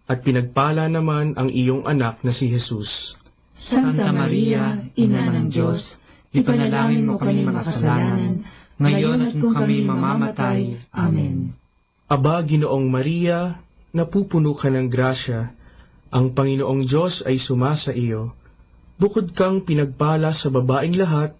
at pinagpala naman ang iyong anak na si Jesus.
Santa Maria, Ina ng Diyos, ipanalangin mo kaming makasalanan, ngayon at kung kami mamamatay. Amen.
Aba, Ginoong Maria, napupuno ka ng grasya. Ang Panginoong Diyos ay sumasa iyo. Bukod kang pinagpala sa babaeng lahat,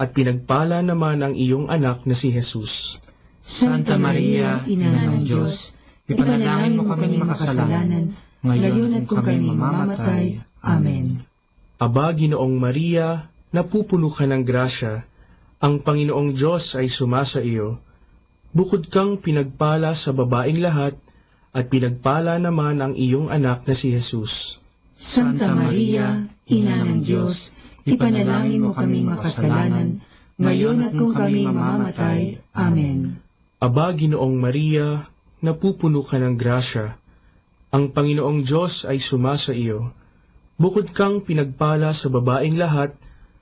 at pinagpala naman ang iyong anak na si Jesus.
Santa Maria, Ina ng Diyos, ipanalangin mo kaming makasalanan, ngayon at kung kami mamamatay. Amen.
Aba, Ginoong Maria, napupuno ka ng grasya. Ang Panginoong Diyos ay sumasa iyo. Bukod kang pinagpala sa babaeng lahat, at pinagpala naman ang iyong anak na si Jesus.
Santa Maria, Ina ng Diyos, ipanalangin mo kaming makasalanan, ngayon at kung kami mamamatay. Amen.
Aba, Ginoong Maria, napupuno ka ng grasya. Ang Panginoong Diyos ay sumasa iyo. Bukod kang pinagpala sa babaeng lahat,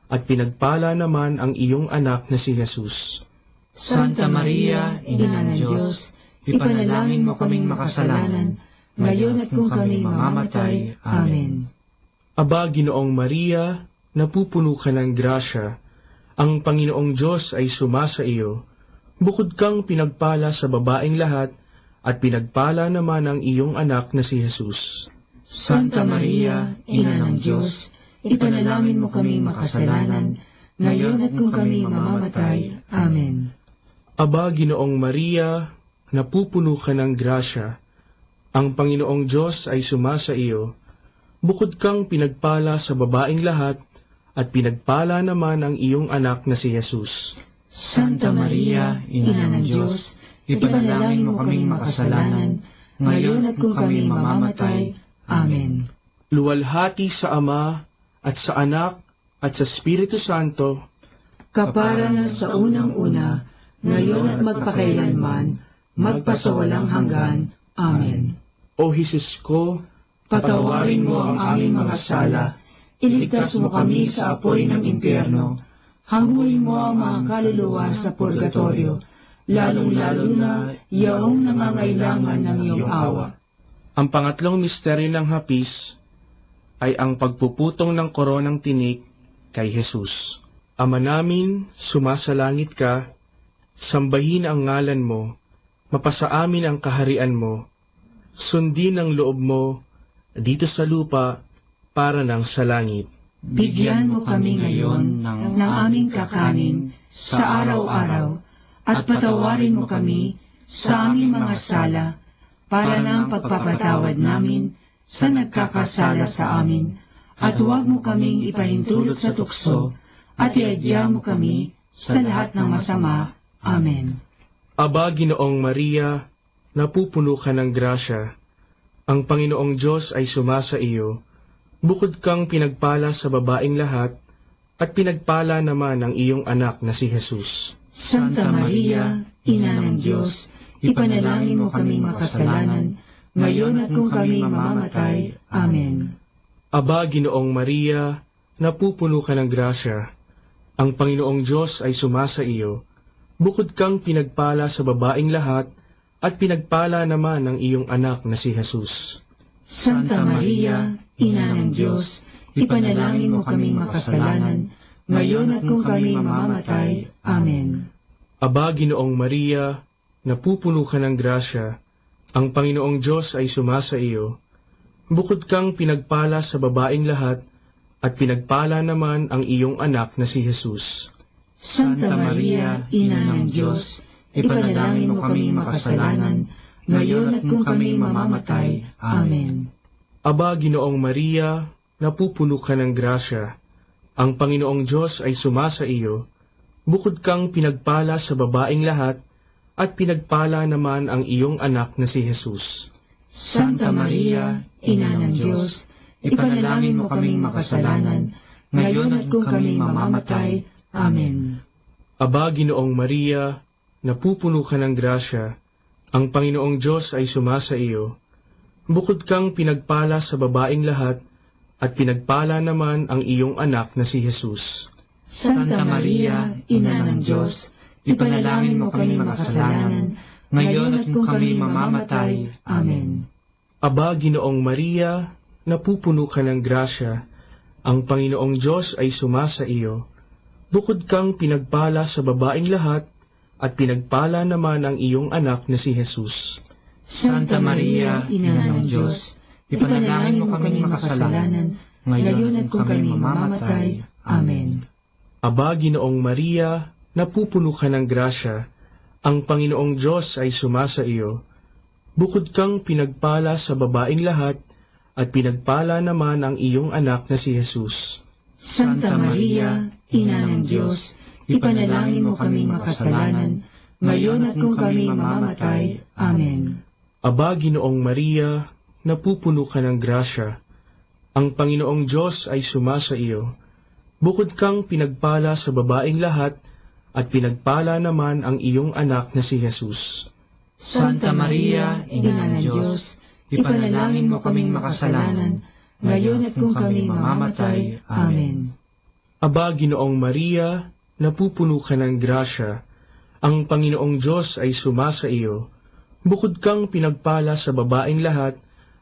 at pinagpala naman ang iyong anak na si Jesus.
Santa Maria, Ina ng Diyos, ipanalangin mo kaming makasalanan, ngayon at kung kami mamamatay. Amen.
Aba, Ginoong Maria, napupuno ka ng grasya. Ang Panginoong Diyos ay sumasa iyo. Bukod kang pinagpala sa babaeng lahat, at pinagpala naman ang iyong anak na si Jesus.
Santa Maria, Ina ng Diyos, ipanalangin mo kaming makasalanan, ngayon at kung kami mamamatay. Amen.
Aba, Ginoong Maria, napupuno ka ng grasya. Ang Panginoong Diyos ay sumasa iyo. Bukod kang pinagpala sa babaeng lahat, at pinagpala naman ang iyong anak na si Jesus.
Santa Maria, Ina ng Diyos, ipanalangin mo kaming makasalanan, ngayon at kung kami mamamatay. Amen.
Luwalhati sa Ama, at sa Anak, at sa Espiritu Santo,
kapara na sa unang-una, ngayon at magpakailanman, magpasawalang hanggan. Amen.
O Jesus ko,
patawarin mo ang aming mga sala, iligtas mo kami sa apoy ng impyerno, hanguin mo ang mga kaluluwa sa purgatorio, lalong-lalo na yaong nangangailangan ng iyong awa.
Ang pangatlong misteryo ng hapis ay ang pagpuputong ng koronang tinik kay Jesus. Ama namin, sumasalangit ka, sambahin ang ngalan mo, mapasa amin ang kaharian mo, sundin ang loob mo, dito sa lupa para ng sa langit.
Bigyan mo kami ngayon ng aming kakanin sa araw-araw at patawarin mo kami sa aming mga sala para ng pagpapatawad namin sa nagkakasala sa amin, at huwag mo kaming ipahintulot sa tukso at iadya mo kami sa lahat ng masama. Amen.
Aba, Ginoong Maria, napupuno ka ng grasya. Ang Panginoong Diyos ay sumasa iyo. Bukod kang pinagpala sa babaeng lahat, at pinagpala naman ang iyong anak na si Jesus.
Santa Maria, Ina ng Diyos, ipanalangin mo kaming makasalanan, ngayon at kung kami mamamatay. Amen.
Aba, Ginoong Maria, napupuno ka ng grasya. Ang Panginoong Diyos ay sumasa iyo. Bukod kang pinagpala sa babaeng lahat, at pinagpala naman ang iyong anak na si Jesus.
Santa Maria, Ina ng Diyos, ipanalangin mo kaming makasalanan, ngayon at kung kami mamamatay. Amen.
Aba, Ginoong Maria, napupuno ka ng grasya. Ang Panginoong Diyos ay sumasa iyo. Bukod kang pinagpala sa babaeng lahat, at pinagpala naman ang iyong anak na si Jesus.
Santa Maria, Ina ng Diyos, ipanalangin mo kaming makasalanan, ngayon at kung kami mamamatay. Amen.
Aba, Ginoong Maria, napupuno ka ng grasya. Ang Panginoong Diyos ay sumasa iyo. Bukod kang pinagpala sa babaeng lahat, at pinagpala naman ang iyong anak na si Jesus.
Santa Maria, Ina ng Diyos, ipanalangin mo kaming makasalanan, ngayon at kung kami mamamatay. Amen.
Aba, Ginoong Maria, napupuno ka ng grasya. Ang Panginoong Diyos ay sumasa iyo. Bukod kang pinagpala sa babaeng lahat, at pinagpala naman ang iyong anak na si Jesus.
Santa Maria, Ina ng Diyos, ipanalangin mo kaming makasalanan, ngayon at kung kami mamamatay. Amen.
Aba, Ginoong Maria, napupuno ka ng grasya. Ang Panginoong Diyos ay sumasa iyo. Bukod kang pinagpala sa babaeng lahat, at pinagpala naman ang iyong anak na si Jesus.
Santa Maria, Ina ng Diyos, ipanalangin mo kaming makasalanan, ngayon at kung kami mamamatay. Amen.
Aba, Ginoong Maria, napupuno ka ng grasya. Ang Panginoong Diyos ay sumasa iyo. Bukod kang pinagpala sa babaeng lahat, at pinagpala naman ang iyong anak na si Jesus.
Santa Maria, Ina ng Diyos, ipanalangin mo kaming makasalanan, ngayon at kung kami mamamatay. Amen.
Aba, Ginoong Maria, napupuno ka ng grasya. Ang Panginoong Diyos ay sumasa iyo. Bukod kang pinagpala sa babaeng lahat, at pinagpala naman ang iyong anak na si Jesus.
Santa Maria, Ina ng Diyos, ipanalangin mo kaming makasalanan, ngayon at kung kami mamamatay. Amen.
Aba, Ginoong Maria, napupuno ka ng grasya. Ang Panginoong Diyos ay sumasa iyo. Bukod kang pinagpala sa babaeng lahat,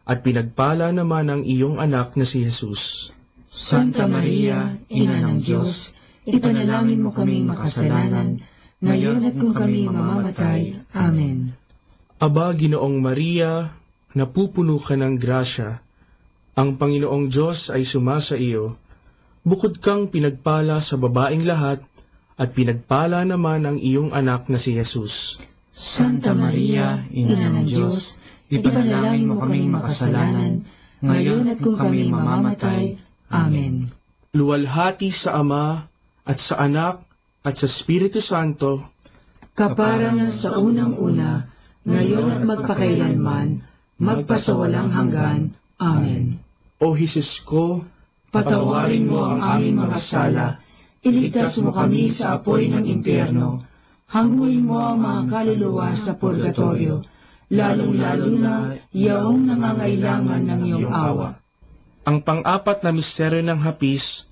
at pinagpala naman ang iyong anak na si Jesus.
Santa Maria, Ina ng Diyos, ipanalangin mo kaming makasalanan, ngayon at kung kami mamamatay. Amen.
Aba, Ginoong Maria, napupuno ka ng grasya. Ang Panginoong Diyos ay sumasa iyo. Bukod kang pinagpala sa babaeng lahat, at pinagpala naman ang iyong anak na si Jesus.
Santa Maria, Ina ng Diyos, ipanalangin mo kaming makasalanan, ngayon at kung kami mamamatay. Amen.
Luwalhati sa Ama, at sa Anak, at sa Espiritu Santo,
kaparangan sa unang-una, ngayon at magpakailanman, magpasawalang hanggan. Amen.
O Jesus ko,
patawarin mo ang aming mga sala, iligtas mo kami sa apoy ng impyerno, hanguin mo ang mga kaluluwa sa purgatorio, lalong-lalo na yaong nangangailangan ng iyong awa.
Ang pang-apat na misteryo ng hapis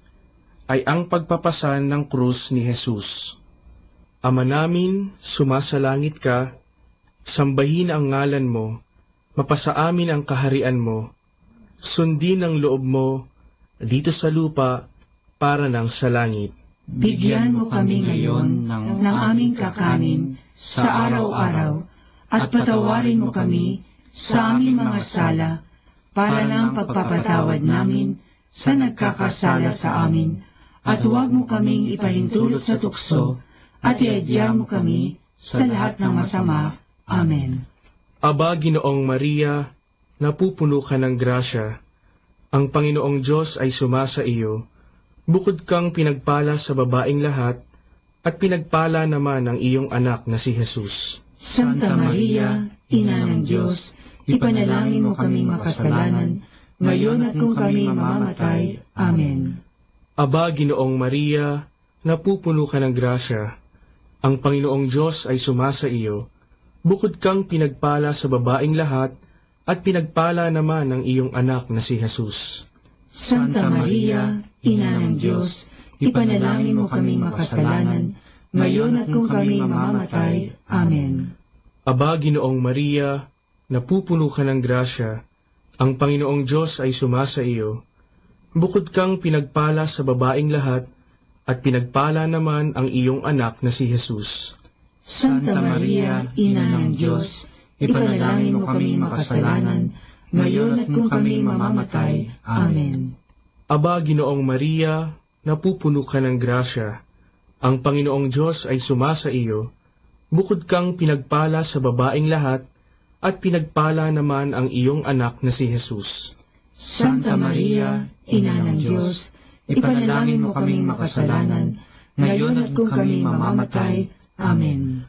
ay ang pagpapasan ng krus ni Jesus. Ama namin, sumasalangit ka, sambahin ang ngalan mo, mapasa amin ang kaharian mo, sundin ang loob mo, dito sa lupa, para ng sa langit.
Bigyan mo kami ngayon ng aming kakanin sa araw-araw, at patawarin mo kami sa aming mga sala, para ng pagpapatawad namin sa nagkakasala sa amin, at huwag mo kaming ipahintulot sa tukso, at iadya mo kami sa lahat ng masama. Amen.
Aba, Ginoong Maria, napupuno ka ng grasya. Ang Panginoong Diyos ay sumasa iyo. Bukod kang pinagpala sa babaing lahat, at pinagpala naman ang iyong anak na si Jesus.
Santa Maria, Ina ng Diyos, ipanalangin mo kaming makasalanan, ngayon at kung kami mamamatay. Amen.
Aba, Ginoong Maria, napupuno ka ng grasya. Ang Panginoong Diyos ay sumasa iyo. Bukod kang pinagpala sa babaing lahat, at pinagpala naman ang iyong anak na si Jesus.
Santa Maria, Ina ng Diyos, ipanalangin mo kaming makasalanan, ngayon at kung kami mamamatay. Amen.
Aba, Ginoong Maria, napupuno ka ng grasya. Ang Panginoong Diyos ay sumasa iyo. Bukod kang pinagpala sa babaing lahat, at pinagpala naman ang iyong anak na si Jesus.
Santa Maria, Ina ng Diyos, ipanalangin mo kaming makasalanan, ngayon at kung kami mamamatay. Amen.
Aba, Ginoong Maria, napupuno ka ng grasya. Ang Panginoong Diyos ay sumasa iyo. Bukod kang pinagpala sa babaing lahat, at pinagpala naman ang iyong anak na si Jesus.
Santa Maria, Ina ng Diyos, ipanalangin mo kaming makasalanan, ngayon at kung kami mamamatay. Amen.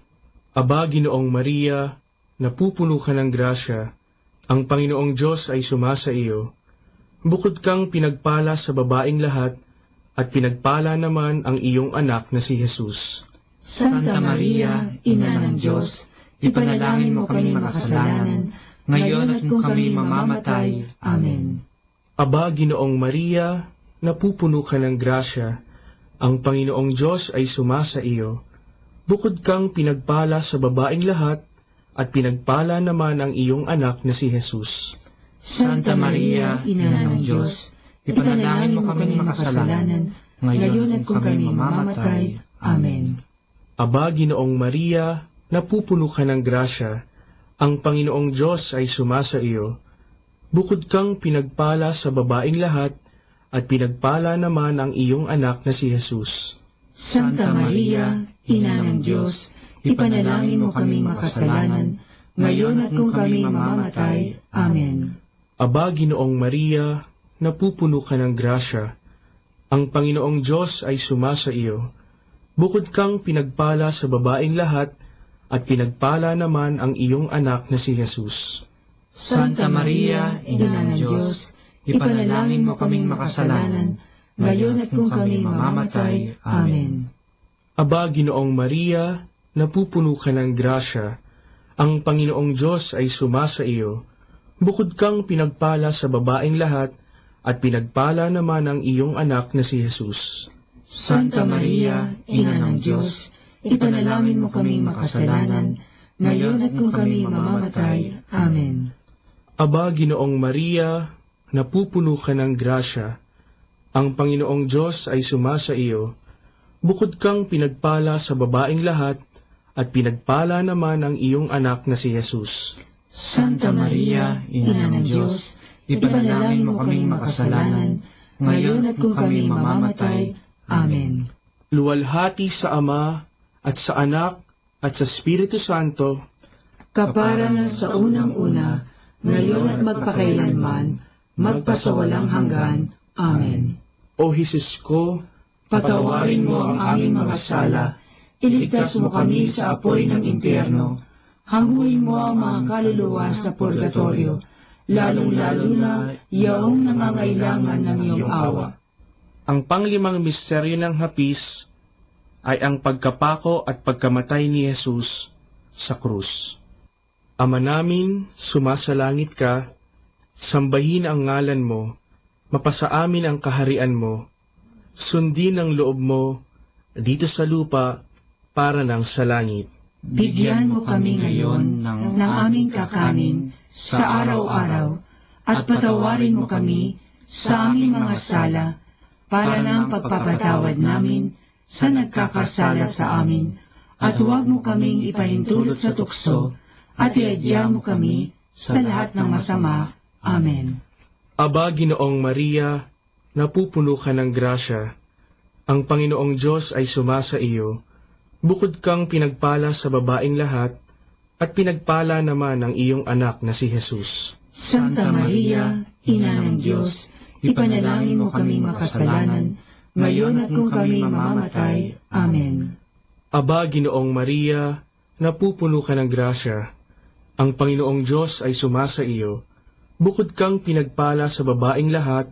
Aba, Ginoong Maria, napupuno ka ng grasya. Ang Panginoong Diyos ay sumasa iyo. Bukod kang pinagpala sa babaing lahat, at pinagpala naman ang iyong anak na si Jesus.
Santa Maria, Ina ng Diyos, ipanalangin mo kaming makasalanan, ngayon at kung kami mamamatay. Amen.
Aba, Ginoong Maria, napupuno ka ng grasya. Ang Panginoong Diyos ay sumasa iyo. Bukod kang pinagpala sa babaing lahat, at pinagpala naman ang iyong anak na si Jesus.
Santa Maria, Ina ng Diyos, ipanalangin mo kaming makasalanan, ngayon at kung kami mamamatay. Amen.
Aba, Ginoong Maria, napupuno ka ng grasya. Ang Panginoong Diyos ay sumasa iyo. Bukod kang pinagpala sa babaing lahat, at pinagpala naman ang iyong anak na si Jesus.
Santa Maria, Ina ng Diyos, ipanalangin mo kaming makasalanan, ngayon at kung kami mamamatay. Amen.
Aba, Ginoong Maria, napupuno ka ng grasya. Ang Panginoong Diyos ay sumasa iyo. Bukod kang pinagpala sa babaing lahat, at pinagpala naman ang iyong anak na si Jesus.
Santa Maria, Ina ng Diyos, ipanalangin mo kaming makasalanan, ngayon at kung kami mamamatay. Amen.
Aba, Ginoong Maria, napupuno ka ng grasya. Ang Panginoong Diyos ay sumasa iyo. Bukod kang pinagpala sa babaing lahat, at pinagpala naman ang iyong anak na si Jesus.
Santa Maria, Ina ng Diyos, ipanalangin mo kaming makasalanan, ngayon at kung kami mamamatay. Amen.
Aba, Ginoong Maria, napupuno ka ng grasya. Ang Panginoong Diyos ay sumasa iyo. Bukod kang pinagpala sa babaing lahat, at pinagpala naman ang iyong anak na si Jesus.
Santa Maria, Ina ng Diyos, ipanalangin mo kaming makasalanan, ngayon at kung kami mamamatay. Amen.
Luwalhati sa Ama, at sa Anak, at sa Espiritu Santo,
kapara na sa unang-una, ngayon at magpakailanman, magpasawalang hanggan. Amen.
O Jesus ko,
patawarin mo ang aming mga sala, iligtas mo kami sa apoy ng impyerno, hanguin mo ang mga kaluluwa sa purgatorio, lalong-lalo na yaong nangangailangan ng iyong awa.
Ang panglimang misteryo ng hapis ay ang pagkapako at pagkamatay ni Jesus sa krus. Ama namin, sumasalangit ka, sambahin ang ngalan mo, mapasa amin ang kaharian mo, sundin ang loob mo dito sa lupa para ng sa langit.
Bigyan mo kami ngayon ng aming kakanin sa araw-araw, at patawarin mo kami sa aming mga sala, para ng pagpapatawad namin sa nagkakasala sa amin, at huwag mo kaming ipahintulot sa tukso, at iadya mo kami sa lahat ng masama. Amen.
Aba, Ginoong Maria, napupuno ka ng grasya. Ang Panginoong Diyos ay sumasa iyo. Bukod kang pinagpala sa babaeng lahat, at pinagpala naman ang iyong anak na si Jesus.
Santa Maria, Ina ng Diyos, ipanalangin mo kaming makasalanan, ngayon at kung kami mamamatay. Amen.
Aba, Ginoong Maria, napupuno ka ng grasya. Ang Panginoong Diyos ay sumasa iyo. Bukod kang pinagpala sa babaeng lahat,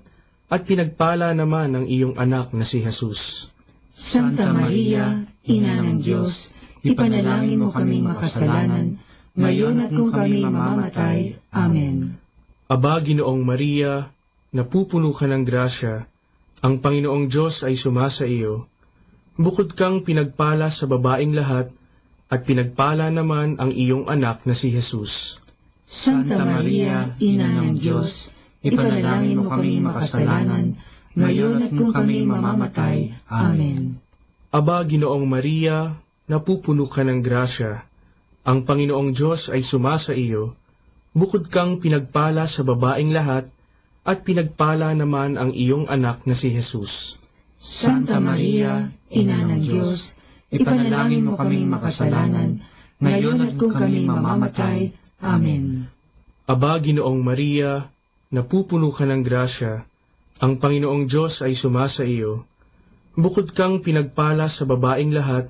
at pinagpala naman ang iyong anak na si Jesus.
Santa Maria, Ina ng Diyos, ipanalangin mo kaming makasalanan, ngayon at kung kami mamamatay. Amen.
Aba, Ginoong Maria, napupuno ka ng grasya. Ang Panginoong Diyos ay sumasa iyo. Bukod kang pinagpala sa babaeng lahat, at pinagpala naman ang iyong anak na si Jesus.
Santa Maria, Ina ng Diyos, ipanalangin mo kaming makasalanan, ngayon at kung kami mamamatay. Amen.
Aba, Ginoong Maria, napupuno ka ng grasya. Ang Panginoong Diyos ay sumasa iyo. Bukod kang pinagpala sa babaeng lahat, at pinagpala naman ang iyong anak na si Jesus.
Santa Maria, Ina ng Diyos, ipanalangin mo kaming makasalanan, ngayon at kung kami mamamatay. Amen.
Aba, Ginoong Maria, napupuno ka ng grasya. Ang Panginoong Diyos ay sumasa iyo. Bukod kang pinagpala sa babaeng lahat,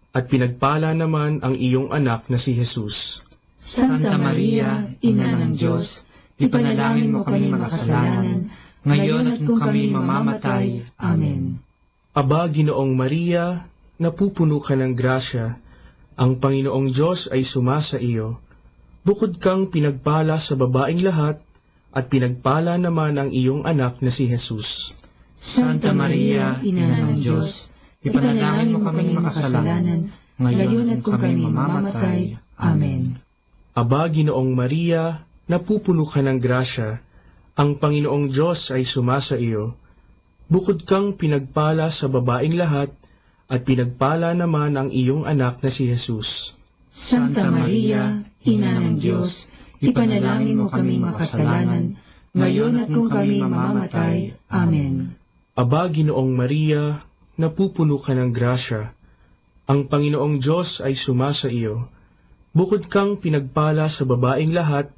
at pinagpala naman ang iyong anak na si Jesus.
Santa Maria, Ina ng Diyos, ipanalangin mo kaming makasalanan, ngayon at kung kami mamamatay. Amen.
Aba, Ginoong Maria, napupuno ka ng grasya. Ang Panginoong Diyos ay sumasa iyo. Bukod kang pinagpala sa babaeng lahat, at pinagpala naman ang iyong anak na si Jesus.
Santa Maria, Ina ng Diyos, ipanalangin mo kaming makasalanan, ngayon at kung kami mamamatay. Amen.
Aba, Ginoong Maria, napupuno ka ng grasya. Ang Panginoong Diyos ay sumasa iyo. Bukod kang pinagpala sa babaeng lahat, at pinagpala naman ang iyong anak na si Jesus.
Santa Maria, Ina ng Diyos, ipanalangin mo kaming makasalanan, ngayon at kung kami mamamatay. Amen.
Aba, Ginoong Maria, napupuno ka ng grasya. Ang Panginoong Diyos ay sumasa iyo. Bukod kang pinagpala sa babaeng lahat,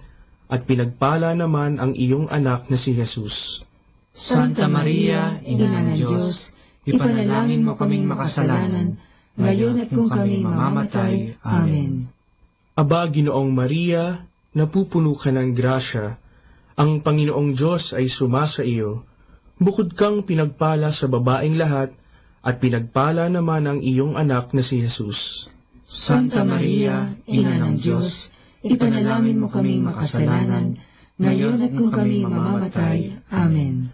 at pinagpala naman ang iyong anak na si Jesus.
Santa Maria, Ina ng Diyos, ipanalangin mo kaming makasalanan, ngayon at kung kami mamamatay. Amen.
Aba, Ginoong Maria, napupuno ka ng grasya. Ang Panginoong Diyos ay sumasa iyo. Bukod kang pinagpala sa babaeng lahat, at pinagpala naman ang iyong anak na si Jesus.
Santa Maria, Ina ng Diyos, ipanalangin mo kaming makasalanan, ngayon at kung kami mamamatay. Amen.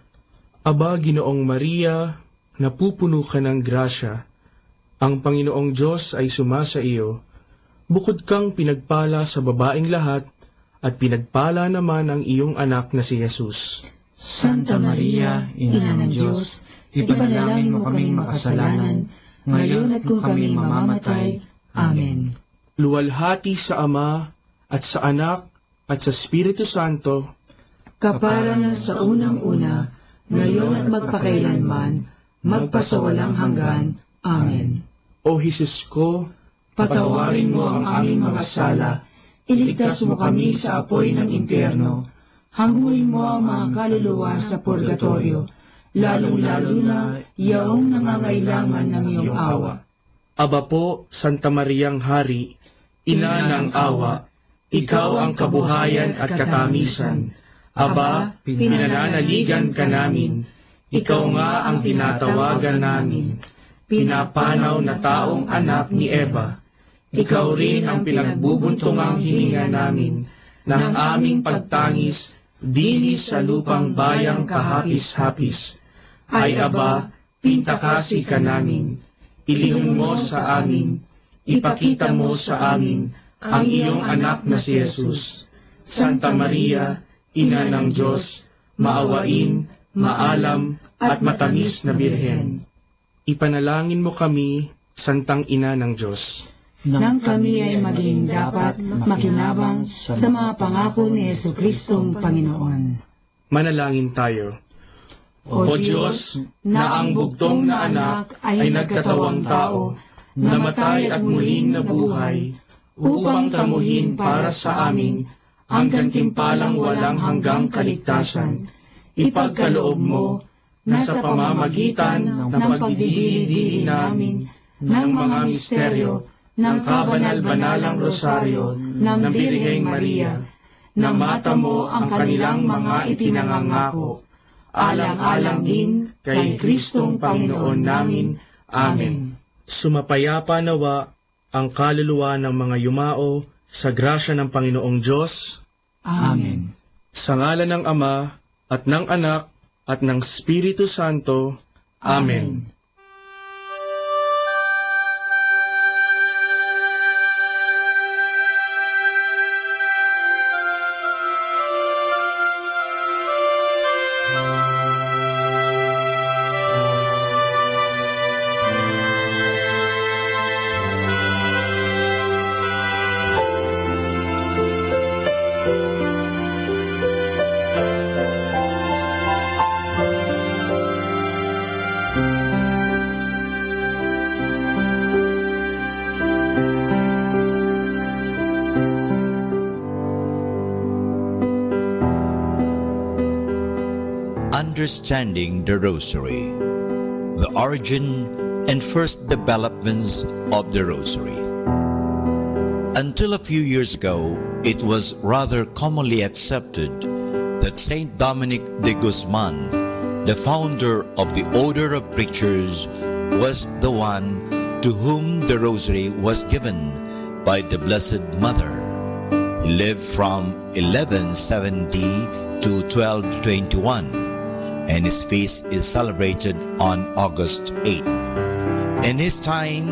Aba, Ginoong Maria, napupuno ka ng grasya. Ang Panginoong Diyos ay sumasa iyo. Bukod kang pinagpala sa babaeng lahat, at pinagpala naman ang iyong anak na si Jesus.
Santa Maria, Ina ng Diyos, ipanalangin mo kaming makasalanan, ngayon at kung kami mamamatay. Amen.
Luwalhati sa Ama, at sa Anak, at sa Espiritu Santo,
kapara na sa unang-una, ngayon at magpakailanman, magpasawalang hanggan. Amen.
O Jesus ko,
patawarin mo ang aming mga sala, iligtas mo kami sa apoy ng impyerno, hanguin mo ang mga kaluluwa sa purgatorio, lalong-lalo na yaong nangangailangan ng iyong awa.
Aba po, Santa Mariang Hari, Ina ng awa, ikaw ang kabuhayan at katamisan. Aba, pinananaligan ka namin, ikaw nga ang tinatawagan namin. Pinapanaw na taong anak ni Eva, ikaw rin ang pinagbubuntungang hininga namin ng aming pagtangis dinis sa lupang bayang kahapis-hapis. Ay Aba, pintakasi ka namin, ilihong mo sa amin, ipakita mo sa amin ang iyong anak na si Jesus. Santa Maria, Ina ng Diyos, maawain, maalam at matamis na Birhen. Ipanalangin mo kami, Santang Ina ng Diyos,
nang kami ay maging dapat makinabang sa mga pangako ni Jesucristong Panginoon.
Manalangin tayo. O Diyos, na ang bugtong na anak ay nagkatawang tao, namatay at muling nabuhay, upang tamuhin para sa amin ang gantimpalang walang hanggang kaligtasan. Ipagkaloob mo na sa pamamagitan ng pagdidili-dili namin ng mga misteryo ng kabanal-banalang rosaryo ng Birheng Maria, na mata mo ang kanilang mga ipinangangako, alang-alang din kay Kristong Panginoon namin. Amen. Sumapayapa nawa ang kaluluwa ng mga yumao sa grasya ng Panginoong Diyos.
Amen.
Sa ngalan ng Ama, at ng Anak, at ng Espiritu Santo. Amen.
Understanding the Rosary, the origin and first developments of the Rosary. Until a few years ago, it was rather commonly accepted that Saint Dominic de Guzman, the founder of the Order of Preachers, was the one to whom the Rosary was given by the Blessed Mother. He lived from 1170 to 1221. And his feast is celebrated on August 8. In his time,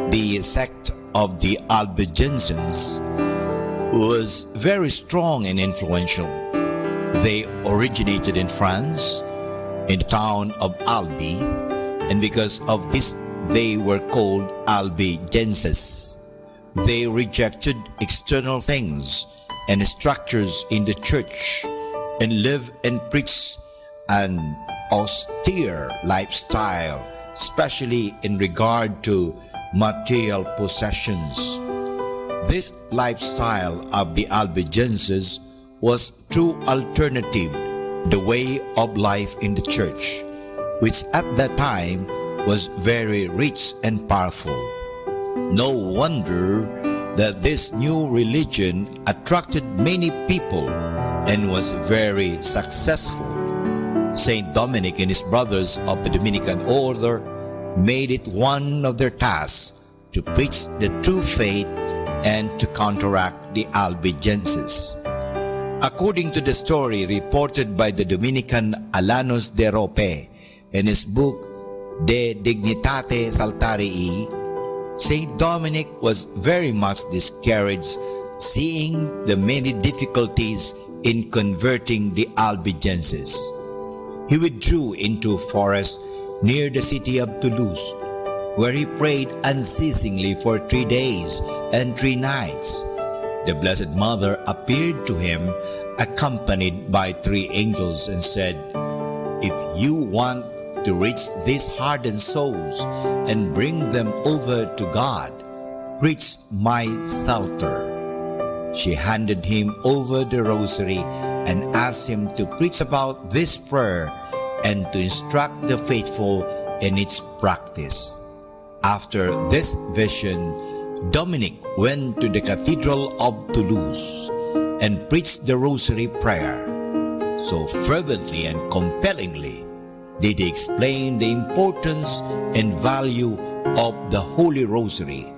the sect of the Albigenses was very strong and influential. They originated in France, in the town of Albi, and because of this, they were called Albigenses. They rejected external things and structures in the church and lived and preached an austere lifestyle, especially in regard to material possessions. This lifestyle of the Albigenses was true alternative, the way of life in the church, which at that time was very rich and powerful. No wonder that this new religion attracted many people and was very successful. Saint Dominic and his brothers of the Dominican order made it one of their tasks to preach the true faith and to counteract the Albigenses. According to the story reported by the Dominican Alanos de Rope in his book De Dignitate Saltarii, Saint Dominic was very much discouraged seeing the many difficulties in converting the Albigenses. He withdrew into a forest near the city of Toulouse, where he prayed unceasingly for 3 days and 3 nights. The Blessed Mother appeared to him, accompanied by 3 angels, and said, "If you want to reach these hardened souls and bring them over to God, preach my Psalter." She handed him over the rosary and asked him to preach about this prayer and to instruct the faithful in its practice. After this vision, Dominic went to the Cathedral of Toulouse and preached the rosary prayer. So fervently and compellingly did he explain the importance and value of the Holy Rosary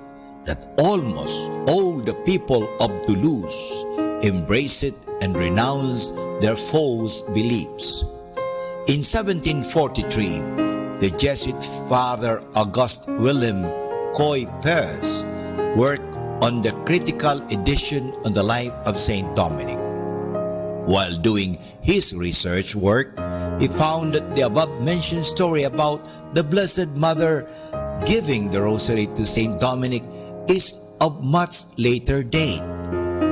that almost all the people of Toulouse embraced it and renounced their false beliefs. In 1743, the Jesuit Father Auguste Willem Coy-Pers worked on the critical edition on the life of Saint Dominic. While doing his research work, he found that the above-mentioned story about the Blessed Mother giving the rosary to Saint Dominic is of much later date.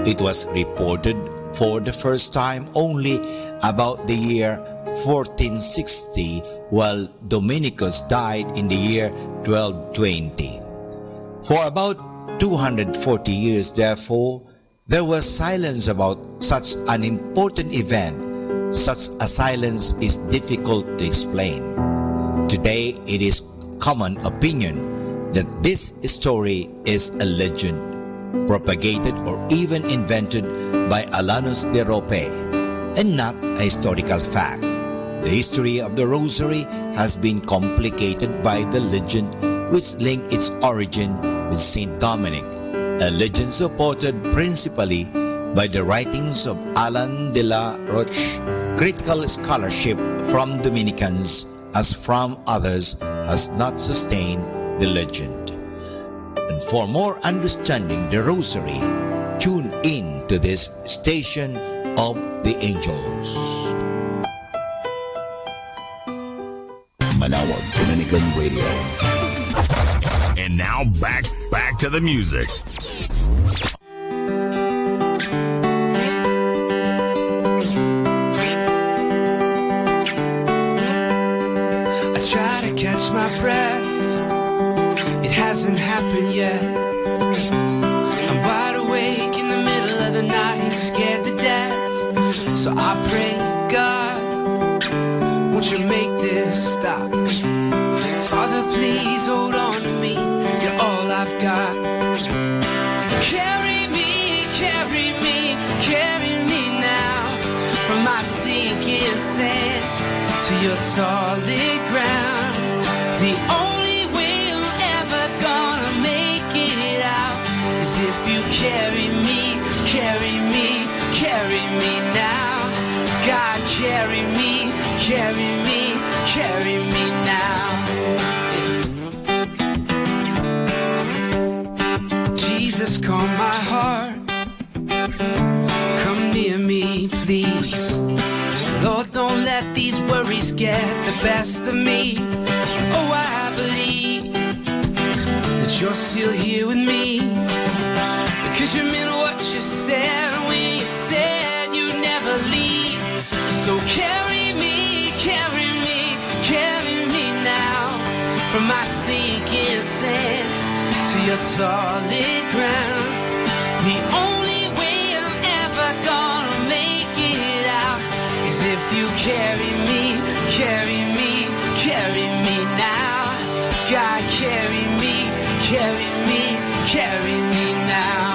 It was reported for the first time only about the year 1460, while Dominicus died in the year 1220. For about 240 years, therefore, there was silence about such an important event. Such a silence is difficult to explain. Today, it is common opinion that this story is a legend, propagated or even invented by Alanus de Rope, and not a historical fact. The history of the Rosary has been complicated by the legend which linked its origin with Saint Dominic, a legend supported principally by the writings of Alan de la Roche. Critical scholarship from Dominicans as from others has not sustained the legend. And for more understanding the Rosary, tune in to this Station of the Angels.
Manawag Dominican Radio.
And now back to the music.
I try to catch my breath, it hasn't happened yet. I'm wide awake in the middle of the night, scared to death. So I pray, God, won't you make this stop? Father, please hold on to me, you're all I've got. Carry me, carry me, carry me now, from my sinking sand to your solid ground. The only way I'm ever gonna make it out is if you carry me, carry me, carry me now. God, carry me, carry me, carry me now. Jesus, calm my heart, come near me, please. Lord, don't let these worries get the best of me. Oh, I believe that you're still here with me, because you meant what you said when you said you'd never leave. So carry me, carry me, carry me now, from my sinking sand to your solid ground. The only way I'm ever gonna make it out is if you carry me, carry me, carry me now. God, carry me, carry me, carry me now.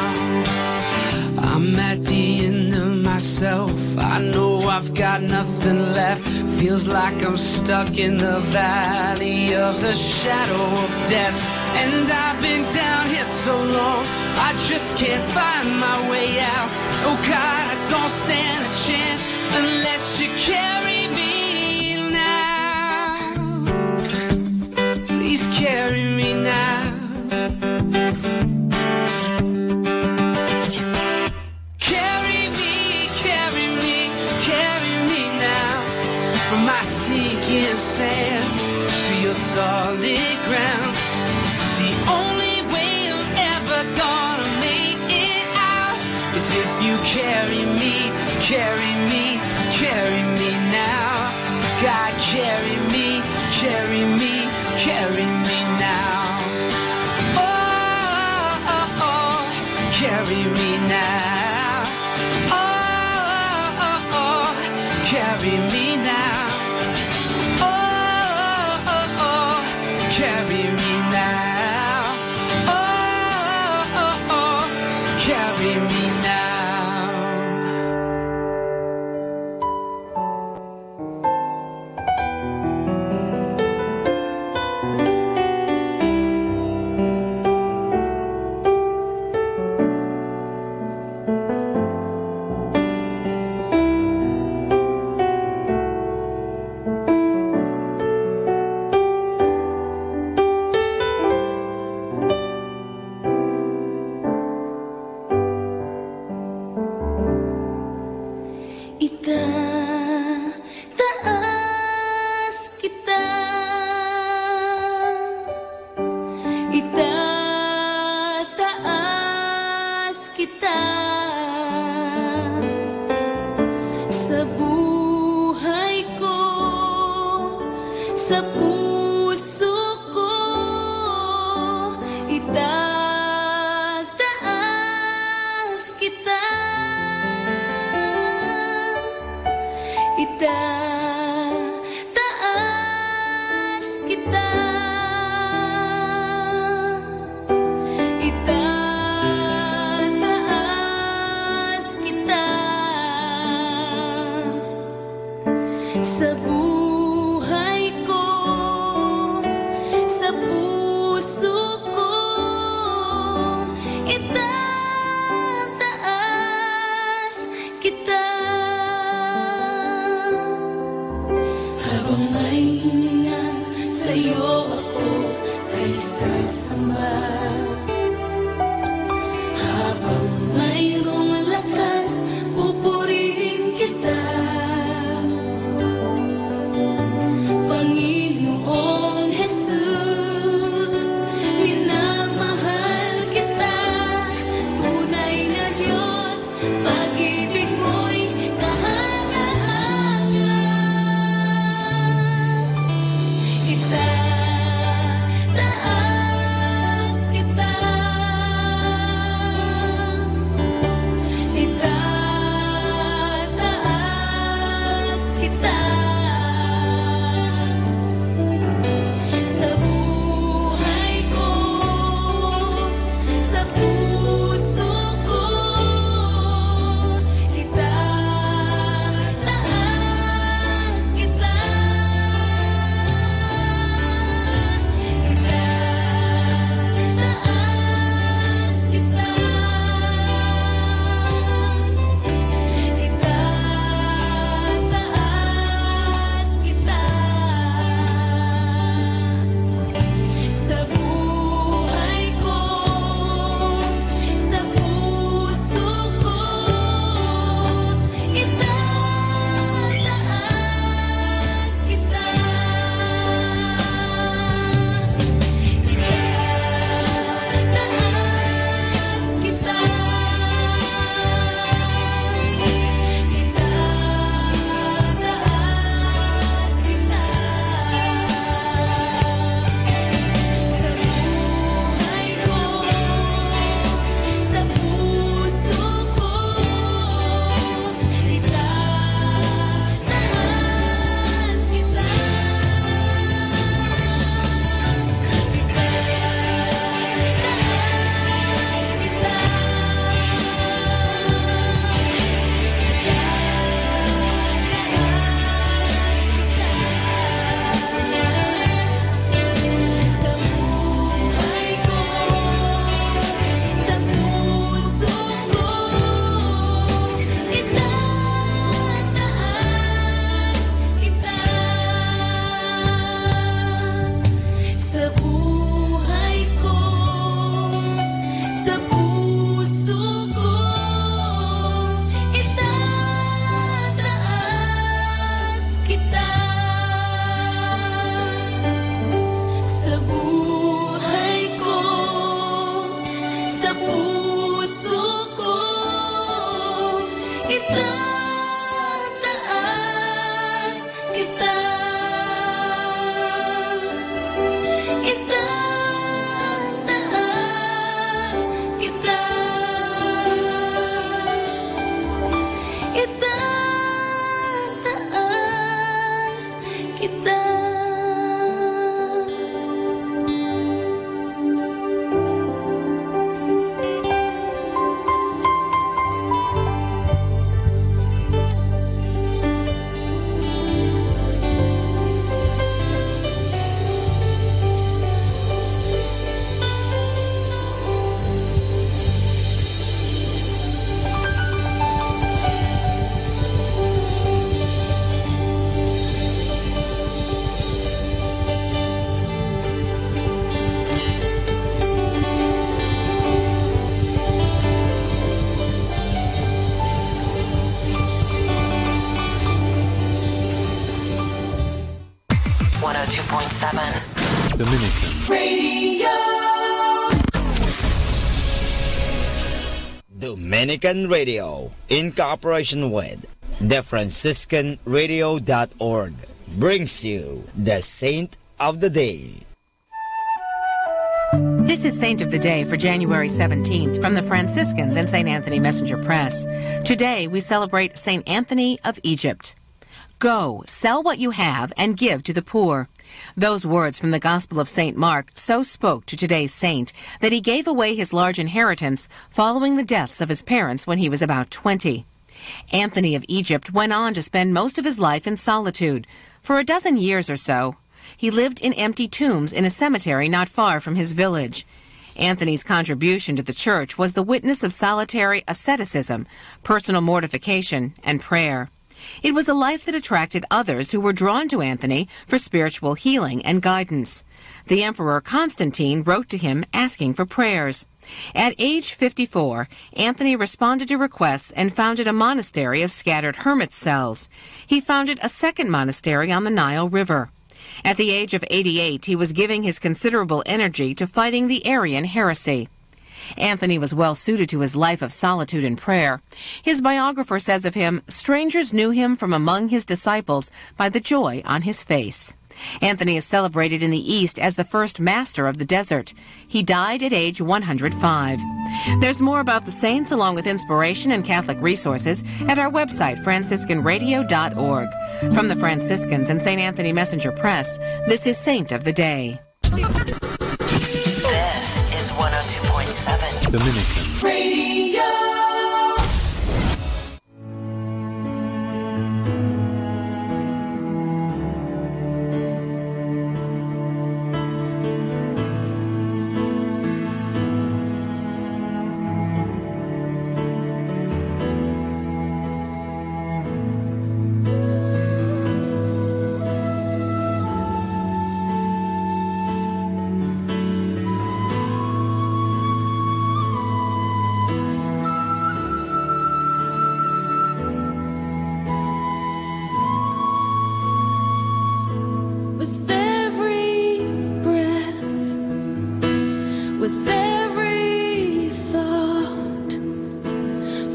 I'm at the end of myself, I know I've got nothing left. Feels like I'm stuck in the valley of the shadow of death. And I've been down here so long, I just can't find my way out. Oh God, I don't stand a chance unless you carry me now. Please carry me now. Carry me, carry me, carry me now, from my sinking sand to your solid ground. The only way I'm ever gonna make it out is if you carry me, carry me, carry me now. God, carry me, carry me, carry me now. Oh, oh, oh, carry me now. Oh, oh, oh, carry me now. Oh, oh, oh, carry me now. Oh, oh, oh, carry me now.
Itataas kita, itataas kita, sa buhay ko, sa puso ko, itataas kita, itataas kita, itataas kita, sa buhay ko, sa puso ko, itataas kita. Habang may hininga sa'yo ako ay sasamba, habang mayroong lakas pupurihin kita. Panginoong Jesus, minamahal kita, tunay na Diyos, pag-ibig mo'y kahanga-hanga. Itataas kita, itataas kita, sa buhay ko, sa puso ko, itataas kita, itataas kita, itataas kita, sa buhay ko, sa puso ko, itataas kita, itataas kita, itataas kita, sa buhay ko, sa puso ko, itataas kita, sa buhay ko, sa puso ko, itataas kita, sa buhay ko, sa puso ko, itataas kita, sa buhay ko, sa puso ko, itataas kita, itataas kita, itataas kita.
Dominican
Radio.
Dominican Radio, in cooperation with TheFranciscanRadio.org brings you the Saint of the Day.
This is Saint of the Day for January 17th from the Franciscans and St. Anthony Messenger Press. Today we celebrate St. Anthony of Egypt. Go, sell what you have and give to the poor. Those words from the Gospel of St. Mark so spoke to today's saint that he gave away his large inheritance following the deaths of his parents when he was about 20. Anthony of Egypt went on to spend most of his life in solitude. For a dozen years or so, he lived in empty tombs in a cemetery not far from his village. Anthony's contribution to the church was the witness of solitary asceticism, personal mortification, and prayer. It was a life that attracted others who were drawn to Anthony for spiritual healing and guidance. The Emperor Constantine wrote to him asking for prayers. At age 54, Anthony responded to requests and founded a monastery of scattered hermit cells. He founded a second monastery on the Nile River. At the age of 88, he was giving his considerable energy to fighting the Arian heresy. Anthony was well suited to his life of solitude and prayer. His biographer says of him, strangers knew him from among his disciples by the joy on his face. Anthony is celebrated in the East as the first master of the desert. He died at age 105. There's more about the saints along with inspiration and Catholic resources at our website, franciscanradio.org. From the Franciscans and St. Anthony Messenger Press, this is Saint of the Day.
This is 102.7
Dominican
Radio.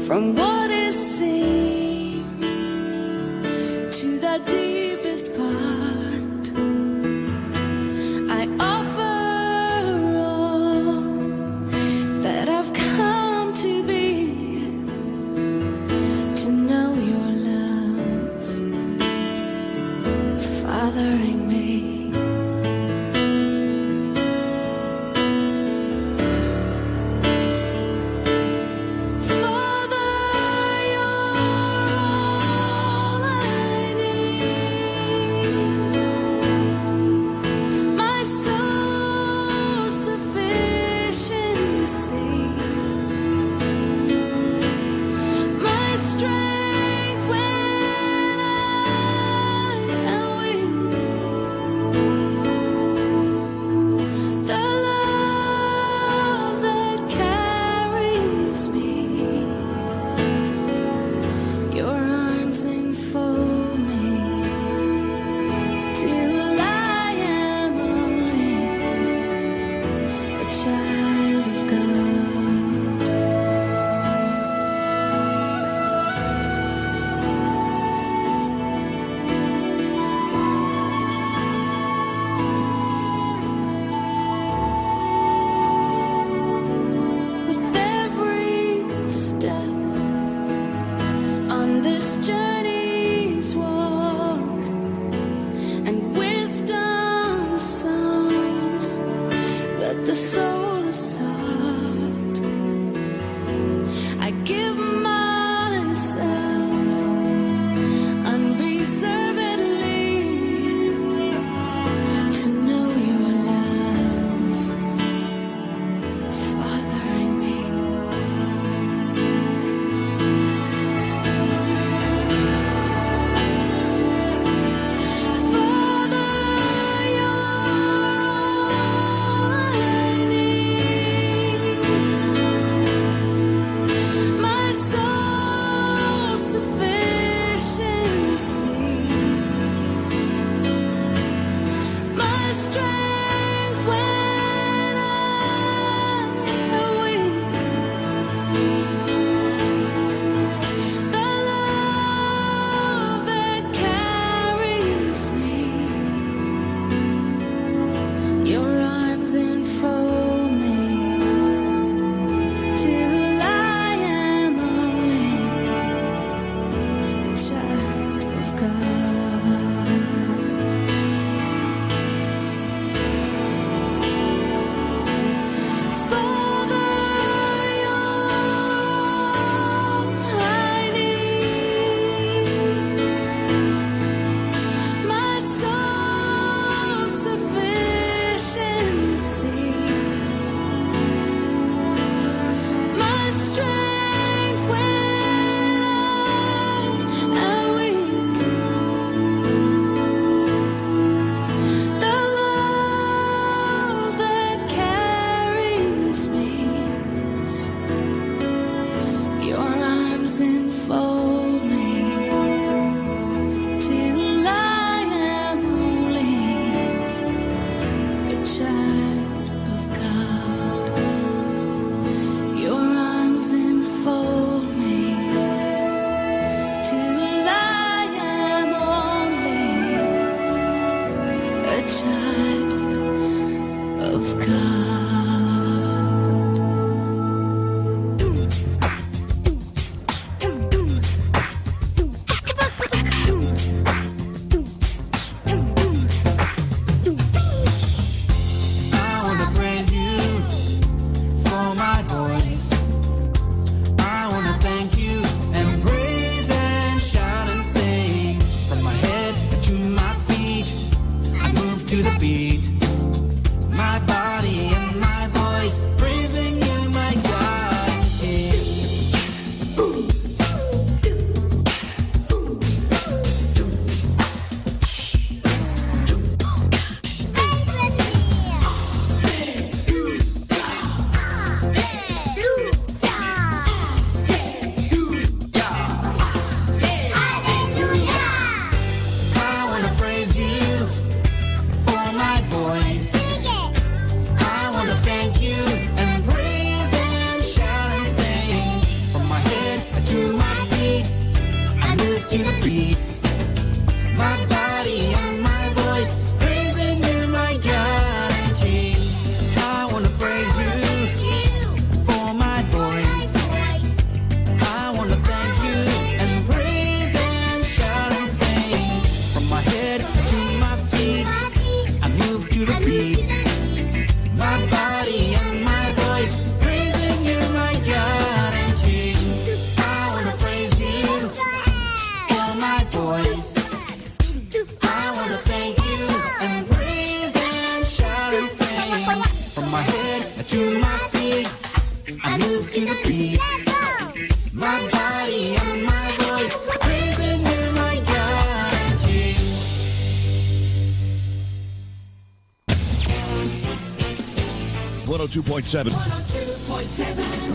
From what is seen to the deepest part, I offer all that I've come to be, to know your love, fathering me. child of God.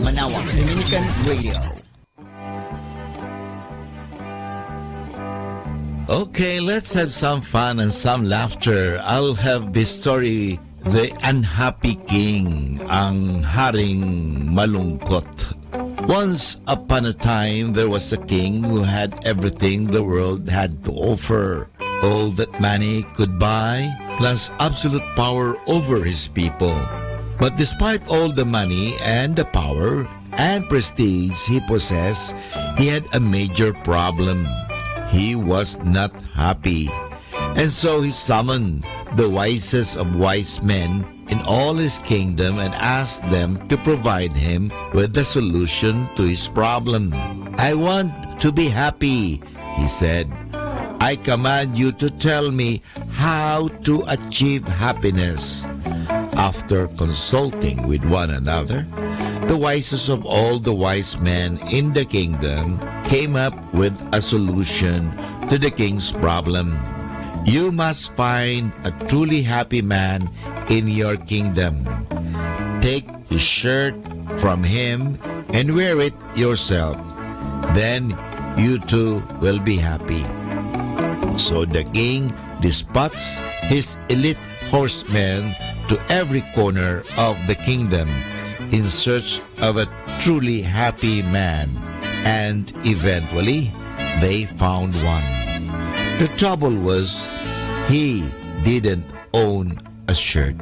Manawag Dominican Radio.
Okay, let's have some fun and some laughter. I'll have this story, The Unhappy King, ang haring malungkot. Once upon a time, there was a king who had everything the world had to offer. All that money could buy, plus absolute power over his people. But despite all the money and the power and prestige he possessed, he had a major problem. He was not happy. And so he summoned the wisest of wise men in all his kingdom and asked them to provide him with the solution to his problem. "I want to be happy," he said. "I command you to tell me how to achieve happiness." After consulting with one another, the wisest of all the wise men in the kingdom came up with a solution to the king's problem. "You must find a truly happy man in your kingdom. Take his shirt from him and wear it yourself. Then you too will be happy." So the king dispatched his elite horsemen to every corner of the kingdom in search of a truly happy man, and eventually they found one. The trouble was, he didn't own a shirt.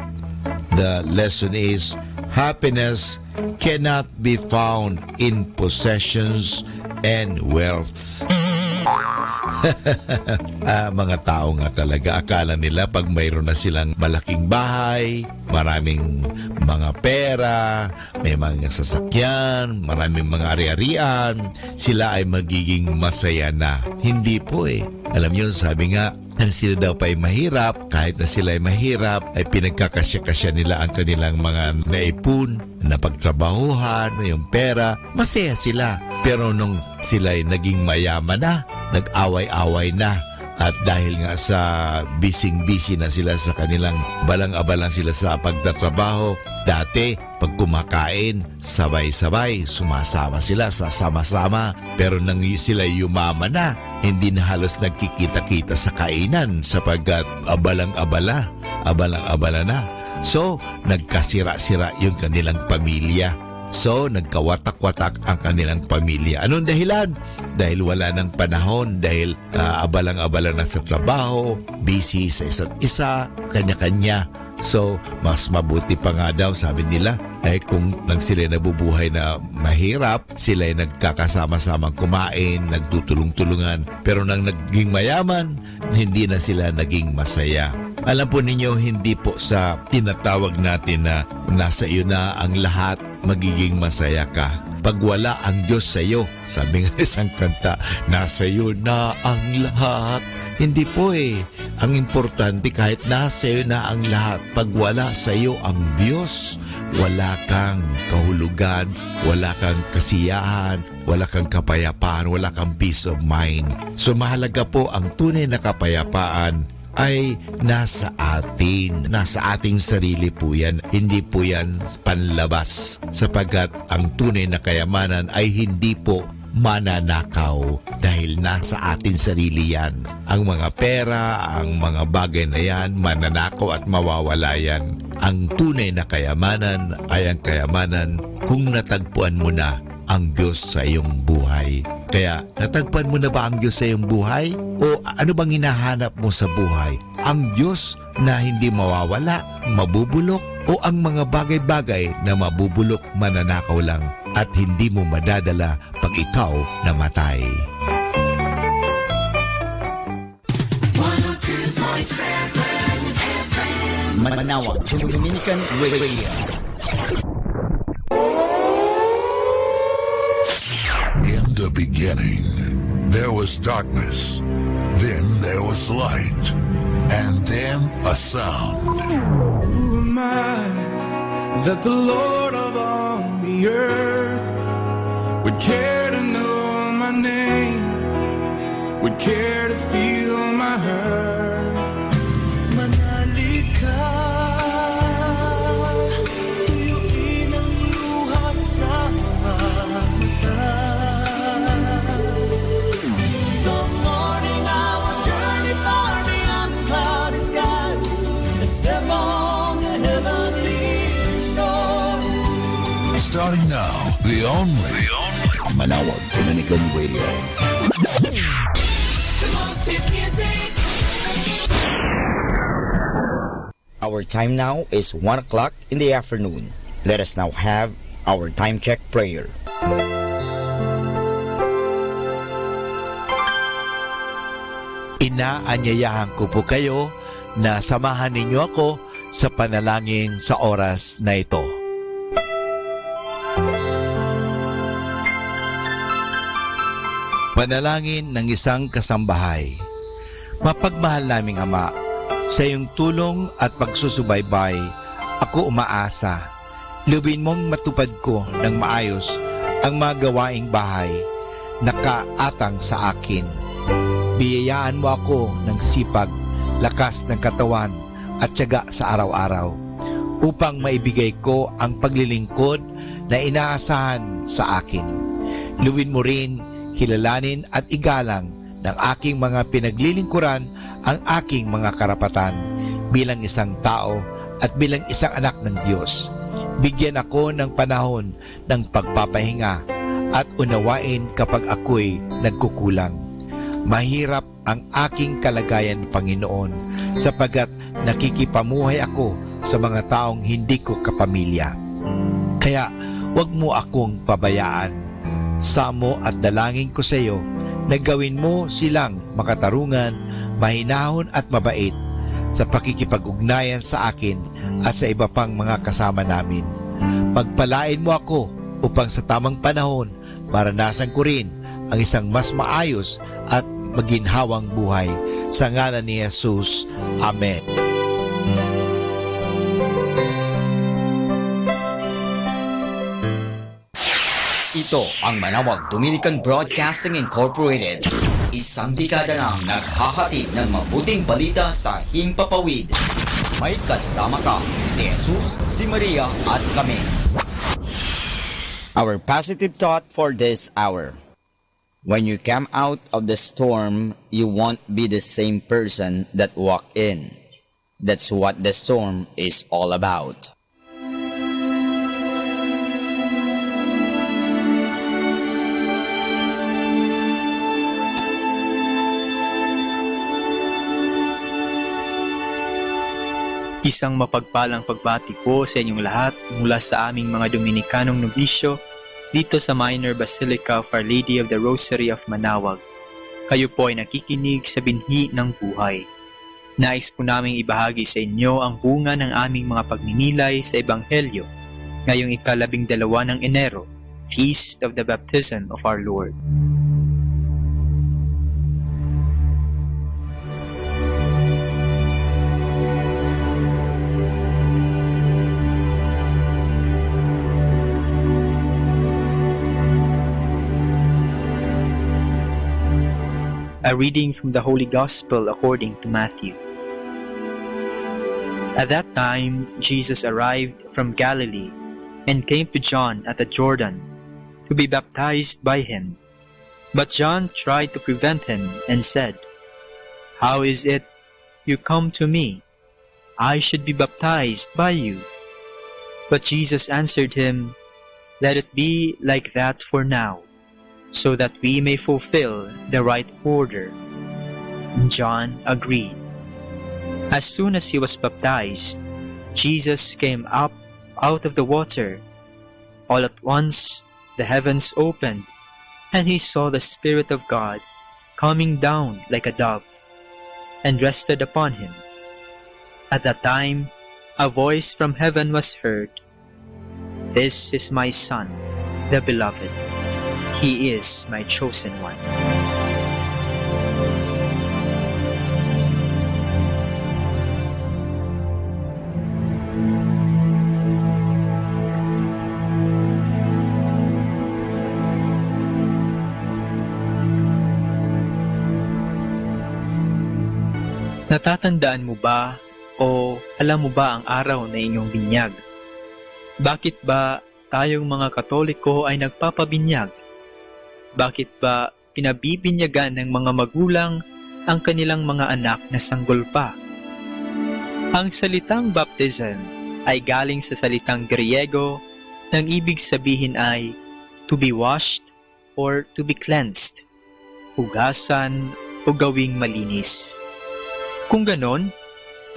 The lesson is, happiness cannot be found in possessions and wealth. Mga tao nga talaga, akala nila pag mayroon na silang malaking bahay, maraming mga pera, may mga sasakyan, maraming mga ari-arian, sila ay magiging masaya na. Hindi po eh. Alam niyo, sabi nga, sila daw pa ay mahirap, kahit na sila ay mahirap, ay pinagkakasya-kasya nila ang kanilang mga naipun, na pagtrabahuhan, yung pera, masaya sila. Pero nung sila ay naging mayaman na, nag-away-away na, at dahil nga sa busy na sila sa kanilang balang-abalang sila sa pagtatrabaho, dati pag kumakain, sabay-sabay, sumasama sila, sasama-sama. Pero nang sila yumaman na, hindi na halos nagkikita-kita sa kainan sapagkat abalang-abala na. So, nagkasira-sira yung kanilang pamilya. So, nagkawatak-watak ang kanilang pamilya. Anong dahilan? Dahil wala ng panahon, dahil abalang-abala na sa trabaho, busy sa isa't isa, kanya-kanya. So, mas mabuti pa nga daw, sabi nila, kung sila nabubuhay na mahirap, sila ay nagkakasama-samang kumain, nagtutulong-tulungan. Pero nang naging mayaman, hindi na sila naging masaya. Alam po ninyo, hindi po sa tinatawag natin na nasa iyo na ang lahat, magiging masaya ka. Pag wala ang Diyos sa iyo, sabi nga isang kanta, nasa iyo na ang lahat. Hindi po Ang importante kahit nasa iyo na ang lahat, pag wala sa iyo ang Diyos, wala kang kahulugan, wala kang kasiyahan, wala kang kapayapaan, wala kang peace of mind. So mahalaga po ang tunay na kapayapaan ay nasa atin. Nasa ating sarili po yan. Hindi po yan panlabas. Sapagkat ang tunay na kayamanan ay hindi po mananakaw dahil nasa atin sarili yan. Ang mga pera, ang mga bagay na yan, mananakaw at mawawala yan. Ang tunay na kayamanan ay ang kayamanan kung natagpuan mo na ang Diyos sa iyong buhay. Kaya, natagpuan mo na ba ang Diyos sa iyong buhay? O ano bang hinahanap mo sa buhay? Ang Diyos na hindi mawawala, mabubulok? O ang mga bagay-bagay na mabubulok, mananakaw lang at hindi mo madadala pag ikaw namatay?
102.7 FM Manawag Dominican Radio.
In the beginning, there was darkness, then there was light, and then a sound.
Who am I that the Lord of all the earth would care to know my name, would care to feel my hurt? Manali ka, tuyuin ang luha sa mata. Some morning I will journey far beyond the cloudy sky and step on the heavenly shore.
Starting now, the only
Manawag Dominican Radio.
The most hit music.
Our time now is 1 o'clock in the afternoon. Let us now have our time check prayer.
Inaanyayahan ko po kayo na samahan ninyo ako sa panalangin sa oras na ito. Panalangin ng isang kasambahay. Mapagmahal naming Ama, sa iyong tulong at pagsusubaybay, ako umaasa. Lubin mong matupad ko ng maayos ang mga gawaing bahay na kaatang sa akin. Biyayaan mo ako ng sipag, lakas ng katawan at tiyaga sa araw-araw upang maibigay ko ang paglilingkod na inaasahan sa akin. Luwin mo rin, kilalanin at igalang ng aking mga pinaglilingkuran ang aking mga karapatan bilang isang tao at bilang isang anak ng Diyos. Bigyan ako ng panahon ng pagpapahinga at unawain kapag ako'y nagkukulang. Mahirap ang aking kalagayan, Panginoon, sapagkat nakikipamuhay ako sa mga taong hindi ko kapamilya. Kaya huwag mo akong pabayaan. Samo at dalangin ko sa iyo na gawin mo silang makatarungan, mahinahon at mabait sa pakikipag-ugnayan sa akin at sa iba pang mga kasama namin. Pagpalain mo ako upang sa tamang panahon maranasan ko rin ang isang mas maayos at maginhawang buhay. Sa ngalan ni Jesus. Amen.
Ito ang Manawag Dominican Broadcasting Incorporated. Isang dekada nang naghahatid ng mabuting balita sa himpapawid. May kasama ka, si Jesus, si Maria at kami.
Our positive thought for this hour.
When you come out of the storm, you won't be the same person that walked in. That's what the storm is all about.
Isang mapagpalang pagbati po sa inyong lahat mula sa aming mga Dominikanong nobisyo dito sa Minor Basilica of Our Lady of the Rosary of Manaoag. Kayo po ay nakikinig sa binhi ng buhay. Nais po naming ibahagi sa inyo ang bunga ng aming mga pagninilay sa Ebanghelyo ngayong 12 ng Enero, Feast of the Baptism of our Lord. A reading from the Holy Gospel according to Matthew. At that time, Jesus arrived from Galilee and came to John at the Jordan to be baptized by him. But John tried to prevent him and said, "How is it you come to me? I should be baptized by you." But Jesus answered him, "Let it be like that for now, so that we may fulfill the right order." And John agreed. As soon as he was baptized, Jesus came up out of the water. All at once, the heavens opened, and he saw the Spirit of God coming down like a dove, and rested upon him. At that time, a voice from heaven was heard, "This is my Son, the Beloved. He is my chosen one." Natatandaan mo ba o alam mo ba ang araw na inyong binyag? Bakit ba tayong mga Katoliko ay nagpapabinyag? Bakit ba pinabibinyagan ng mga magulang ang kanilang mga anak na sanggol pa? Ang salitang baptism ay galing sa salitang Griego nang ibig sabihin ay to be washed or to be cleansed, hugasan o gawing malinis. Kung ganon,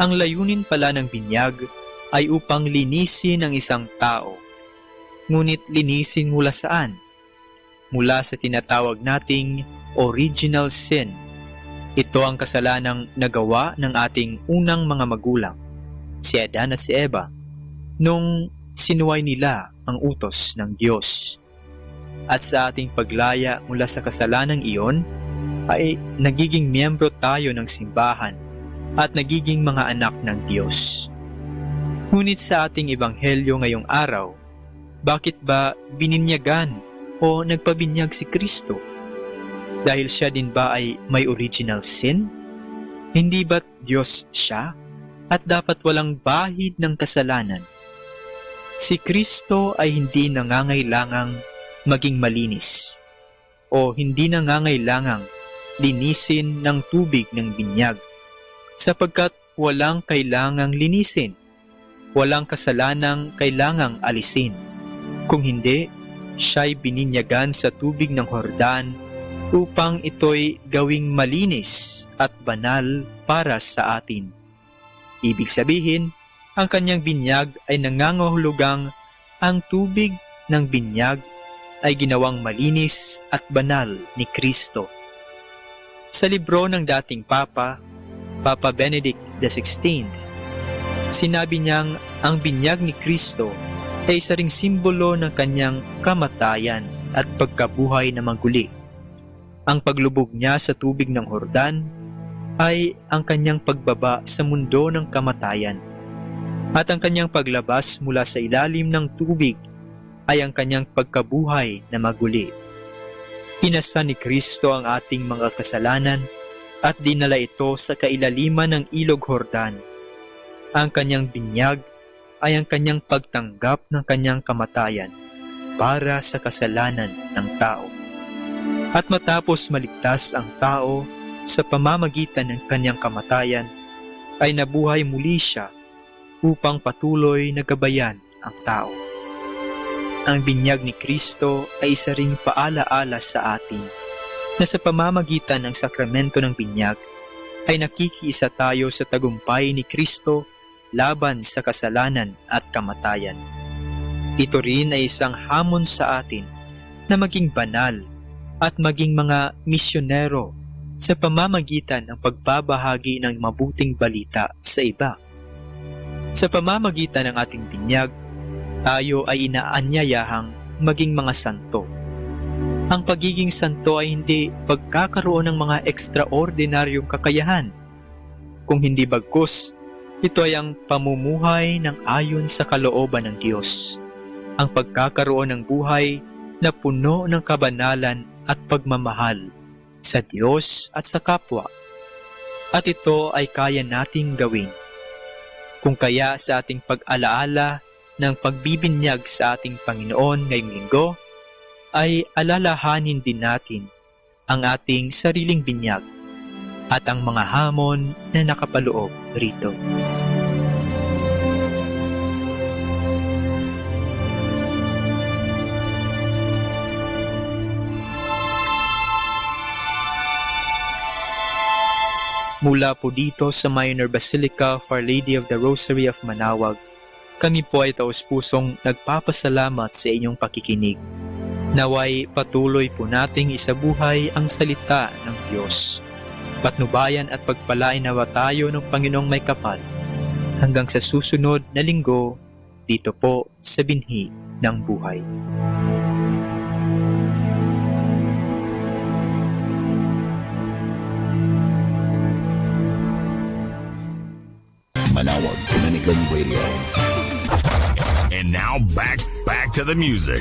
ang layunin pala ng binyag ay upang linisin ang isang tao. Ngunit linisin mula saan? Mula sa tinatawag nating original sin. Ito ang kasalanang nagawa ng ating unang mga magulang, si Adan at si Eva, nung sinuway nila ang utos ng Diyos. At sa ating paglaya mula sa kasalanang iyon, ay nagiging miyembro tayo ng simbahan at nagiging mga anak ng Diyos. Ngunit sa ating ebanghelyo ngayong araw, bakit ba bininyagan o nagpabinyag si Kristo? Dahil siya din ba ay may original sin? Hindi ba't Diyos siya at dapat walang bahid ng kasalanan? Si Kristo ay hindi nangangailangang maging malinis o hindi nangangailangang linisin ng tubig ng binyag, sapagkat walang kailangang linisin, walang kasalanang kailangang alisin. Kung hindi, siya'y bininyagan sa tubig ng Jordan upang ito'y gawing malinis at banal para sa atin. Ibig sabihin, ang kanyang binyag ay nangangahulugang ang tubig ng binyag ay ginawang malinis at banal ni Kristo. Sa libro ng dating Papa Benedict XVI, sinabi niyang ang binyag ni Kristo ay isa ring simbolo ng kanyang kamatayan at pagkabuhay na maguli. Ang paglubog niya sa tubig ng Jordan ay ang kanyang pagbaba sa mundo ng kamatayan, at ang kanyang paglabas mula sa ilalim ng tubig ay ang kanyang pagkabuhay na maguli. Pinasa ni Kristo ang ating mga kasalanan at dinala ito sa kailaliman ng ilog Jordan. Ang kanyang binyag ay ang kanyang pagtanggap ng kanyang kamatayan para sa kasalanan ng tao. At matapos maligtas ang tao sa pamamagitan ng kanyang kamatayan, ay nabuhay muli siya upang patuloy na gabayan ang tao. Ang binyag ni Kristo ay isa ring paalaala sa atin na sa pamamagitan ng sakramento ng binyag ay nakikiisa tayo sa tagumpay ni Kristo laban sa kasalanan at kamatayan. Ito rin ay isang hamon sa atin na maging banal at maging mga misyonero sa pamamagitan ng pagbabahagi ng mabuting balita sa iba. Sa pamamagitan ng ating binyag, tayo ay inaanyayahang maging mga santo. Ang pagiging santo ay hindi pagkakaroon ng mga ekstraordinaryong kakayahan. Kung hindi bagkus, ito ay ang pamumuhay ng ayon sa kalooban ng Diyos. Ang pagkakaroon ng buhay na puno ng kabanalan at pagmamahal sa Diyos at sa kapwa. At ito ay kaya nating gawin. Kung kaya sa ating pag-alaala ng pagbibinyag sa ating Panginoon ngayong linggo, ay alalahanin din natin ang ating sariling binyag at ang mga hamon na nakapaloob rito. Mula po dito sa Minor Basilica of Our Lady of the Rosary of Manaoag, kami po ay taus-pusong nagpapasalamat sa inyong pakikinig. Naway patuloy po nating isabuhay ang salita ng Diyos. Patnubayan at pagpalain nawa tayo ng Panginoong may kapal. Hanggang sa susunod na linggo, dito po sa Binhi ng Buhay.
Manawag Dominican Radio.
And now back to the music.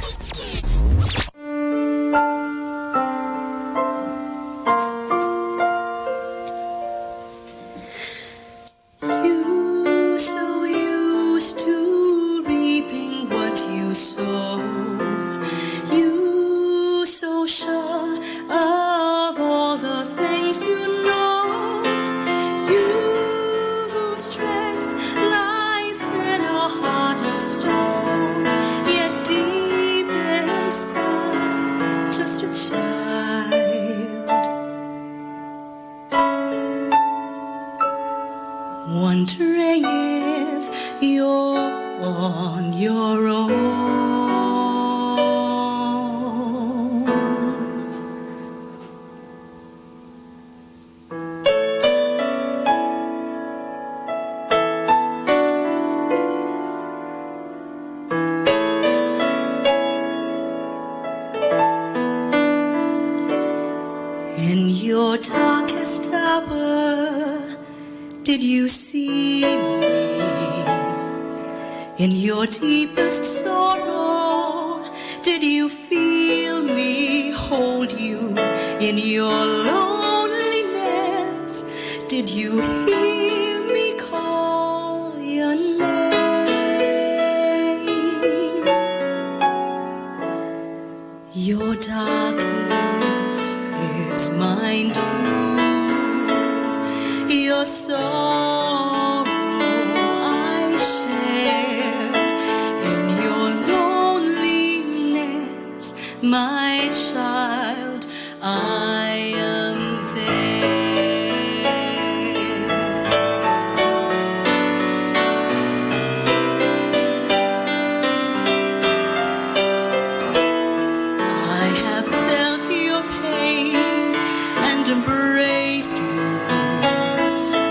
You so used to reaping what you sow. You so sure of all the things you know. You whose strength lies in a heart of stone, yet deep inside, just a child. Wondering if you're on your own. In your darkest hour, did you see me? In your deepest sorrow, did you feel me hold you? In your loneliness, did you hear me call your name? Your darkness is mine too. Your sorrow I share. In your loneliness, my child, I am I have felt your pain and embraced you,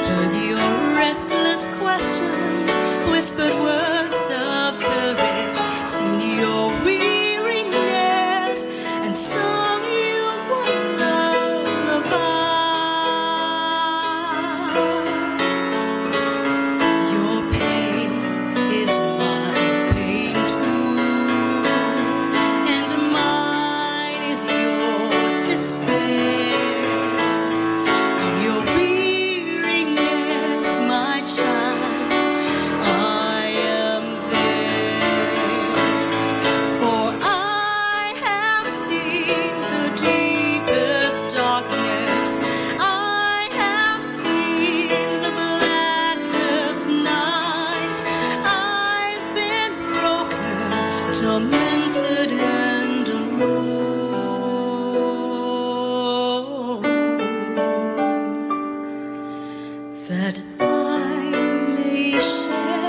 heard your restless questions, whispered words of courage, seen your weariness, and sung you a lullaby. Your pain is my pain too, and mine is your despair. In your weariness, my child, I am there. For I have seen the deepest darkness, I have seen the blackest night. I've been broken, tormented, and alone, that I may share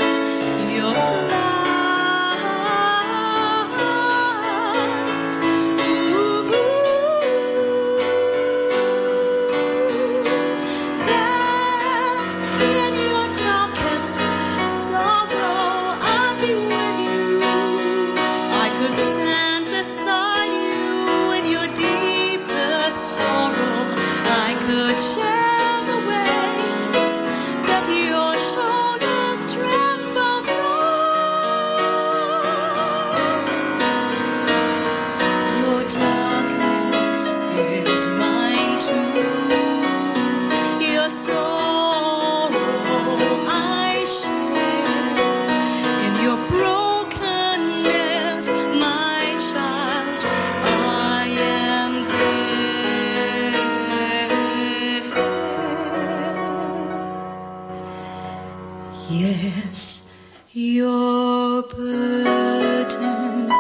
Yes, your burden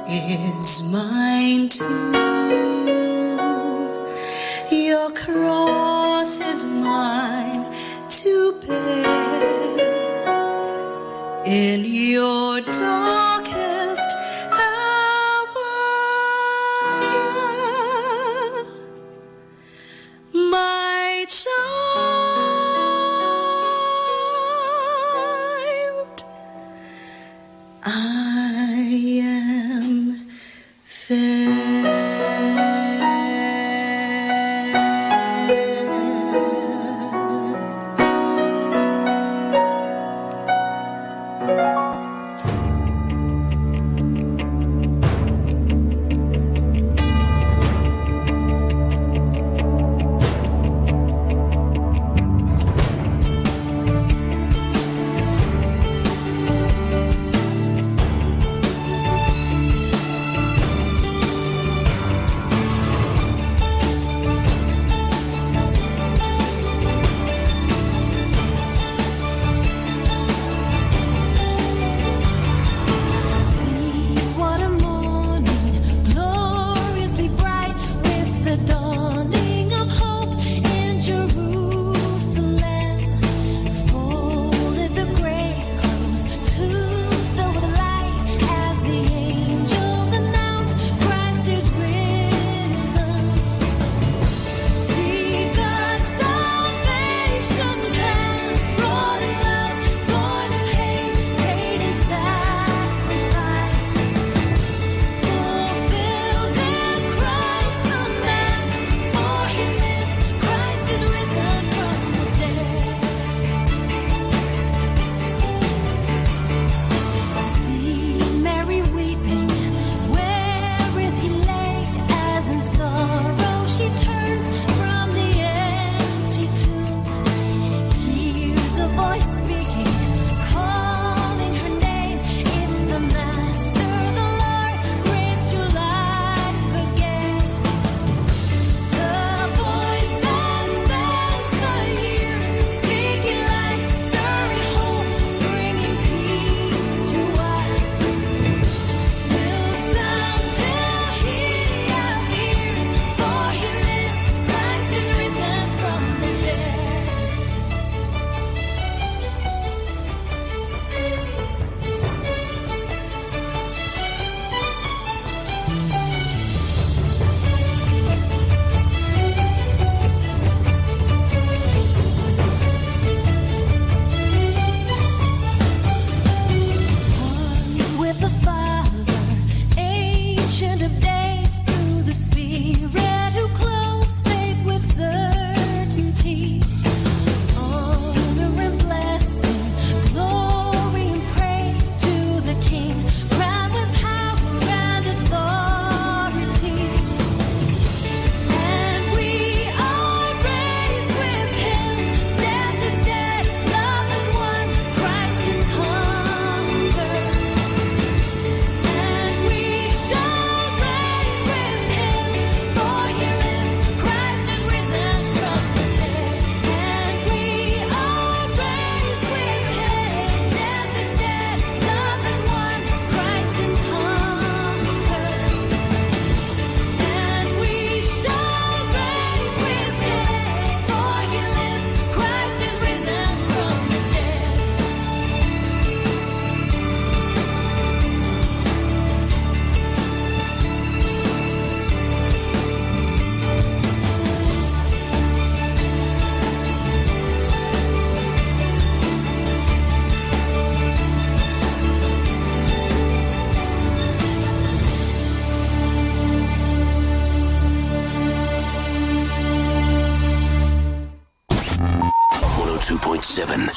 is mine too. Your cross is mine to bear. In your darkest hour, my child, I am fair.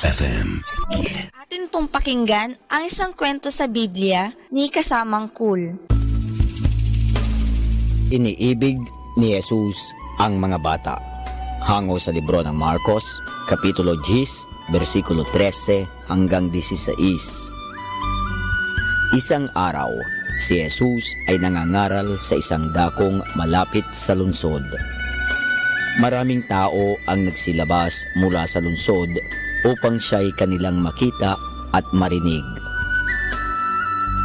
FM.
Atin pong pakinggan ang isang kwento sa Biblia ni kasamang Cool.
Iniibig ni Jesus ang mga bata. Hango sa libro ng Marcos, Kapitulo 10, versikulo 13 hanggang 16. Isang araw, si Jesus ay nangangaral sa isang dakong malapit sa lungsod. Maraming tao ang nagsilabas mula sa lungsod
upang siya'y kanilang makita at marinig.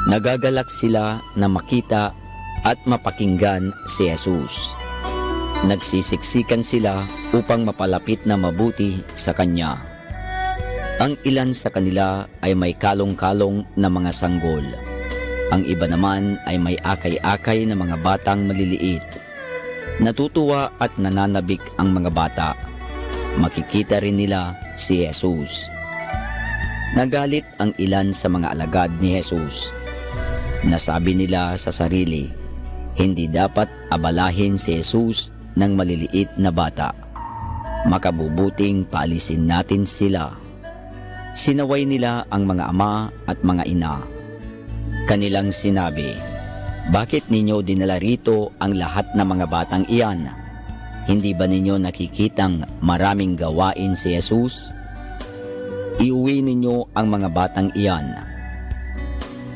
Nagagalak sila na makita at mapakinggan si Jesus. Nagsisiksikan sila upang mapalapit na mabuti sa Kanya. Ang ilan sa kanila ay may kalong-kalong na mga sanggol. Ang iba naman ay may akay-akay na mga batang maliliit. Natutuwa at nananabik ang mga bata. Makikita rin nila si Jesus. Nagalit ang ilan sa mga alagad ni Jesus. Nasabi nila sa sarili, hindi dapat abalahin si Jesus ng maliliit na bata. Makabubuting paalisin natin sila. Sinaway nila ang mga ama at mga ina. Kanilang sinabi, bakit ninyo dinala rito ang lahat ng mga batang iyan? Hindi ba ninyo nakikitang maraming gawain si Jesus? Iuwi ninyo ang mga batang iyan.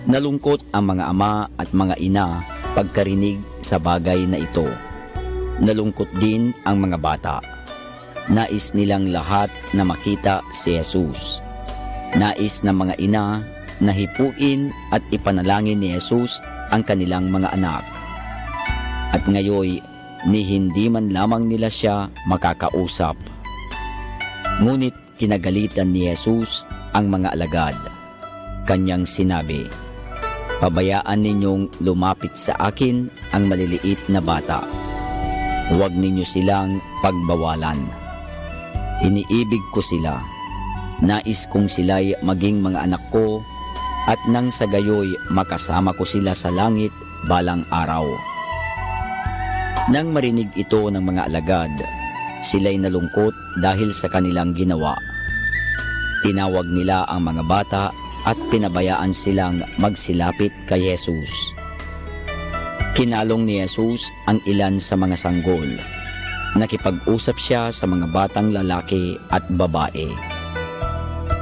Nalungkot ang mga ama at mga ina pagkarinig sa bagay na ito. Nalungkot din ang mga bata. Nais nilang lahat na makita si Jesus. Nais ng mga ina na hipuin at ipanalangin ni Jesus ang kanilang mga anak. At ngayon, ni hindi man lamang nila siya makakausap. Ngunit kinagalitan ni Jesus ang mga alagad. Kanyang sinabi, pabayaan ninyong lumapit sa akin ang maliliit na bata. Huwag ninyo silang pagbawalan. Iniibig ko sila. Nais kong sila'y maging mga anak ko at nang sa gayoy makasama ko sila sa langit balang araw. Nang marinig ito ng mga alagad, sila'y nalungkot dahil sa kanilang ginawa. Tinawag nila ang mga bata at pinabayaan silang magsilapit kay Jesus. Kinalong ni Jesus ang ilan sa mga sanggol. Nakipag-usap siya sa mga batang lalaki at babae.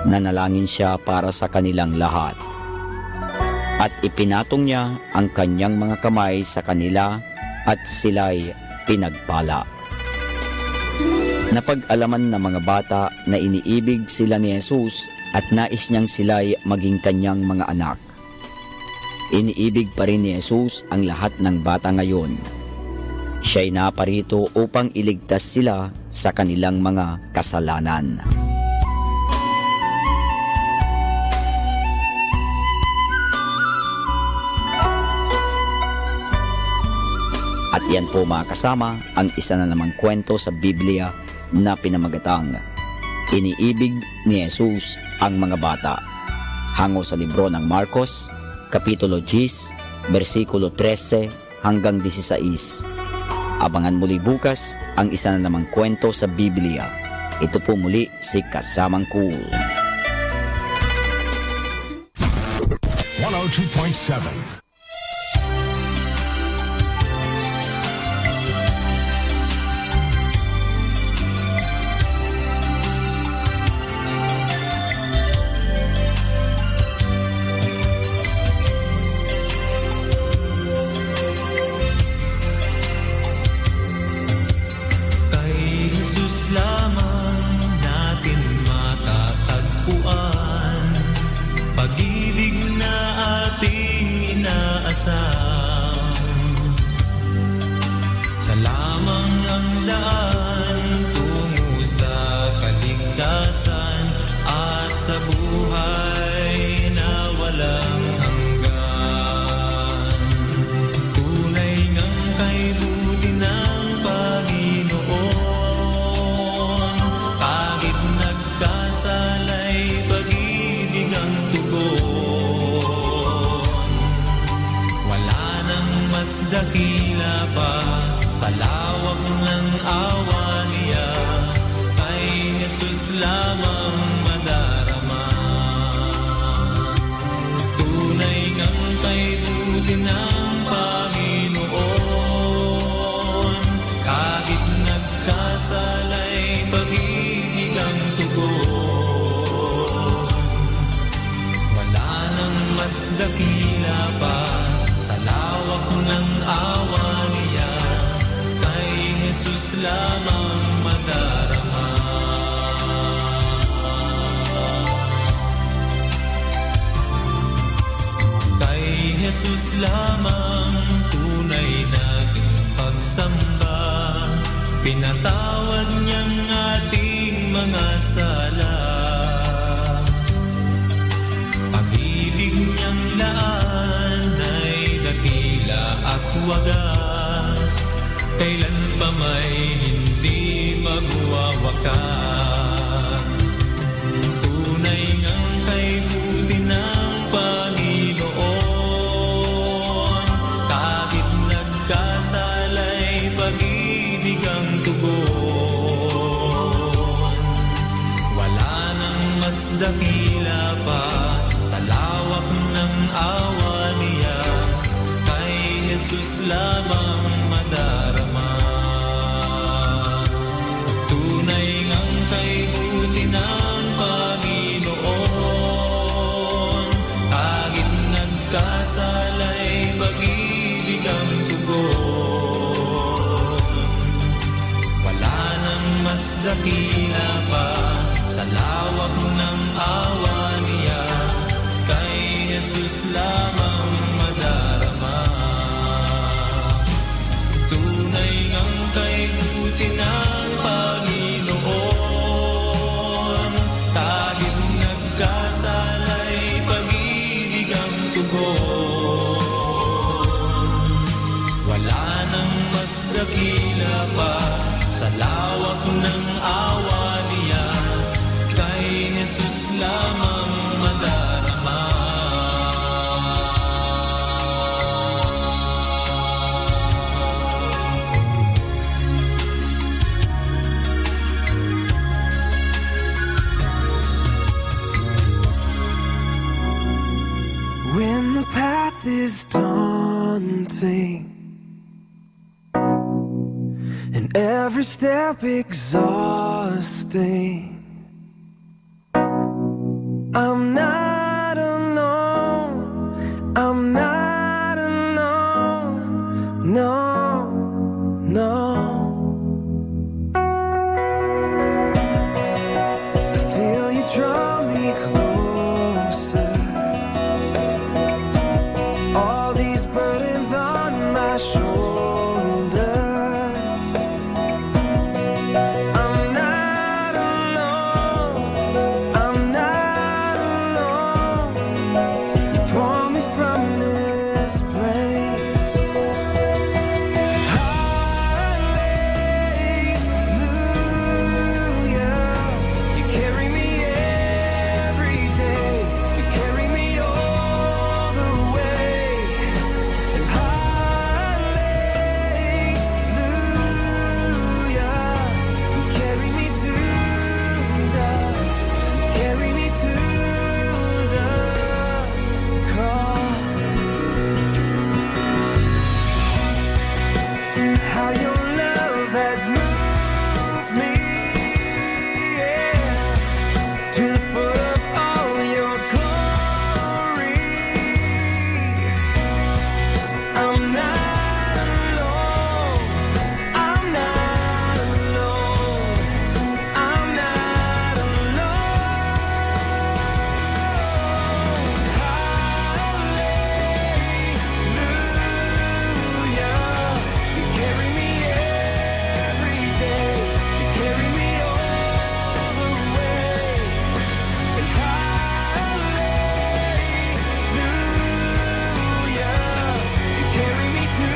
Nanalangin siya para sa kanilang lahat. At ipinatong niya ang kanyang mga kamay sa kanila at sila'y pinagpala. Napag-alaman ng mga bata na iniibig sila ni Jesus at nais niyang sila'y maging kanyang mga anak. Iniibig pa rin ni Jesus ang lahat ng bata ngayon. Siya'y naparito upang iligtas sila sa kanilang mga kasalanan. At yan po mga kasama, ang isa na namang kwento sa Biblia na pinamagatang Iniibig ni Jesus ang mga bata. Hango sa libro ng Marcos, Kapitulo 10, versikulo 13 hanggang 16. Abangan muli bukas ang isa na namang kwento sa Biblia. Ito po muli si Kasamang Cool.
102.7
dakila pa, palawak ng awa niya, kay Jesus lamang madarama. Tunay ngang kay buti ng Panginoon, kahit nagkasala'y pag-ibig ang tugon. Wala nang mas dakila pa, sa lawak ng awa niya, kay Jesus lamang madarama.
nagkasala. Pag-ibig niyang laan ay dakila at wagas, kailan pa may hindi magwawakas. Tunay ngang kay buti ng Panginoon, kahit nagkasala'y pag-ibig ang tugon. Wala nang mas dakila pa, talawak ng awa niya, kay Jesus lamang madarama. Tunay ngang kay buti ng Panginoon, kahit nagkasala'y pag-ibig ang tugon. Wala nang mas dakila pa, sa lawak ng awa niya, kay Jesus lamang madarama. Tunay ngang kay buti ng Panginoon, kahit nagkasala'y pag-ibig ang tugon. Wala nang mas dakila pa, sa lawak ng awa niya, kay Jesus lamang madarama.
When the path is daunting and every step exhausting, I'm not alone, I'm not alone, no, no. I feel you draw me closer, all these burdens on my shoulder. I'm not alone, I'm not alone. You pull me from this place. Hallelujah, you carry me every day, you carry me all the way. And hallelujah, you carry me to the cross. How your love has moved me, yeah, to the foot of all your glory. I'm not alone, I'm not alone, I'm not alone. Hallelujah, you carry me every day, you carry me all the way. And hallelujah, you carry me to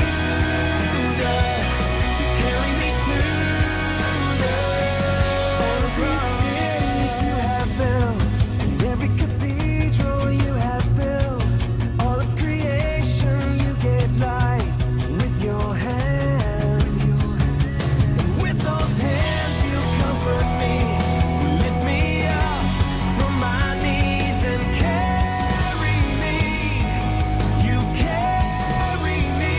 the, you carry me to the cross. Cities you have built, and every cathedral you have built, all of creation you gave life with your hands. And with those hands you comfort me, you lift me up from my knees and carry me, you carry me.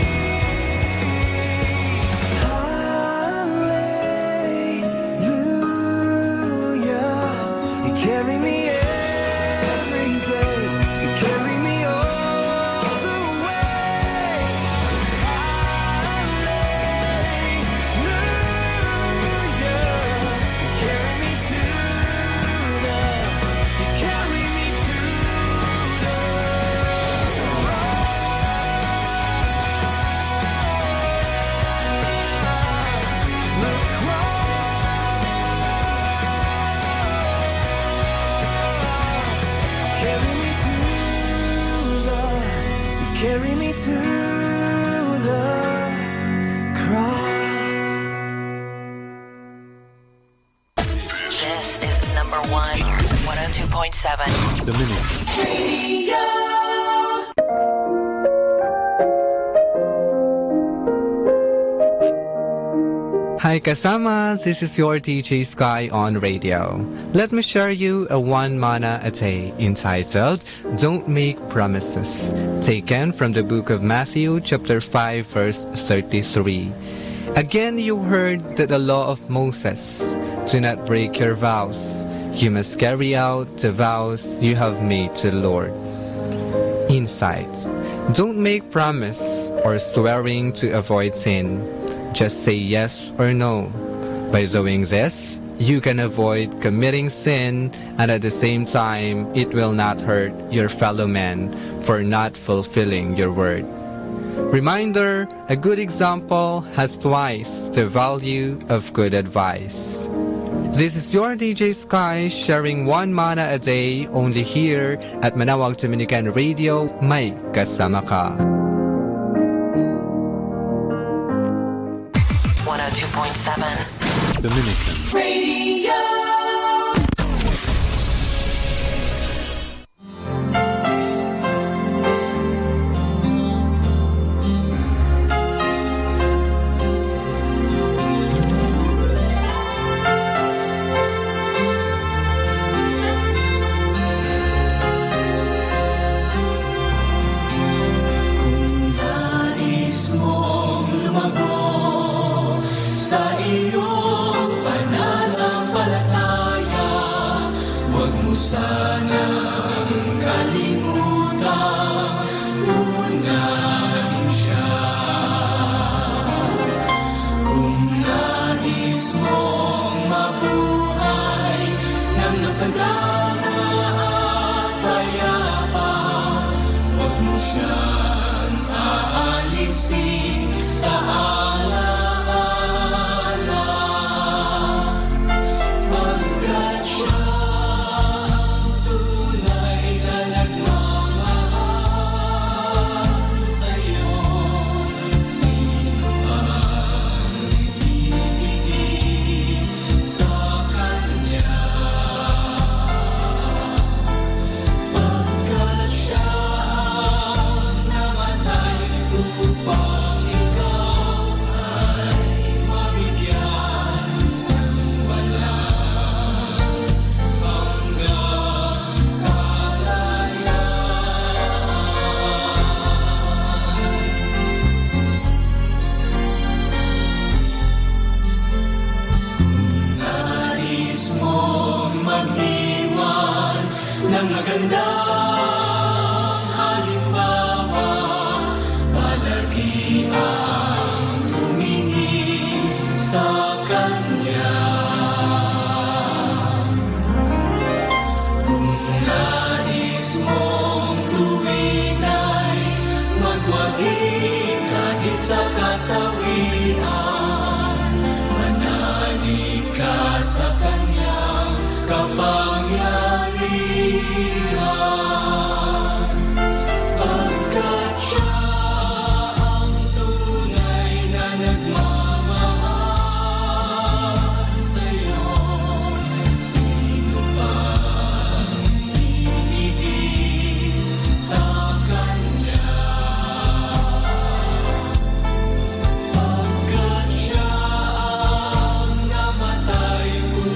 Hallelujah, you carry me every day, you carry me all the way. Hallelujah, you carry me to the, you carry me to the cross. carry me to the cross.
This is number 102.7
Dominican
Radio.
Hi kasamas, this is your DJ Sky on radio. Let me share you a one mana a day entitled Don't Make Promises, taken from the book of Matthew chapter 5 verse 33. Again you heard that the law of Moses, do not break your vows. You must carry out the vows you have made to the Lord. Insight. Don't make promise or swearing to avoid sin. Just say yes or no. By doing this, you can avoid committing sin, and at the same time, it will not hurt your fellow man for not fulfilling your word. Reminder, a good example has twice the value of good advice. This is your DJ Sky sharing one mana a day only here at Manawag Dominican Radio. May kasama ka.
102.7
Dominican
Radio.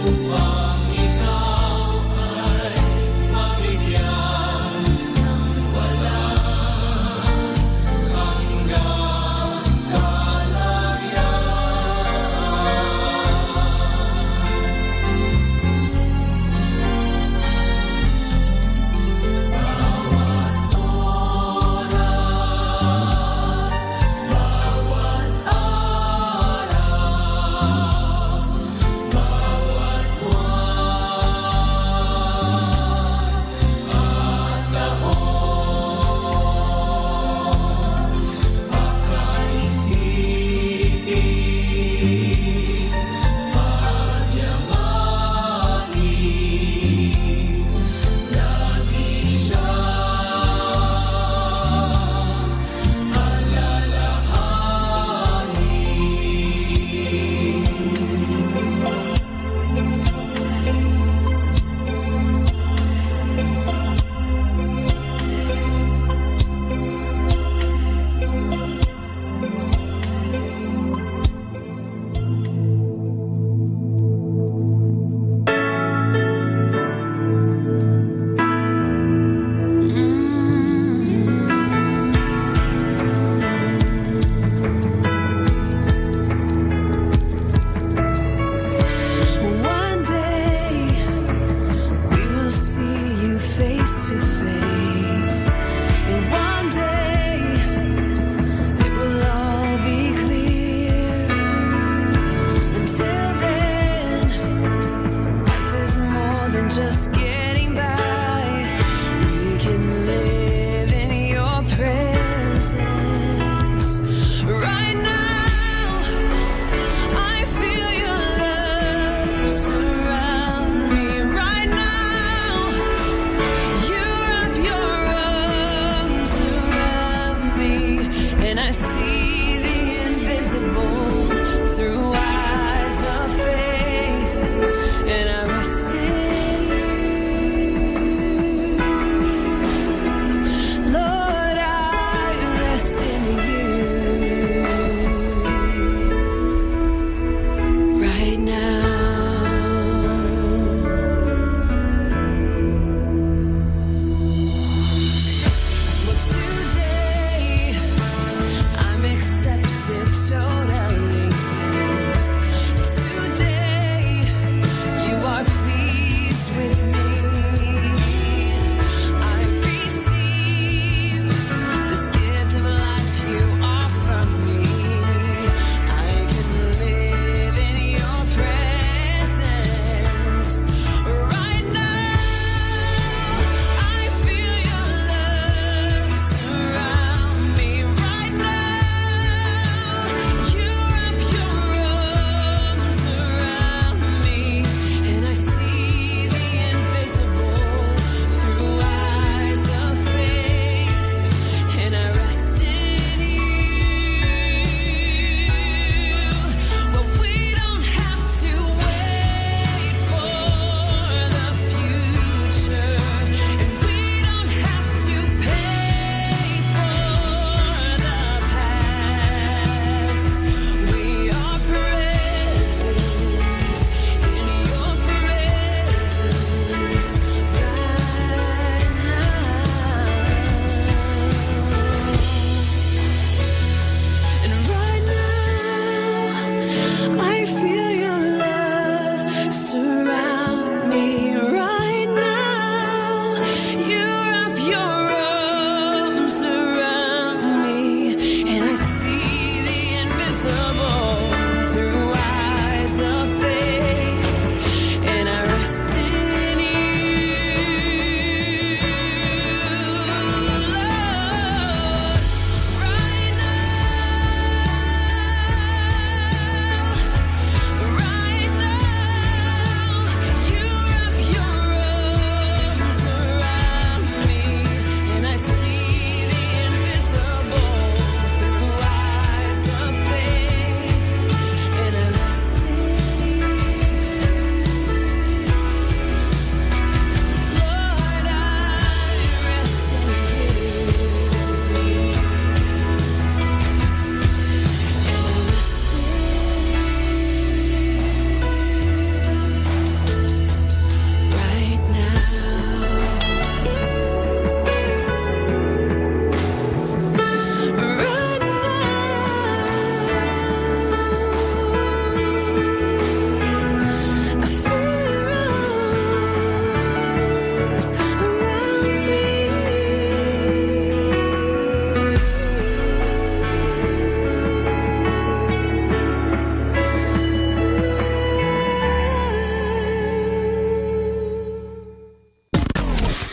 upang ikaw ay mabigyan.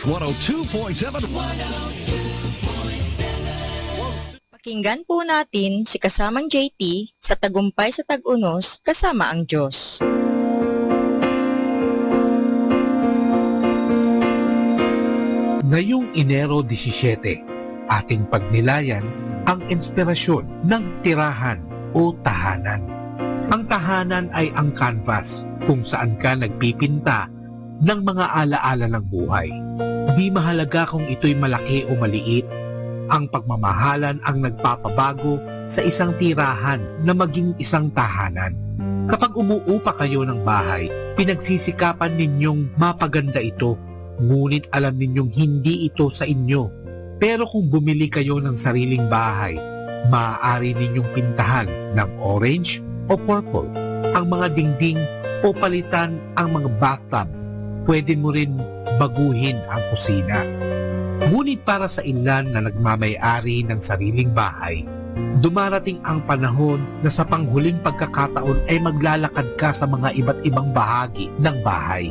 102.7.
Pakinggan po natin si kasamang JT sa Tagumpay sa Tag-Unos kasama ang Diyos.
Ngayong Enero 17, ating pagnilayan ang inspirasyon ng tirahan o tahanan. Ang tahanan ay ang canvas kung saan ka nagpipinta ng mga alaala ng buhay. Di mahalaga kung ito'y malaki o maliit, ang pagmamahalan ang nagpapabago sa isang tirahan na maging isang tahanan. Kapag umuupa kayo ng bahay, pinagsisikapan ninyong mapaganda ito, ngunit alam ninyong hindi ito sa inyo. Pero kung bumili kayo ng sariling bahay, maaari ninyong pintahan ng orange o purple ang mga dingding o palitan ang mga bathtub. Pwede mo rin baguhin ang kusina. Ngunit para sa ilan na nagmamay-ari ng sariling bahay, dumarating ang panahon na sa panghuling pagkakataon ay maglalakad ka sa mga iba't ibang bahagi ng bahay.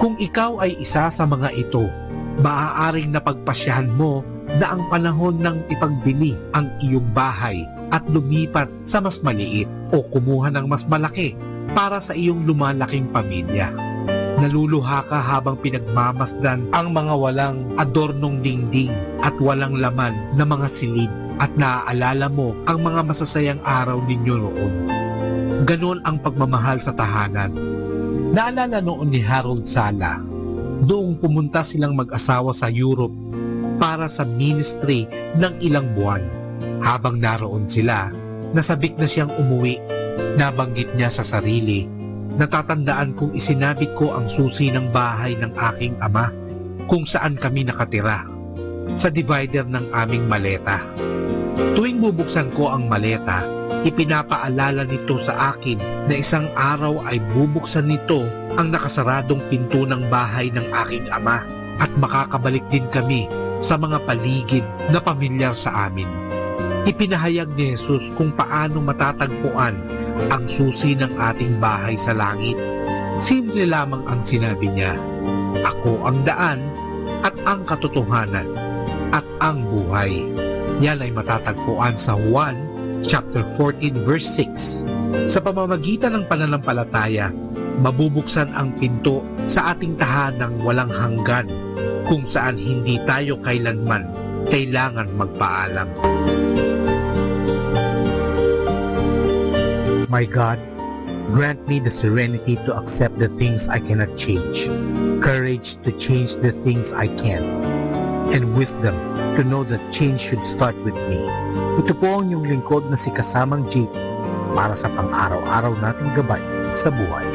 Kung ikaw ay isa sa mga ito, maaaring napagpasyahan mo na ang panahon ng ipagbili ang iyong bahay at lumipat sa mas maliit o kumuha ng mas malaki para sa iyong lumalaking pamilya. Naluluha ka habang pinagmamasdan ang mga walang adornong dingding at walang laman na mga silid at naaalala mo ang mga masasayang araw ninyo noon. Ganon ang pagmamahal sa tahanan. Naalala noon ni Harold Sala, doong pumunta silang mag-asawa sa Europe para sa ministry ng ilang buwan. Habang naroon sila, nasabik na siyang umuwi. Nabanggit niya sa sarili, natatandaan kong isinabit ko ang susi ng bahay ng aking ama kung saan kami nakatira, sa divider ng aming maleta. Tuwing bubuksan ko ang maleta, ipinapaalala nito sa akin na isang araw ay bubuksan nito ang nakasaradong pinto ng bahay ng aking ama at makakabalik din kami sa mga paligid na pamilyar sa amin. Ipinahayag ni Jesus kung paano matatagpuan ang susi ng ating bahay sa langit. Simple lamang ang sinabi niya, "Ako ang daan at ang katotohanan at ang buhay." Yan ay matatagpuan sa 1 chapter 14 verse 6. Sa pamamagitan ng pananampalataya, mabubuksan ang pinto sa ating tahanang walang hanggan, kung saan hindi tayo kailanman kailangan magpaalam. My God, grant me the serenity to accept the things I cannot change, courage to change the things I can, and wisdom to know that change should start with me. Ito po ang inyong lingkod na si Kasamang JT para sa pang-araw-araw nating gabay sa buhay.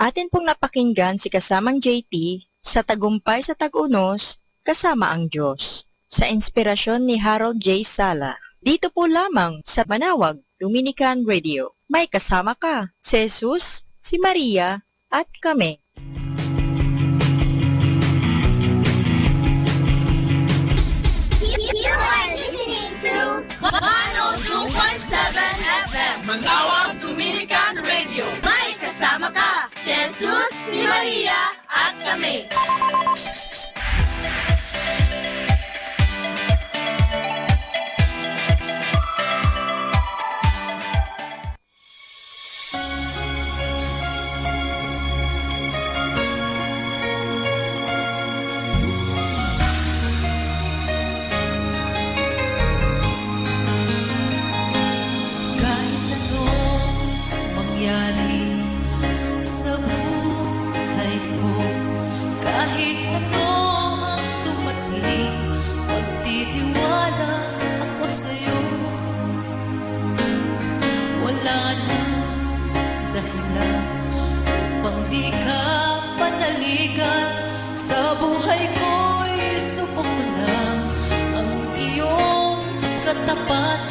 Atin pong napakinggan si kasamang JT sa Tagumpay sa Tag-Unos kasama ang Diyos, sa inspirasyon ni Harold J. Sala. Dito po lamang sa Manawag Dominican Radio. May kasama ka, si Jesus, si Maria, at kami.
You are listening to 102.7 FM Manawag Dominican Radio. May kasama ka, si Jesus, si Maria, at kami.
Sa buhay ko, kahit ano ang dumating, magtitiwala ako sa'yo. Wala na dahilan upang di ka panaligan. Sa buhay ko'y subok na ang iyong katapatan.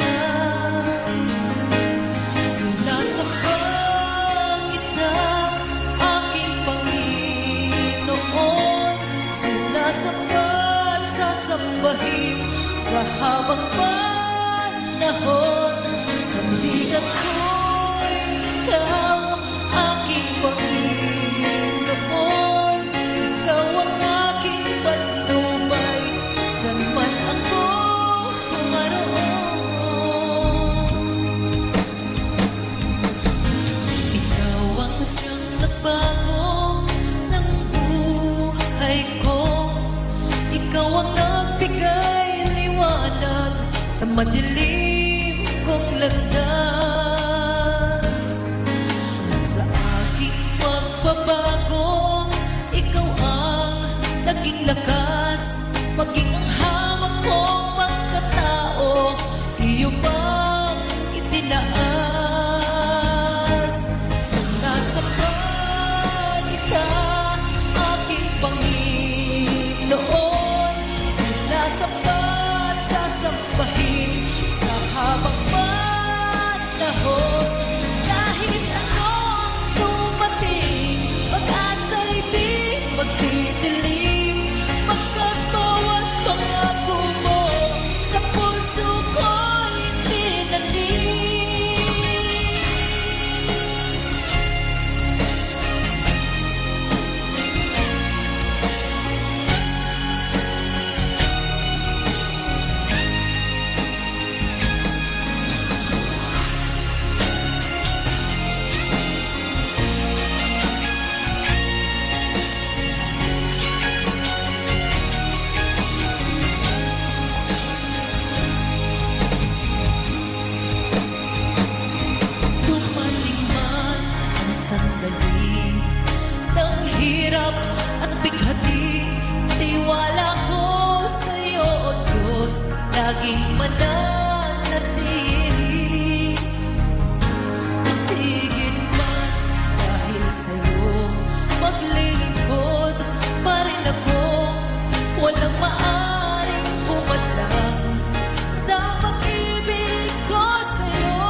Sa habang panahon, sa ligat ko'y ikaw aking Panginoon. sa madilim kong landas. At sa aking pagbabago, ikaw ang naging lakas, maging ang hamak kong pagkatao, iyo bang itinaas. Sinasamba kita, aking Panginoon, sinasamba at sasambahin sa habang panahon. Kahit ano ang dumating, pag-asa'y di magdidilim, pagkat bawat pangako mo sa puso ko'y tinanim. Dumating man ang sandali ng hirap at bighati, tiwala ko sa'yo, O Diyos, laging mananatili. Usigin man dahil sa'yo, maglilingkod pa rin ako, walang maaring humadlang sa pag-ibig ko sa'yo.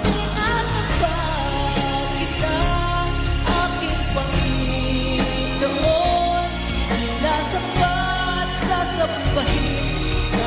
Sinasamba kita, aking Panginoon, sinasamba at sasambahin sa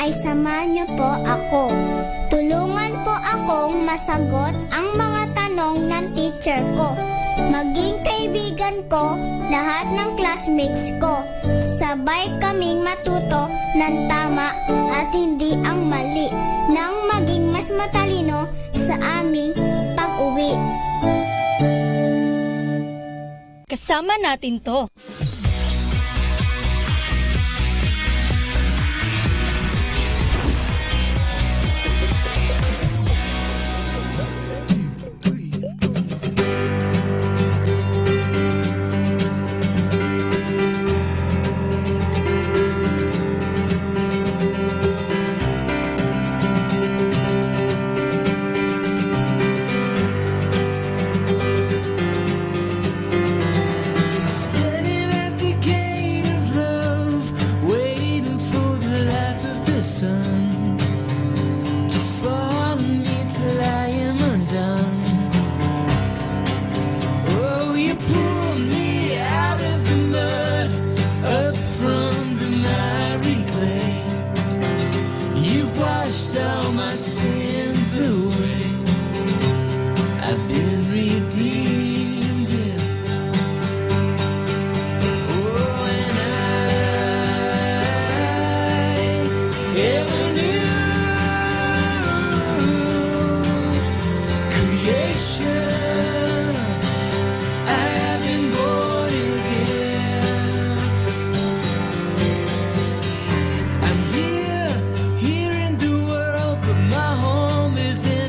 ay samahan niyo po ako. Tulungan po akong masagot ang mga tanong ng teacher ko. Maging kaibigan ko lahat ng classmates ko. Sabay kaming matuto ng tama at hindi ang mali, nang maging mas matalino sa aming pag-uwi.
Kasama natin to.
Here in the world, but my home is in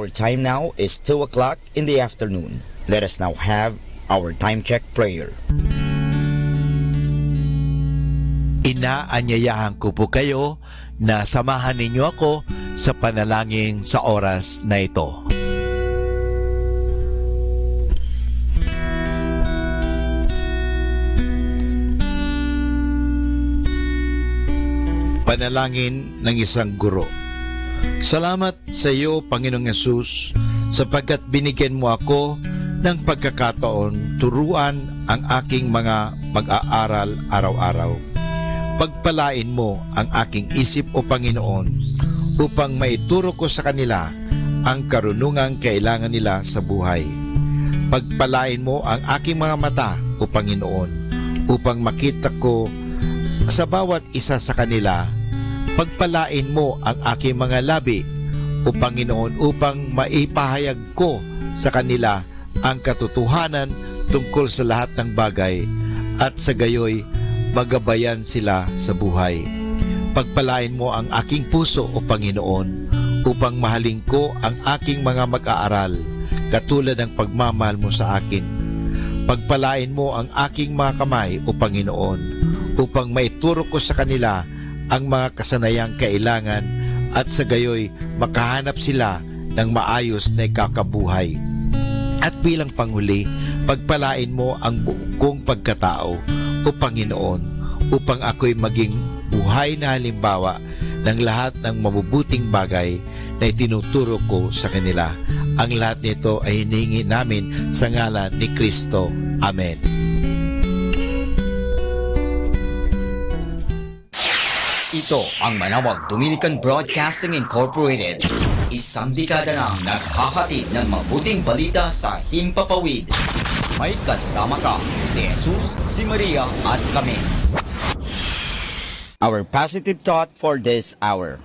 Our time now is 2 o'clock in the afternoon. Let us now have our time check prayer.
Inaanyayahan ko po kayo na samahan ninyo ako sa panalangin sa oras na ito. Panalangin ng isang guro. Salamat sa iyo, Panginoong Yesus, sapagkat binigyan mo ako ng pagkakataon turuan ang aking mga mag-aaral araw-araw. Pagpalain mo ang aking isip, O Panginoon, upang maituro ko sa kanila ang karunungang kailangan nila sa buhay. Pagpalain mo ang aking mga mata, O Panginoon, upang makita ko sa bawat isa sa kanila. Pagpalain mo ang aking mga labi, O Panginoon, upang maipahayag ko sa kanila ang katotohanan tungkol sa lahat ng bagay at sa gayoy magabayan sila sa buhay. Pagpalain mo ang aking puso, O Panginoon, upang mahalin ko ang aking mga mag-aaral katulad ng pagmamahal mo sa akin. Pagpalain mo ang aking mga kamay, O Panginoon, upang maituro ko sa kanila ang mga kasanayang kailangan at sa gayoy makahanap sila ng maayos na ikakabuhay. At bilang panghuli, pagpalain mo ang buong kong pagkatao, O Panginoon, upang ako'y maging buhay na halimbawa ng lahat ng mabubuting bagay na itinuturo ko sa kanila. Ang lahat nito ay hinihingi namin sa ngalan ni Kristo. Amen.
Ito ang Manawag Dominican Broadcasting Incorporated. Isang dekada nang naghahatid ng mabuting balita sa Himpapawid. May kasama ka, si Jesus, si Maria at kami. Our positive thought for this hour.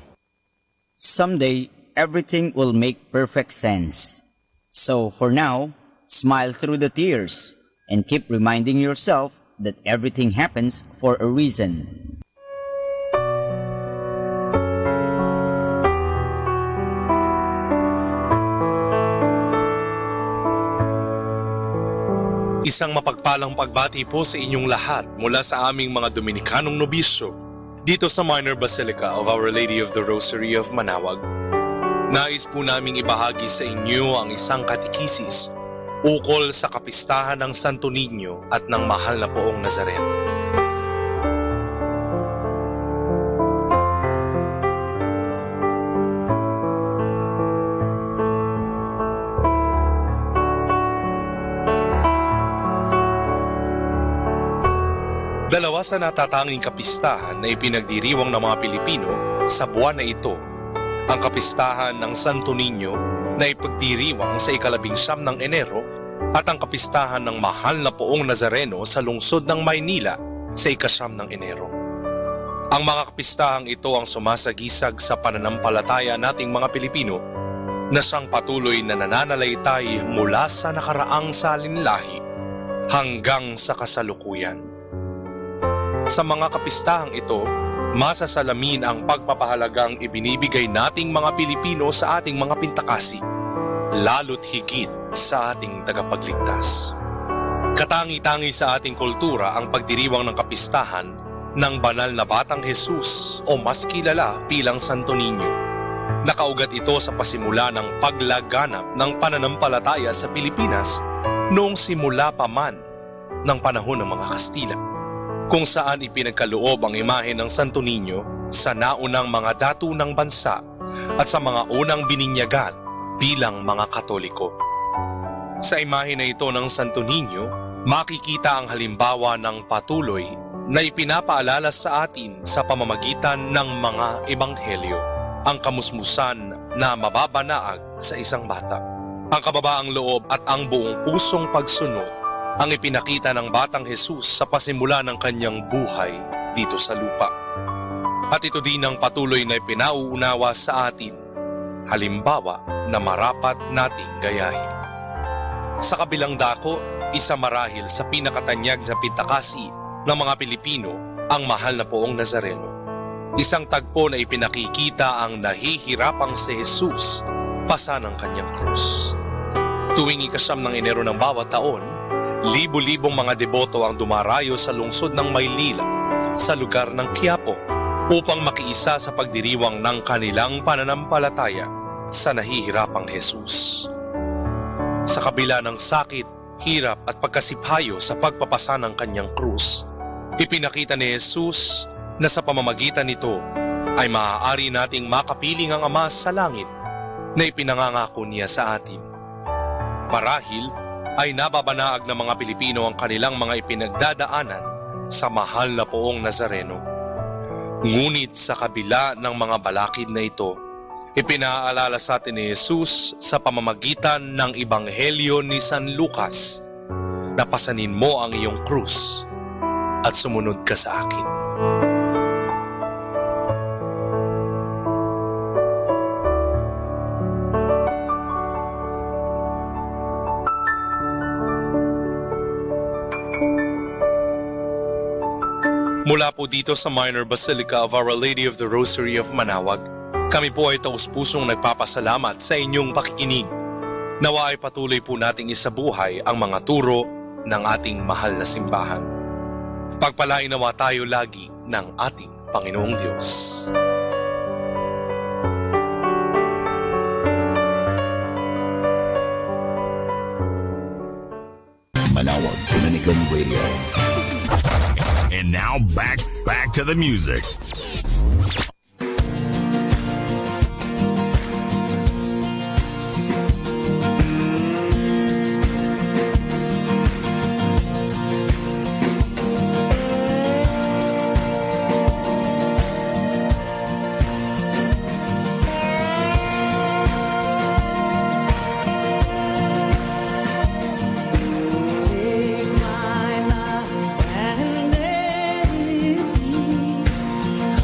Someday, everything will make perfect sense. So for now, smile through the tears and keep reminding yourself that everything happens for a reason.
Isang mapagpalang pagbati po sa inyong lahat mula sa aming mga Dominikanong nobisyo dito sa Minor Basilica of Our Lady of the Rosary of Manawag. Nais po naming ibahagi sa inyo ang isang katekisis ukol sa kapistahan ng Santo Niño at ng Mahal na Poong Nazareno. Dalawa sa natatanging kapistahan na ipinagdiriwang ng mga Pilipino sa buwan na ito. Ang kapistahan ng Santo Niño na ipagdiriwang sa 19 ng Enero at ang kapistahan ng Mahal na Poong Nazareno sa lungsod ng Maynila sa 9 ng Enero. Ang mga kapistahang ito ang sumasagisag sa pananampalataya nating mga Pilipino na siyang patuloy na nananalaytay mula sa nakaraang salinlahi hanggang sa kasalukuyan. Sa mga kapistahang ito, masasalamin ang pagpapahalagang ibinibigay nating mga Pilipino sa ating mga pintakasi, lalo't higit sa ating tagapagligtas. Katangi-tangi sa ating kultura ang pagdiriwang ng kapistahan ng banal na Batang Jesus o mas kilala bilang Santo Niño. Nakaugat ito sa pasimula ng paglaganap ng pananampalataya sa Pilipinas noong simula pa man ng panahon ng mga Kastila, kung saan ipinagkaloob ang imahe ng Santo Niño sa naunang mga datu ng bansa at sa mga unang bininyagan bilang mga Katoliko. Sa imahe na ito ng Santo Niño, makikita ang halimbawa ng patuloy na ipinapaalala sa atin sa pamamagitan ng mga ebanghelyo, ang kamusmusan na mababanaag sa isang bata. Ang kababaang loob at ang buong pusong pagsunod ang ipinakita ng Batang Jesus sa pasimula ng kanyang buhay dito sa lupa. At ito din ang patuloy na ipinauunawa sa atin, halimbawa na marapat nating gayahin. Sa kabilang dako, isa marahil sa pinakatanyag na pintakasi ng mga Pilipino ang Mahal na Poong Nazareno. Isang tagpo na ipinakikita ang nahihirapang si Jesus pasa ng kanyang krus. Tuwing 9 ng Enero ng bawat taon, libo-libong mga deboto ang dumarayo sa lungsod ng Maynila sa lugar ng Quiapo upang makiisa sa pagdiriwang ng kanilang pananampalataya sa nahihirapang Jesus. Sa kabila ng sakit, hirap at pagkasiphayo sa pagpapasa ng kanyang krus, ipinakita ni Jesus na sa pamamagitan nito ay maaari nating makapiling ang Ama sa langit na ipinangangako niya sa atin. Marahil ay nababanaag ng mga Pilipino ang kanilang mga ipinagdadaanan sa Mahal na Poong Nazareno. Ngunit sa kabila ng mga balakid na ito, ipinaalala sa atin ni Jesus sa pamamagitan ng Ebanghelyo ni San Lucas na pasanin mo ang iyong krus at sumunod ka sa akin. Mula po dito sa Minor Basilica of Our Lady of the Rosary of Manawag, kami po ay taus-pusong nagpapasalamat sa inyong pakikinig. Nawa ay patuloy po nating isabuhay ang mga turo ng ating mahal na simbahan. Pagpalain nawa tayo lagi ng ating Panginoong Diyos.
Manawag Dominican Radio. And now back to the music.
Take my life and let it be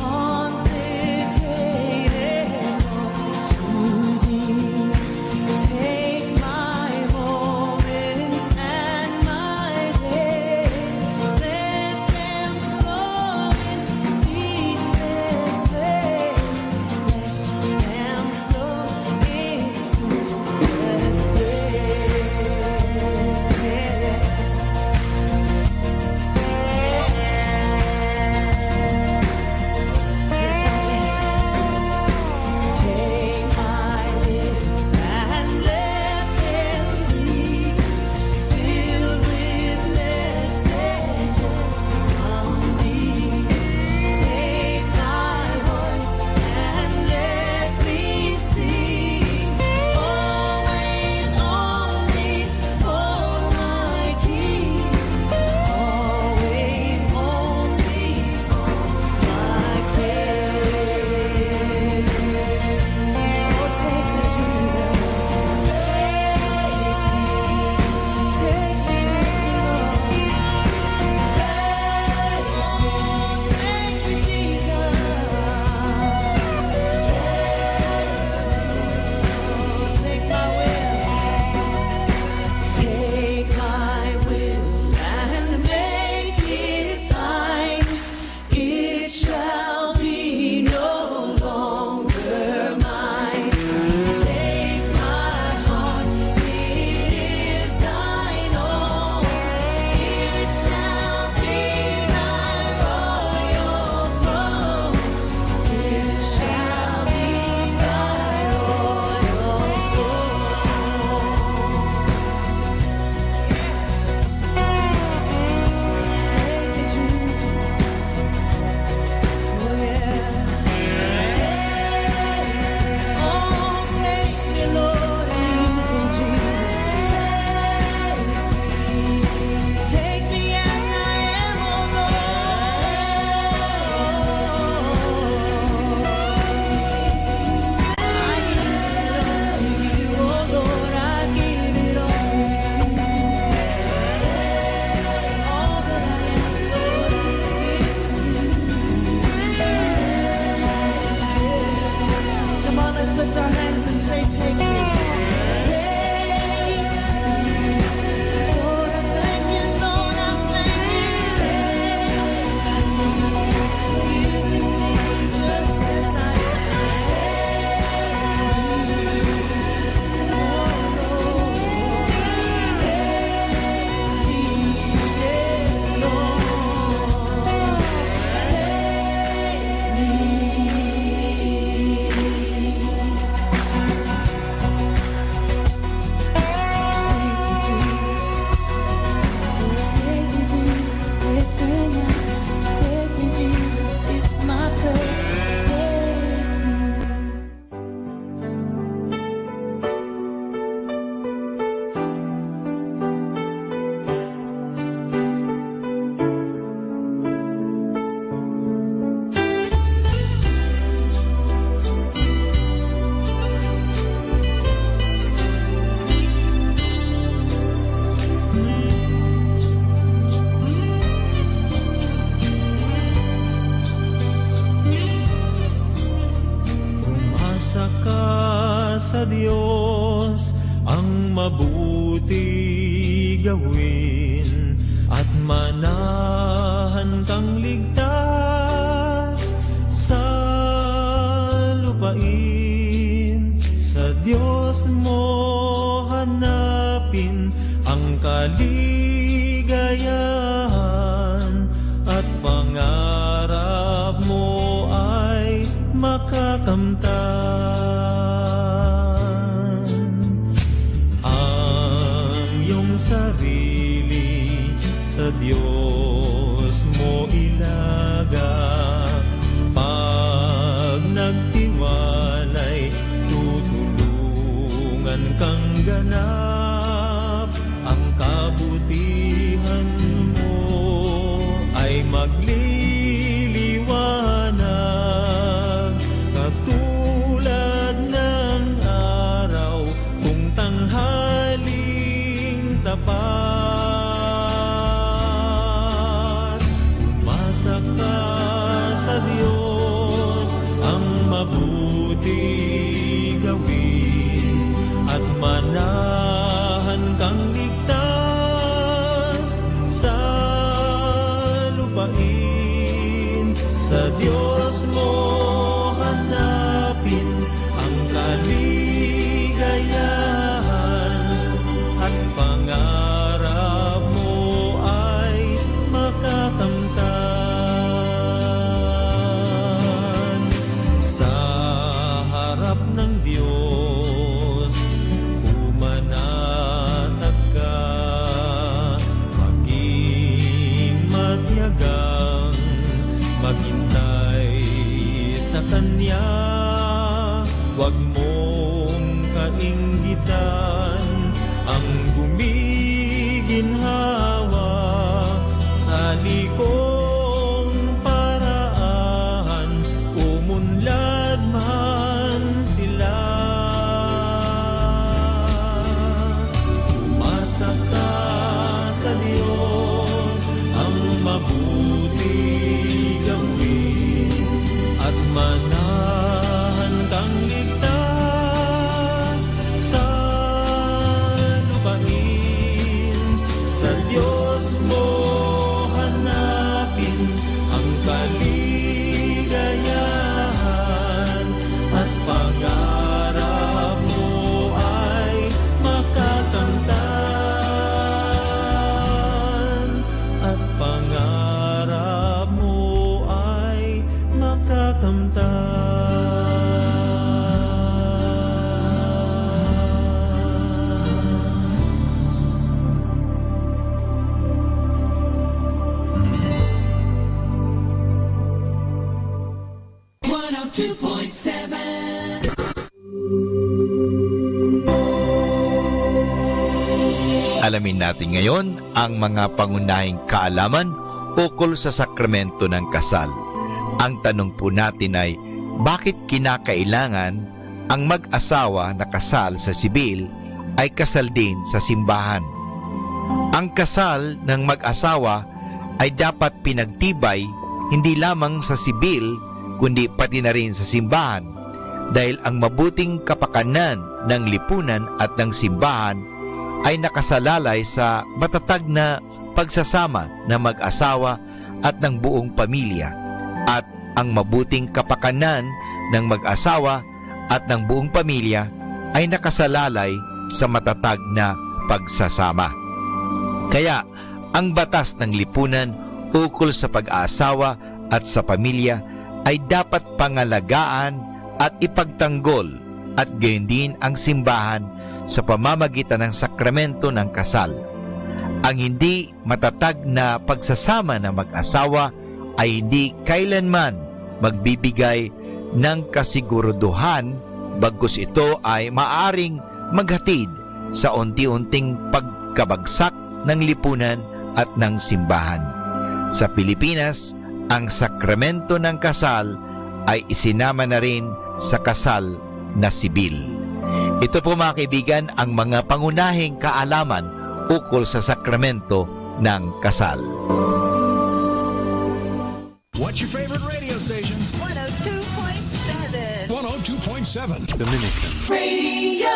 sa Diyos ang mabuti gawin at manahan kang ligtas sa lupain. Sa Diyos mo hanapin ang kaligayahan at pangarap mo ay makakamtan. Ang iyong sarili sa Diyos mo ilaga, pag nagtiwalay tutulungan kang ganap. Ang kabutihan mo ay magliliwanag katulad ng araw kung tanghaling tapat. Umasa ka sa Diyos ang mabuti gawin at manahan kang ligtas sa lupain. Sa Diyos mo hanapin ang kaligayahan at pangarap mo ay makakamtan. Sa harap ng Diyos umanatag ka, maging matiyagang maghintay sa Kanya. Huwag mong kainggitan ang gumiginhawa sa likong paraan, umunlad man sila. Umasa ka sa Diyos ang mabuti gawin at manahan kang ligtas sa lupain. Sa Diyos mo hanapin ang kaligayahan at pangarap mo ay makakamtan. At pangarap mo ay makakamtan.
Alamin natin ngayon ang mga pangunahing kaalaman ukol sa sakramento ng kasal. Ang tanong po natin ay, bakit kinakailangan ang mag-asawa na kasal sa sibil ay kasal din sa simbahan? Ang kasal ng mag-asawa ay dapat pinagtibay hindi lamang sa sibil kundi pati na rin sa simbahan, dahil ang mabuting kapakanan ng lipunan at ng simbahan ay nakasalalay sa matatag na pagsasama ng mag-asawa at ng buong pamilya, at ang mabuting kapakanan ng mag-asawa at ng buong pamilya ay nakasalalay sa matatag na pagsasama. Kaya ang batas ng lipunan ukol sa pag-aasawa at sa pamilya ay dapat pangalagaan at ipagtanggol, at gayon din ang simbahan sa pamamagitan ng sakramento ng kasal. Ang hindi matatag na pagsasama ng mag-asawa ay hindi kailanman magbibigay ng kasiguruduhan, bagkus ito ay maaring maghatid sa unti-unting pagkabagsak ng lipunan at ng simbahan. Sa Pilipinas, ang sakramento ng kasal ay isinama na rin sa kasal na sibil. Ito po mga kaibigan ang mga pangunahing kaalaman ukol sa sakramento ng kasal.
What's your favorite radio station?
102.7
102.7 Dominican
Radio.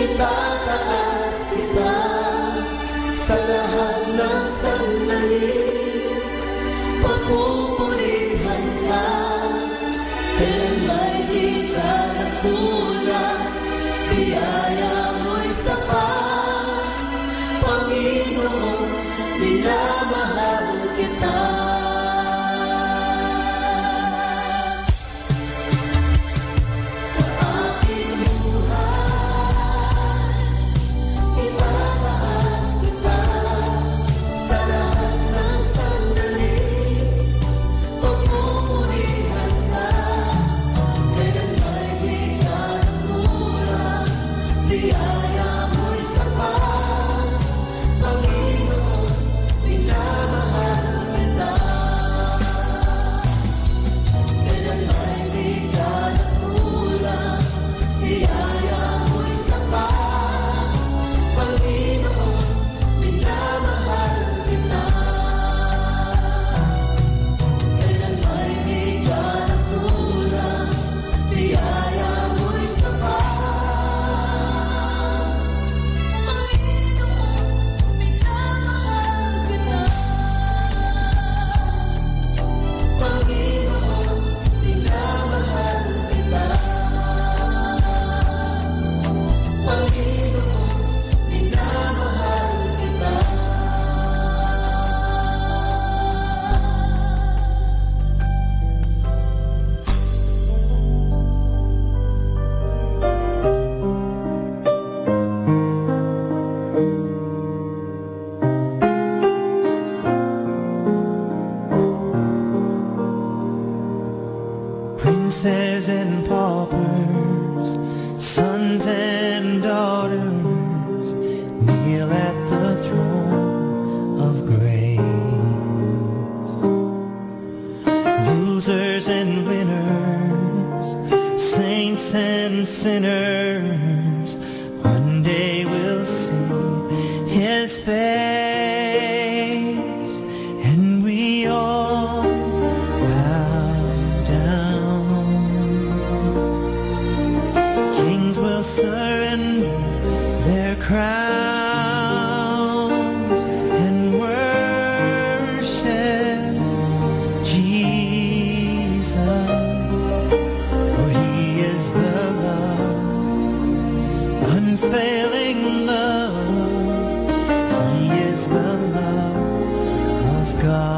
Itataas kita sa lahat ng sandali. Pagpupurihan ka, kailan may di ka nakulang. Biyaya mo'y sapat, Panginoon, minamahal kita. Biyaya mo'y Sons and daughters kneel at the throne of grace. Losers and winners, saints and sinners, one day we'll see His face, and we all bow down. Kings will surrender their crowns and worship Jesus, for He is the love, unfailing love. He is the love of God.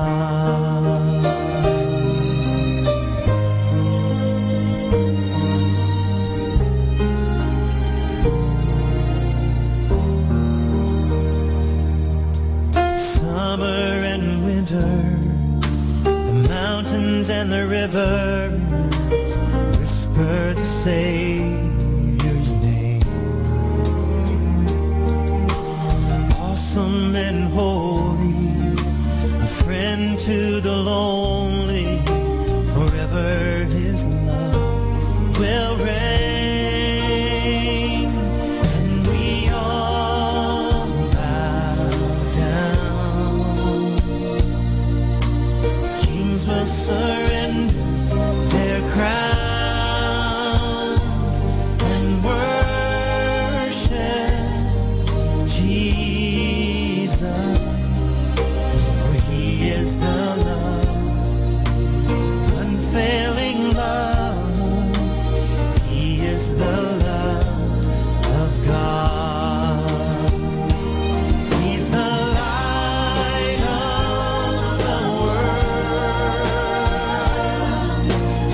Summer and winter, the mountains and the rivers whisper the Savior's name. Awesome and holy, a friend to the lonely, forever His love will reign, and we all bow down. Kings will surrender their crowns and worship Jesus, for He is the love, unfailing love. He is the love of God. He's the light of the world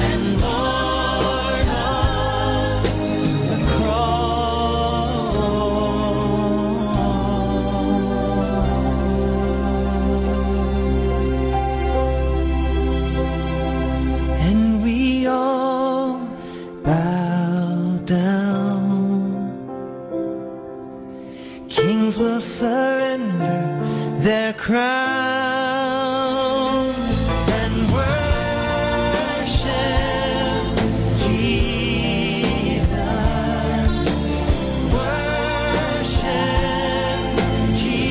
and Lord of the cross. And we all bow down. Kings will surrender their crowns and worship Jesus. Worship Jesus.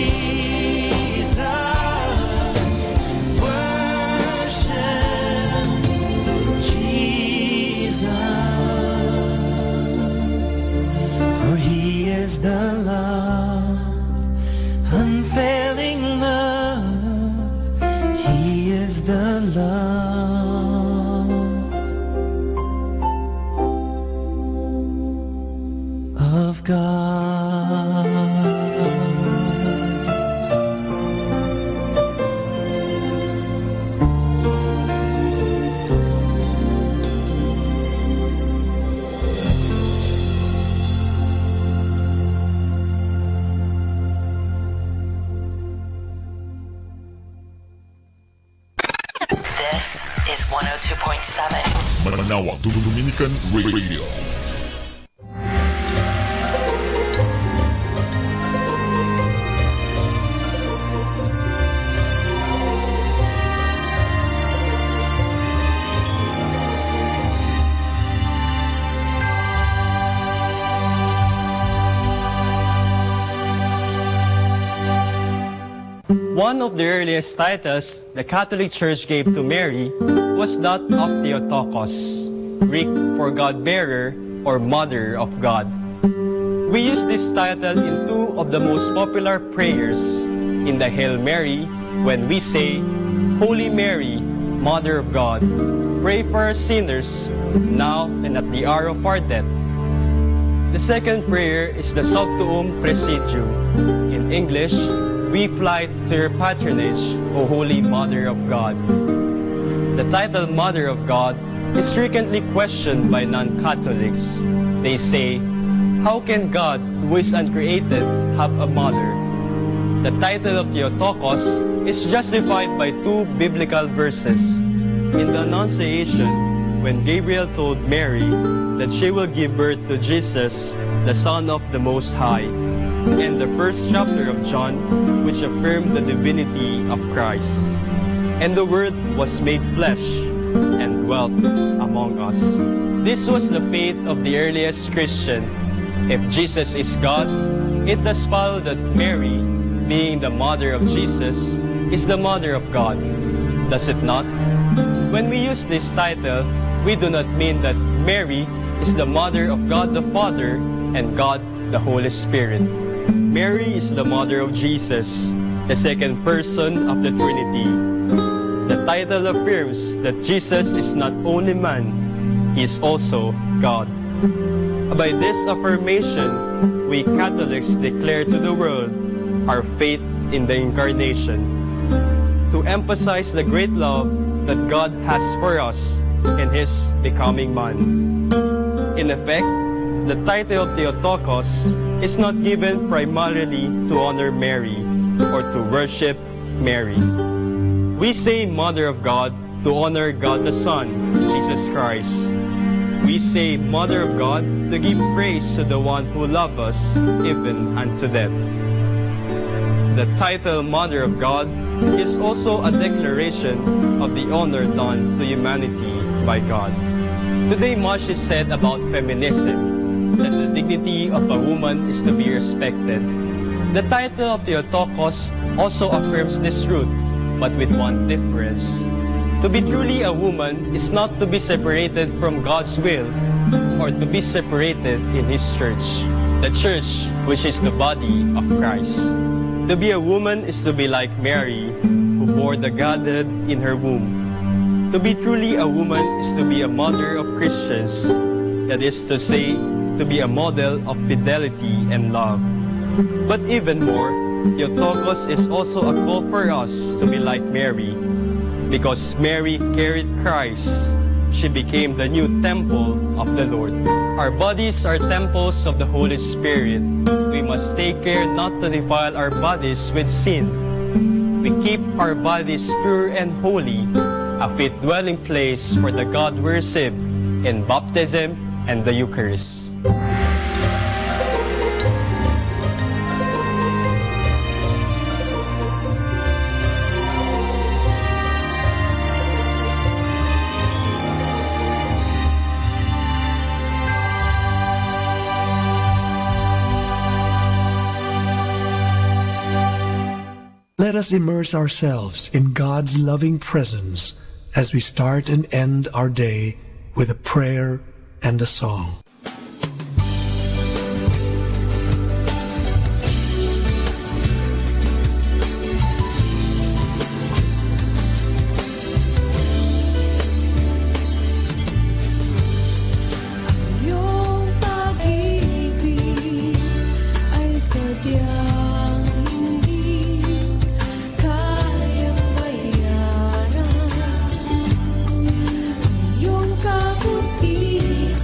Worship Jesus. For He is the love, unfailing love. He is the love of God.
This is 102.7.
Manawag Dominican Radio.
One of the earliest titles the Catholic Church gave to Mary was that of Theotokos, Greek for God-bearer or Mother of God. We use this title in two of the most popular prayers in the Hail Mary when we say, Holy Mary, Mother of God, pray for us sinners, now and at the hour of our death. The second prayer is the Subtuum Presidium. In English, we fly to your patronage, O Holy Mother of God. The title Mother of God is frequently questioned by non-Catholics. They say, how can God, who is uncreated, have a mother? The title of Theotokos is justified by two biblical verses. In the Annunciation, when Gabriel told Mary that she will give birth to Jesus, the Son of the Most High, and the first chapter of John, which affirmed the divinity of Christ. And the Word was made flesh and dwelt among us. This was the faith of the earliest Christian. If Jesus is God, it does follow that Mary, being the mother of Jesus, is the mother of God. Does it not? When we use this title, we do not mean that Mary is the mother of God the Father and God the Holy Spirit. Mary is the mother of Jesus, the second person of the Trinity. The title affirms that Jesus is not only man, he is also God. By this affirmation, we Catholics declare to the world our faith in the Incarnation, to emphasize the great love that God has for us in His becoming man. In effect, the title of Theotokos is not given primarily to honor Mary or to worship Mary. We say Mother of God to honor God the Son, Jesus Christ. We say Mother of God to give praise to the one who loved us even unto death. The title Mother of God is also a declaration of the honor done to humanity by God. Today much is said about feminism, that the dignity of a woman is to be respected. The title of Theotokos also affirms this truth, but with one difference. To be truly a woman is not to be separated from God's will or to be separated in His church, the church which is the body of Christ. To be a woman is to be like Mary, who bore the Godhead in her womb. To be truly a woman is to be a mother of Christians, that is to say, to be a model of fidelity and love. But even more, Theotokos is also a call for us to be like Mary. Because Mary carried Christ, she became the new temple of the Lord. Our bodies are temples of the Holy Spirit. We must take care not to defile our bodies with sin. We keep our bodies pure and holy, a fit dwelling place for the God we receive in baptism and the Eucharist.
Let us immerse ourselves in God's loving presence as we start and end our day with a prayer and a song.
Yung kabutihan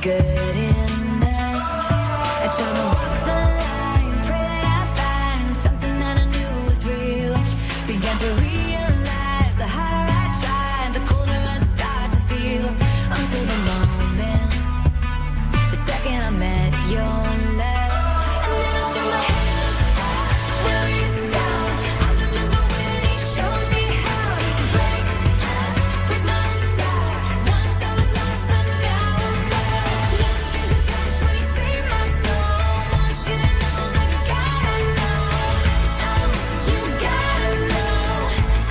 good enough. I try to walk the line, pray that I find something that I knew was real. Began to realize the harder I tried, the colder I start to feel. Until the moment, the second I met your love, and then I threw my hands up, raised down. I remember when he showed me how to break up with my doubt. Once I was lost, but now I'm found. No strings attached when he saved my soul. Want you to know that God I know. Oh, you gotta know.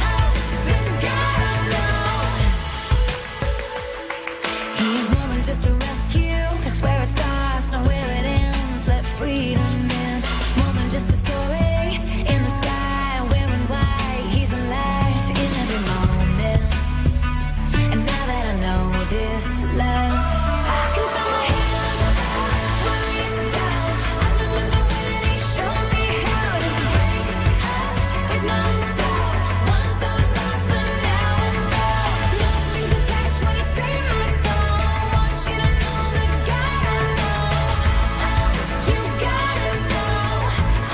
Oh, then God I know. He's more than just a rescue. That's where it starts, not where it ends. Let freedom in. More than just a story in the sky, wearing white. He's alive in every moment. And now that I know this love, I can throw my hands up, raise down. I remember when he showed me how to break up with my doubt. Once I was lost, but now I'm found. No strings attached when he saved my soul. Want you to know that God I know. Oh, you gotta know.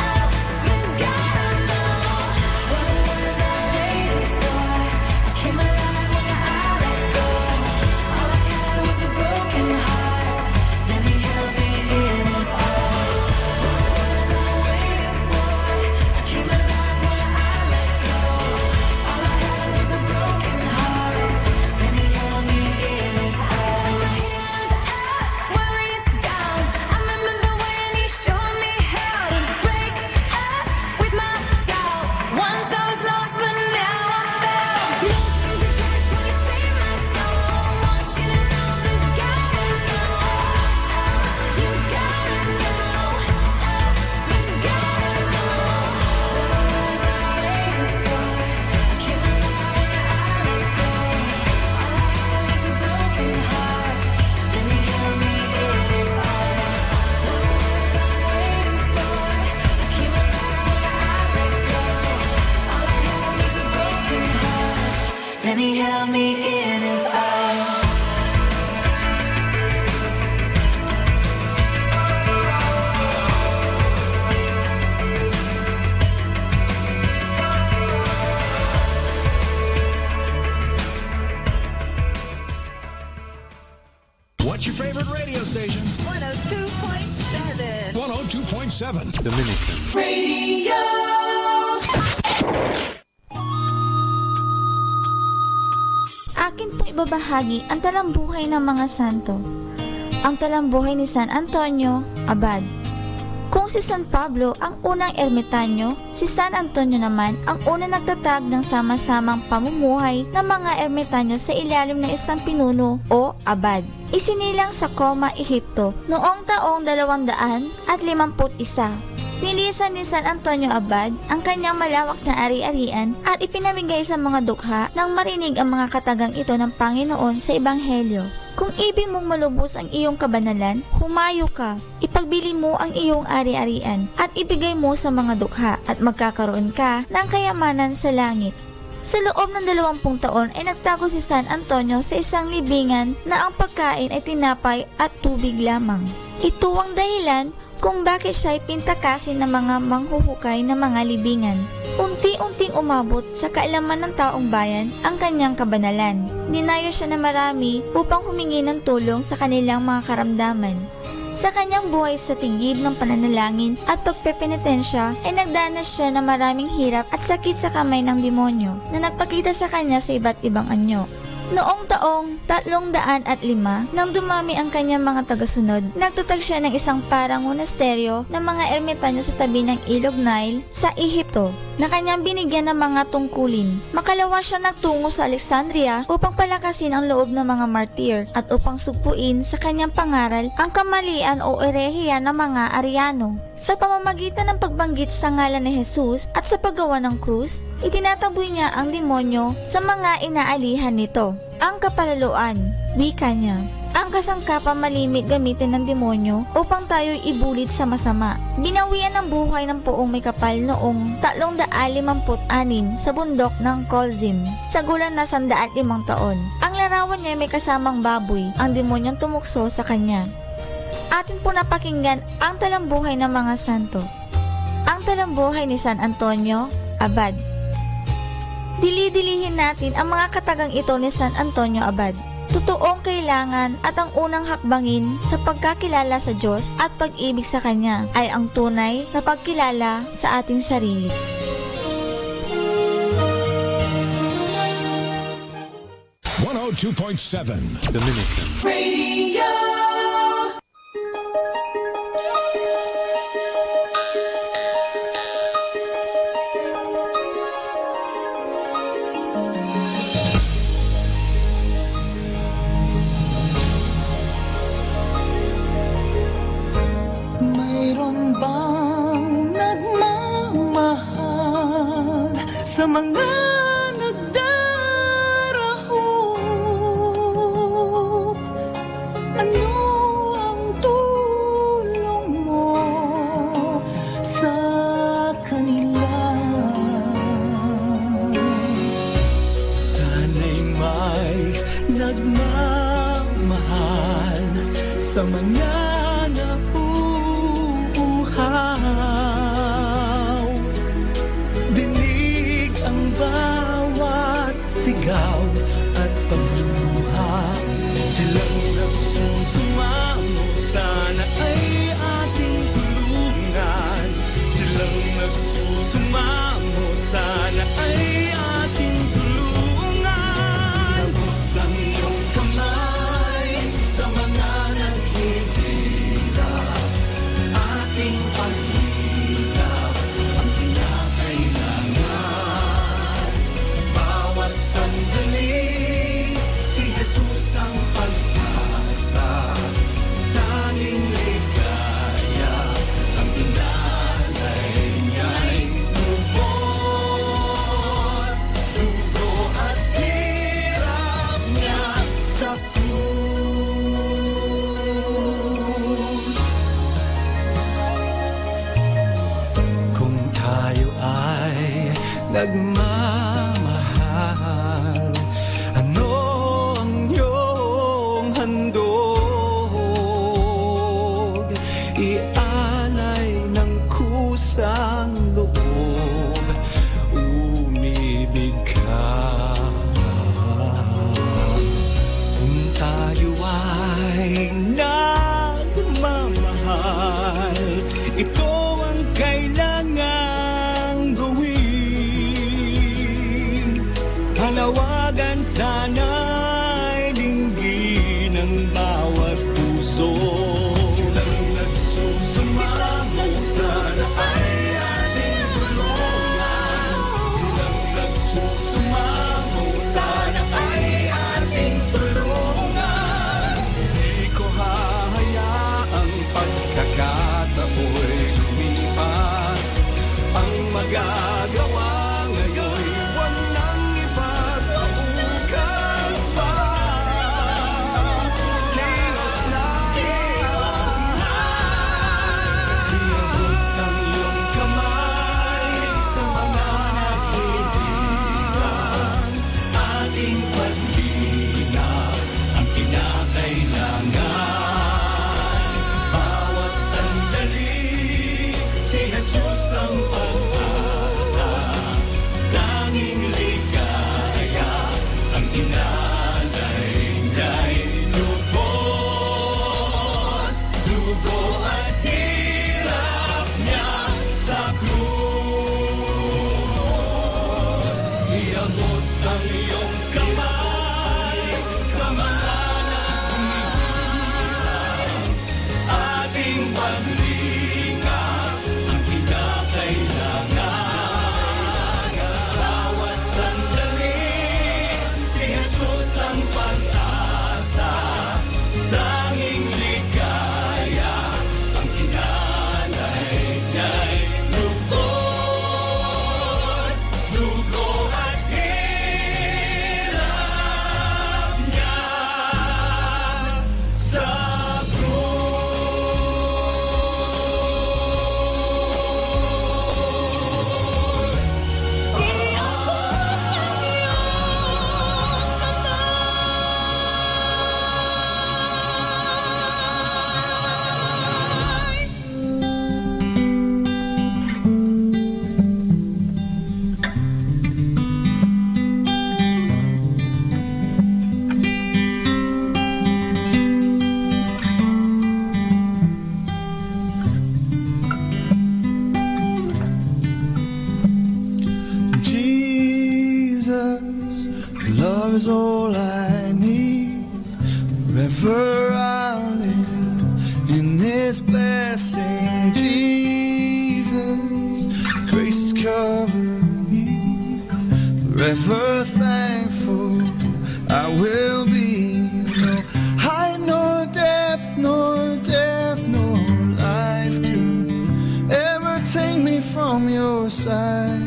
Oh, then God I know. What was I waiting for? I came alive when I let go. All I had was a broken heart. Then he held me in his arms. What was I waiting for? I came alive when I let go. All I had was a broken heart. Then he held me in his arms. Hands up, worries down. I remember when he showed me how to break up with my doubt. Once I was lost, but now I'm found. No strings attached when he saved my soul. Want you to know that God I know. Oh, you gotta know. Oh, then God I know. What was I waiting for? I came alive when I let go. All I had was a broken heart. Then he held me in his arms. What was I waiting for? I came alive when I let go. All I had was a broken heart. Then he held me in his arms.
What's your favorite radio station?
102.7.
102.7.
Dominican.
Radio.
Akin po ibabahagi ang talambuhay ng mga santo. Ang talambuhay ni San Antonio, Abad. Kung si San Pablo ang unang ermitanyo, si San Antonio naman ang unang nagtatag ng sama-samang pamumuhay ng mga ermitanyo sa ilalim ng isang pinuno o abad. Isinilang sa Coma, Ehipto noong taong 251. Nilisan ni San Antonio Abad ang kanyang malawak na ari-arian at ipinamigay sa mga dukha nang marinig ang mga katagang ito ng Panginoon sa Ebanghelyo. Kung ibig mong malubos ang iyong kabanalan, humayo ka, ipagbili mo ang iyong ari-arian at ibigay mo sa mga dukha at magkakaroon ka ng kayamanan sa langit. Sa loob ng 20 taon ay nagtago si San Antonio sa isang libingan na ang pagkain ay tinapay at tubig lamang. Ito ang dahilan kung bakit siya'y pintakasin ng mga manghuhukay ng mga libingan. Unti-unting umabot sa kaalaman ng taong bayan ang kanyang kabanalan. Dinayo siya na marami upang humingi ng tulong sa kanilang mga karamdaman. Sa kanyang buhay sa tigib ng pananalangin at pagpepenitensya ay nagdanas siya ng maraming hirap at sakit sa kamay ng demonyo na nagpakita sa kanya sa iba't ibang anyo. Noong taong 305 nang dumami ang kanyang mga tagasunod, nagtatag siya ng isang parang monasteryo ng mga ermitanyo sa tabi ng Ilog Nile sa Ehipto na kanyang binigyan ng mga tungkulin. Makalawa siya nagtungo sa Alexandria upang palakasin ang loob ng mga martir at upang sugpuin sa kanyang pangaral ang kamalian o erehiya ng mga Ariano. Sa pamamagitan ng pagbanggit sa ngalan ni Jesus at sa paggawa ng krus, itinataboy niya ang demonyo sa mga inaalihan nito. Ang kapalaluan, wika niya. Ang kasangkapan malimit gamitin ng demonyo upang tayo'y ibulit sa masama. Ginawian ng buhay ng poong may kapal noong 356 sa bundok ng Colzim sa gulang na 105 taon. Ang larawan niya may kasamang baboy, ang demonyong tumukso sa kanya. Atin po napakinggan ang talambuhay ng mga santo. Ang talambuhay ni San Antonio, Abad. Dili-dilihin natin ang mga katagang ito ni San Antonio Abad. Totoong kailangan at ang unang hakbangin sa pagkakilala sa Diyos at pag-ibig sa Kanya ay ang tunay na pagkilala sa ating sarili.
Dominican Radio.
Mayroon bang nagmamahal sa mga nagdarahop? Ano ang tulong mo sa kanila? Sana'y may nagmamahal sa mga dinig ang bawat sigaw at pagluha. Silang nagsusumamo, sana ay ating tulungan. Silang nagsusumamo, sana ay ating tulungan. Labot ang iyong kamay sa mga naghihirap. Ating pag-ibig ang kinakailangan. Bawat sandali, si Jesus ang pag-asa. Tanging ligaya ang inalay niya'y lubos. Dugo at hirap niya sa krus. Kung tayo ay nagmamahal, ano ang iyong handog? Ialay ng kusang loob, umibig ka. Kung tayo ay nagmamahal, ito ang kailangang gawin. blessing, Jesus. Grace cover me. Forever thankful I will be. No height nor depth nor death nor life could ever take me from your side.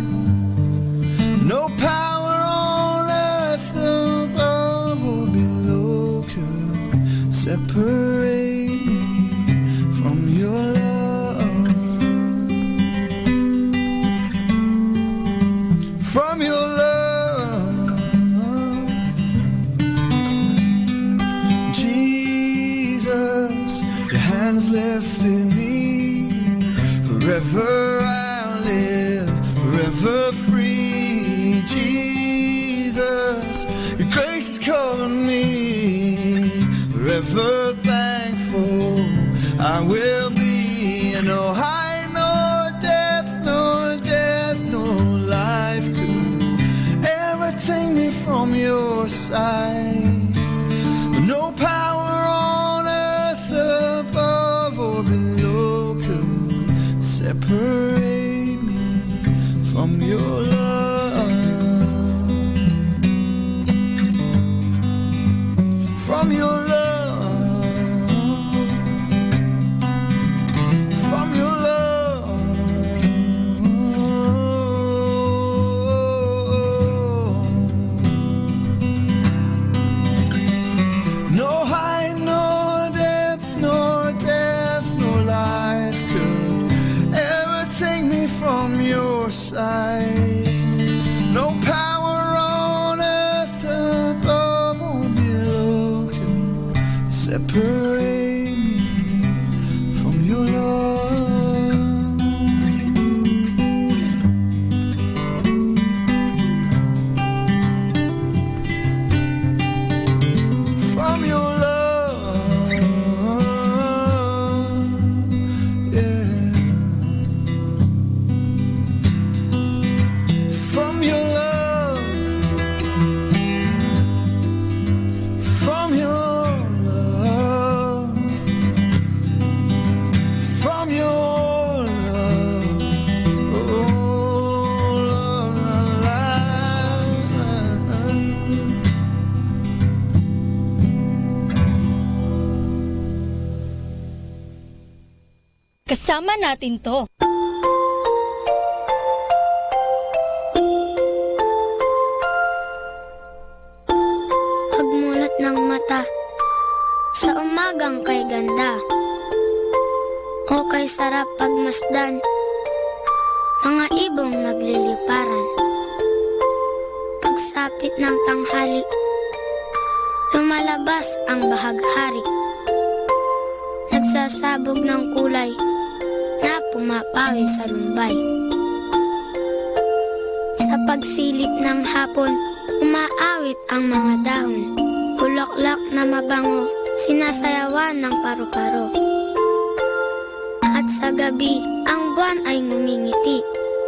No power on earth above or below could separate me from your love. From your love, Jesus, your hands lifted me. Forever I'll live, forever free. Jesus, your grace covered me. Forever thankful I will be. No height, no depth, no death, no life could ever take me from your side. No power on earth above or below could separate me from your love. From your love. From your love. No height, no depth, no death, no life could ever take me from your side. No power on earth above or below could separate me from your love. From your love, yeah. From your love, from your love, from your love, oh love,
Kasama natin to.
Pagmulat ng mata sa umagang kay ganda, o kay sarap pagmasdan, mga ibong nagliliparan. Pagsapit ng tanghali, lumalabas ang bahaghari, nagsasabog ng kulay na pumapawi sa lumbay. Sa pagsilip ng hapon, umaawit ang mga dahon, bulaklak na mabango, sinasayawan ng paru-paro. At sa gabi, ang buwan ay ngumingiti,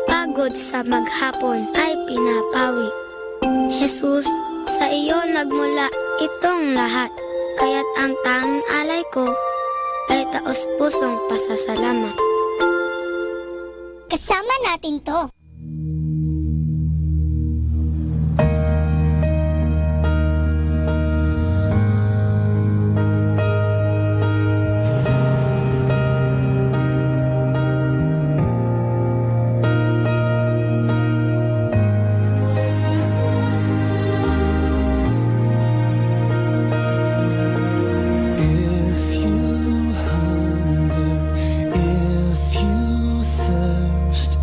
pagod sa maghapon ay pinapawi. Jesus, sa iyo nagmula itong lahat, kaya't ang tanging alay ko ay taos-pusong pasasalamat.
Kasama natin to.
if you thirst,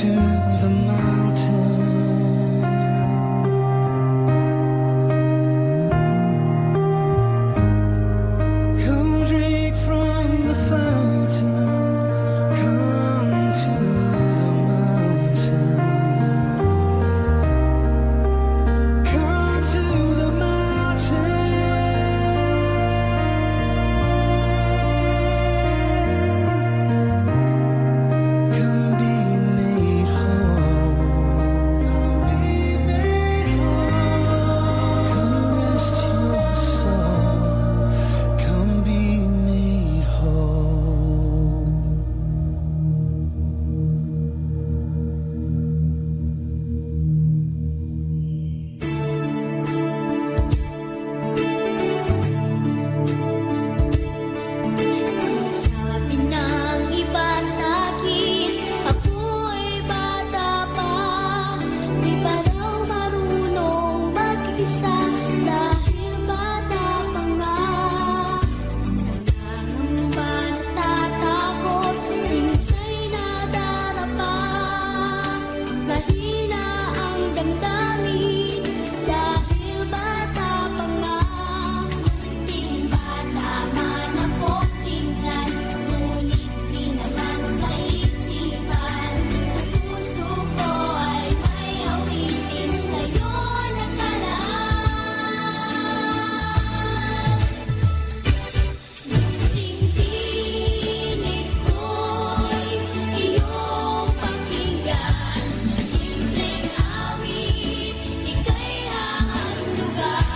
to the mountain. Come drink from the fountain. Come to the mountain. Come to the mountain. Come be made whole. Come be made whole. Come rest your soul. Come be made whole.
Sabi ng iba sa'kin, ako'y bata pa. Di pa daw marunong mag-isa dahil bata pa nga. Nangangamba, natatakot, minsa'y nadarapa. Mahina ang damdamin dahil bata pa nga. Kunting bata man akong tingnan, ngunit di naman sa isipan. Sa puso ko ay may awitin sa'yo nakalaan. Tingtinig ko'y iyong pakinggan. Simpleng awit, ika'y hahandugan.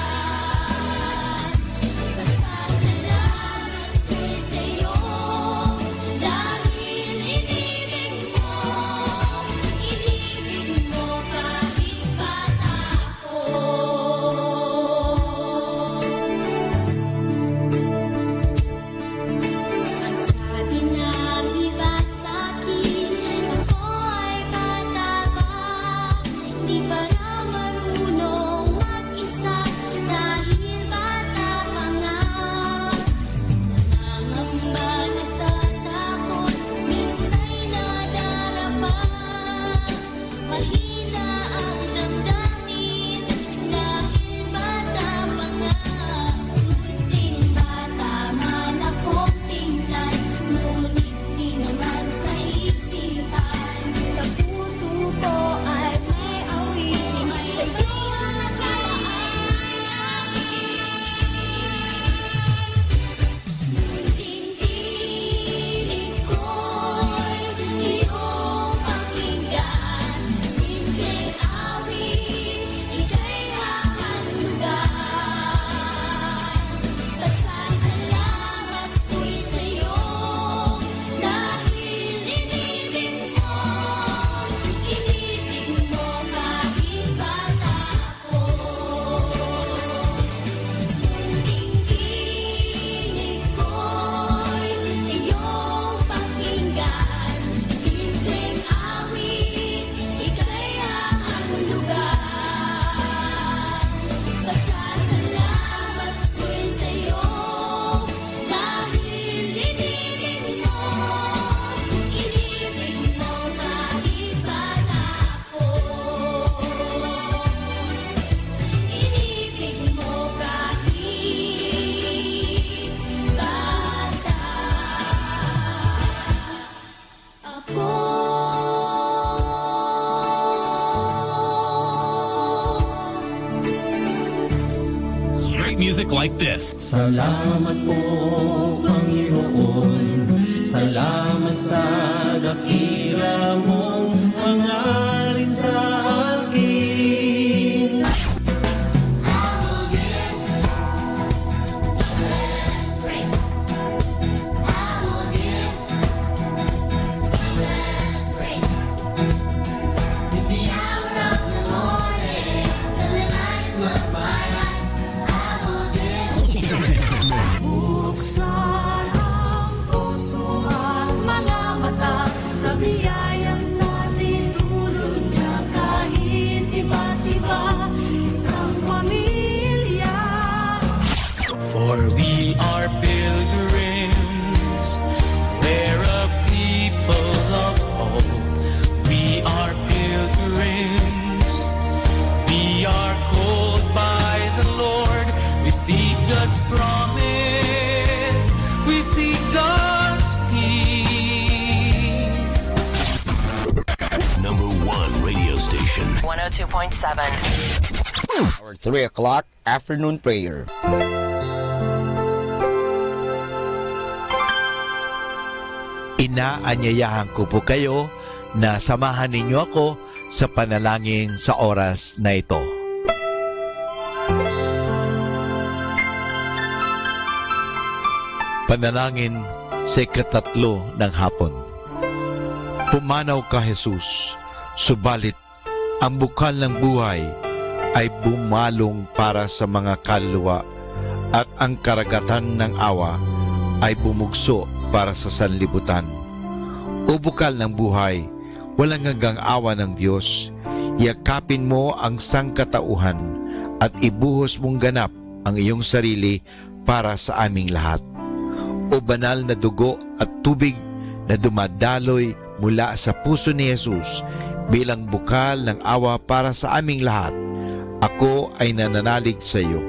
Pasasalamat ko'y sa'yo dahil inibig mo kahit bata ako. Sabi ng iba sa'kin, ako ay bata pa. Di pa raw marunong mag-isa dahil bata pa nga. Nangangamba, natatakot, minsa'y nadarama. Mahina ang damdamin dahil bata pa nga. Kunting bata man akong tingnan, ngunit di naman sa isipan. Sa puso ko ay may awitin sa'yo nakalaan. Tingtinig ko'y iyong pakinggan. Simpleng awit, ika'y hahandugan. Pasasalamat ko'y sa'yo dahil inibig mo kahit bata ako. Tingtinig ko'y iyong pakinggan. Simpleng awit, ika'y hahandugan. Pasasalamat ko'y sa'yo dahil inibig mo kahit bata ako. Inibig mo kahit bata ako.
Great music like this.
Salamat po, Panginoon. Salamat sa dakila mong hangarin sa akin.
Buksan ang puso at mga mata sa biyayang sa
station.
102.7.
Our 3 o'clock afternoon prayer.
Inaanyayahan ko po kayo na samahan ninyo ako sa panalangin sa oras na ito. Panalangin sa ikatatlo ng hapon. Pumanaw ka, Jesus, subalit ang bukal ng buhay ay bumalong para sa mga kaluluwa at ang karagatan ng awa ay bumugso para sa sanlibutan. O bukal ng buhay, walang hanggang awa ng Diyos, yakapin mo ang sangkatauhan at ibuhos mong ganap ang iyong sarili para sa aming lahat. O banal na dugo at tubig na dumadaloy mula sa puso ni Jesus bilang bukal ng awa para sa aming lahat, ako ay nananalig sa iyo.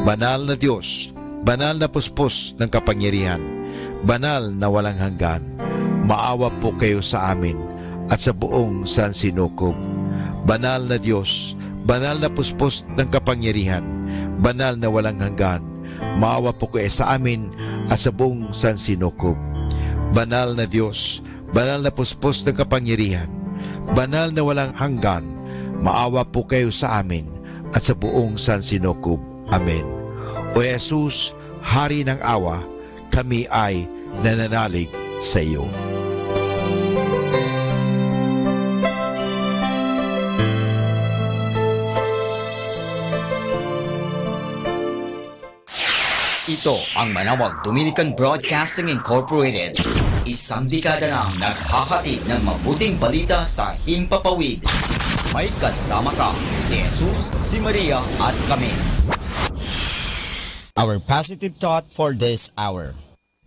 Banal na Diyos, banal na puspos ng kapangyarihan, banal na walang hanggan, maawa po kayo sa amin at sa buong sansinukob. Banal na Diyos, banal na puspos ng kapangyarihan, banal na walang hanggan, maawa po kayo sa amin at sa buong sansinukob. Banal na Diyos, banal na puspos ng kapangyarihan, banal na walang hanggan, maawa po kayo sa amin at sa buong sansinukob. Amen. O Jesus, Hari ng awa, kami ay nananalig sa iyo.
Ito ang Manawag Dominican Broadcasting Incorporated. Isang dekada nang naghahatid ng mabuting balita sa Himpapawid. May kasama ka, si Jesus, si Maria at kami.
Our positive thought for this hour.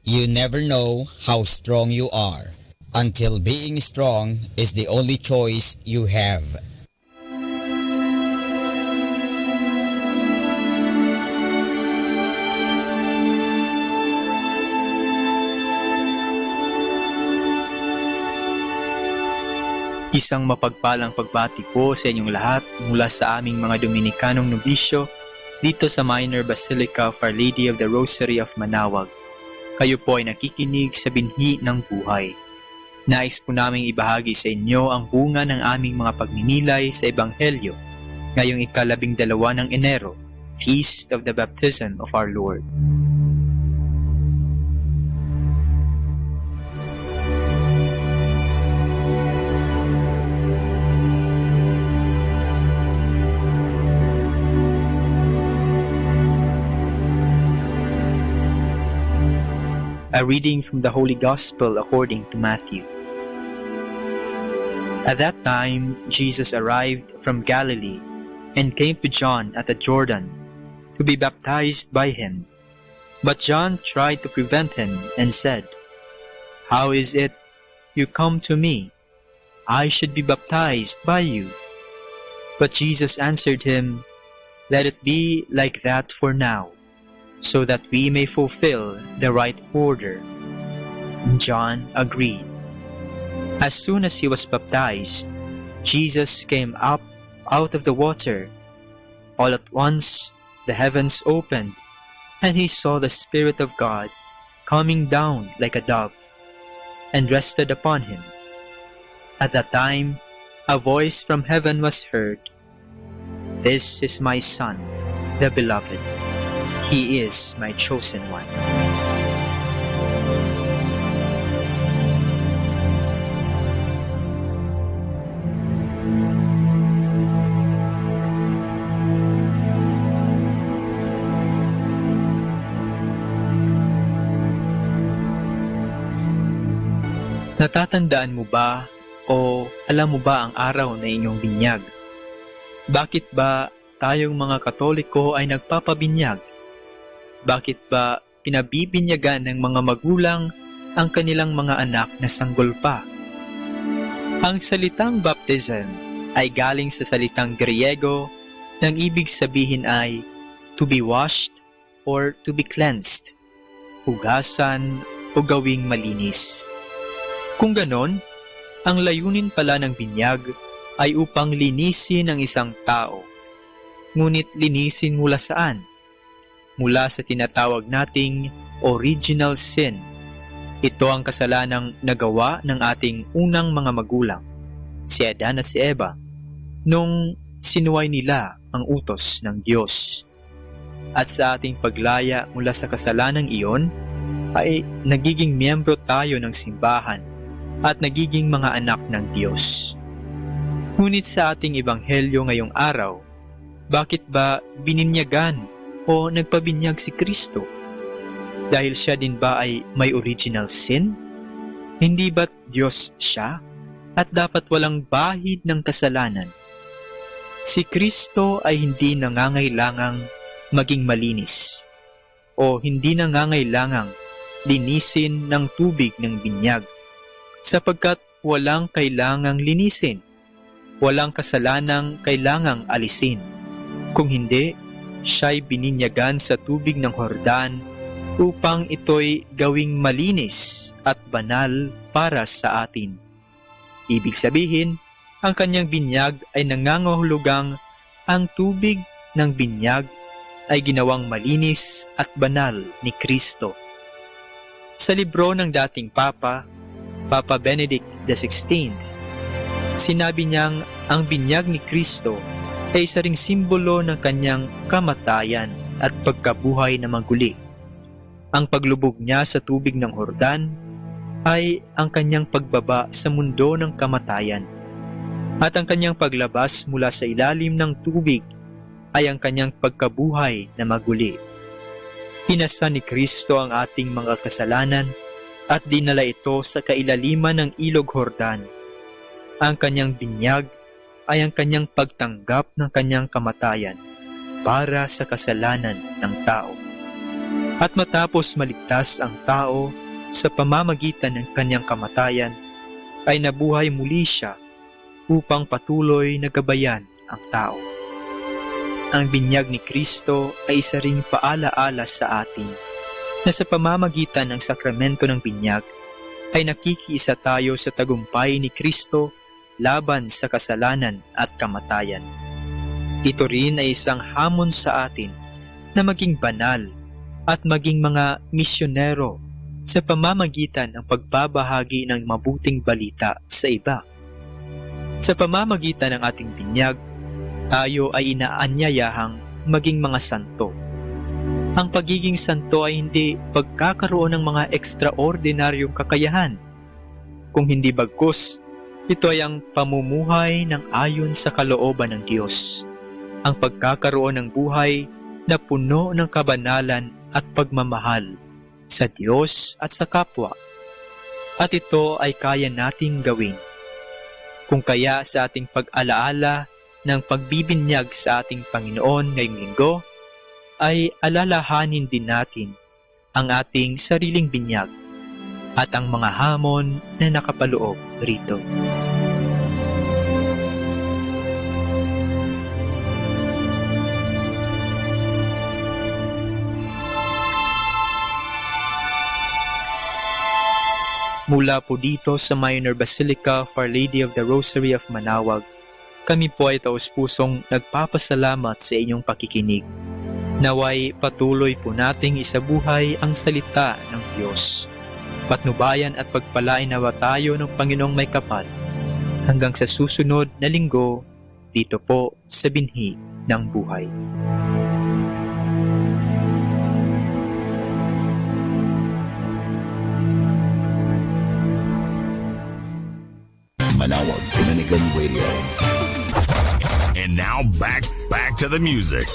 You never know how strong you are until being strong is the only choice you have.
Isang mapagpalang pagbati po sa inyong lahat mula sa aming mga Dominikanong nobisyo dito sa Minor Basilica of Our Lady of the Rosary of Manawag. Kayo po ay nakikinig sa binhi ng buhay. Nais po naming ibahagi sa inyo ang bunga ng aming mga pagninilay sa Ebanghelyo ngayong 12 ng Enero, Feast of the Baptism of our Lord. A reading from the Holy Gospel according to Matthew. At that time, Jesus arrived from Galilee and came to John at the Jordan to be baptized by him. But John tried to prevent him and said, "How is it you come to me? I should be baptized by you." But Jesus answered him, "Let it be like that for now, so that we may fulfill the right order." And John agreed. As soon as he was baptized, Jesus came up out of the water. All at once the heavens opened, and he saw the Spirit of God coming down like a dove, and rested upon him. At that time a voice from heaven was heard, "This is my Son, the Beloved. He is my chosen one." Natatandaan mo ba o alam mo ba ang araw na inyong binyag? Bakit ba tayong mga Katoliko ay nagpapabinyag? Bakit ba pinabibinyagan ng mga magulang ang kanilang mga anak na sanggol pa? Ang salitang baptism ay galing sa salitang Griego nang ibig sabihin ay to be washed or to be cleansed, hugasan o gawing malinis. Kung ganon, ang layunin pala ng binyag ay upang linisin ang isang tao. Ngunit linisin mula saan? Mula sa tinatawag nating original sin. Ito ang kasalanang nagawa ng ating unang mga magulang, si Adan at si Eva, nung sinuway nila ang utos ng Diyos. At sa ating paglaya mula sa kasalanang iyon, ay nagiging miyembro tayo ng simbahan at nagiging mga anak ng Diyos. Ngunit sa ating ebanghelyo ngayong araw, bakit ba bininyagan o nagpabinyag si Kristo? Dahil siya din ba ay may original sin? Hindi ba't Diyos siya at dapat walang bahid ng kasalanan? Si Kristo ay hindi nangangailangang maging malinis o hindi nangangailangang linisin ng tubig ng binyag sapagkat walang kailangang linisin, walang kasalanang kailangang alisin. Kung hindi, siya'y bininyagan sa tubig ng Jordan upang ito'y gawing malinis at banal para sa atin. Ibig sabihin, ang kanyang binyag ay nangangahulugang ang tubig ng binyag ay ginawang malinis at banal ni Kristo. Sa libro ng dating Papa Benedict XVI, sinabi niyang ang binyag ni Kristo ay isa ring simbolo ng kanyang kamatayan at pagkabuhay na maguli. Ang paglubog niya sa tubig ng Jordan ay ang kanyang pagbaba sa mundo ng kamatayan. At ang kanyang paglabas mula sa ilalim ng tubig ay ang kanyang pagkabuhay na maguli. Pinasa ni Kristo ang ating mga kasalanan at dinala ito sa kailaliman ng ilog Jordan. Ang kanyang binyag ay ang kanyang pagtanggap ng kanyang kamatayan para sa kasalanan ng tao. At matapos maligtas ang tao sa pamamagitan ng kanyang kamatayan, ay nabuhay muli siya upang patuloy na gabayan ang tao. Ang binyag ni Kristo ay isa ring paalaala sa atin na sa pamamagitan ng sakramento ng binyag ay nakikiisa tayo sa tagumpay ni Kristo laban sa kasalanan at kamatayan. Ito rin ay isang hamon sa atin na maging banal at maging mga misyonero sa pamamagitan ng pagbabahagi ng mabuting balita sa iba. Sa pamamagitan ng ating binyag, tayo ay inaanyayahang maging mga santo. Ang pagiging santo ay hindi pagkakaroon ng mga ekstraordinaryong kakayahan. Kung hindi bagkus, ito ay ang pamumuhay ng ayon sa kalooban ng Diyos. Ang pagkakaroon ng buhay na puno ng kabanalan at pagmamahal sa Diyos at sa kapwa. At ito ay kaya nating gawin. Kung kaya sa ating pag-alaala ng pagbibinyag sa ating Panginoon ngayong linggo, ay alalahanin din natin ang ating sariling binyag at ang mga hamon na nakapaloob rito. Mula po dito sa Minor Basilica of Our Lady of the Rosary of Manaoag, kami po ay taus-pusong nagpapasalamat sa inyong pakikinig. Naway patuloy po nating isabuhay ang salita ng Diyos. Patnubayan at pagpalain nawa tayo ng Panginoong may kapal. Hanggang sa susunod na linggo, dito po sa Binhi ng Buhay.
Manawag Dominican Radio. And now back to the music.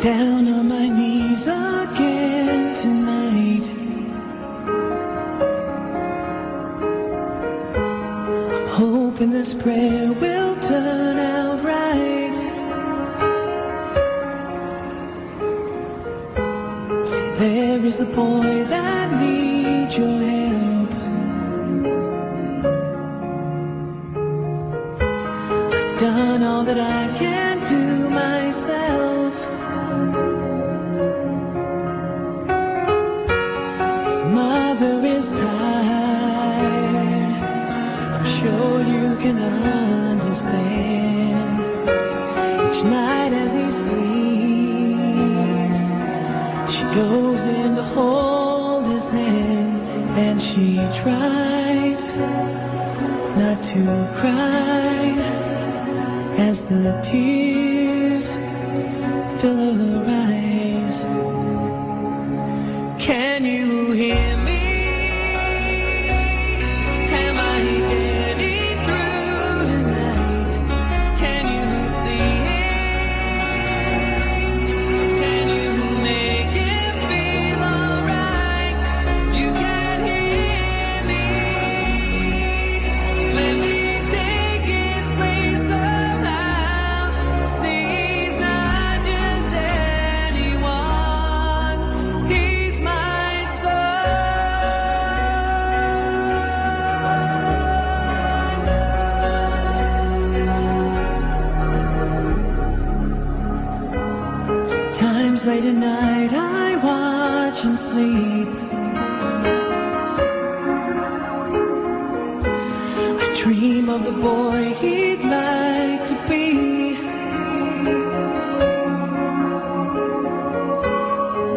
Down on my knees again tonight. I'm hoping this prayer will turn out right. See, there is a boy that needs your help. I've done all that I can do myself. His mother is tired. I'm sure you can understand. Each night as he sleeps, she goes in to hold his hand, and she tries not to cry as the tears fill her eyes. Can you hear me? Am I getting through tonight? Can you see him? Can you make it feel alright? You can hear me. Let me take his place somehow. See, he's not just anyone. He's my son. Sometimes late at night I watch him sleep. I dream of the boy he'd like to be.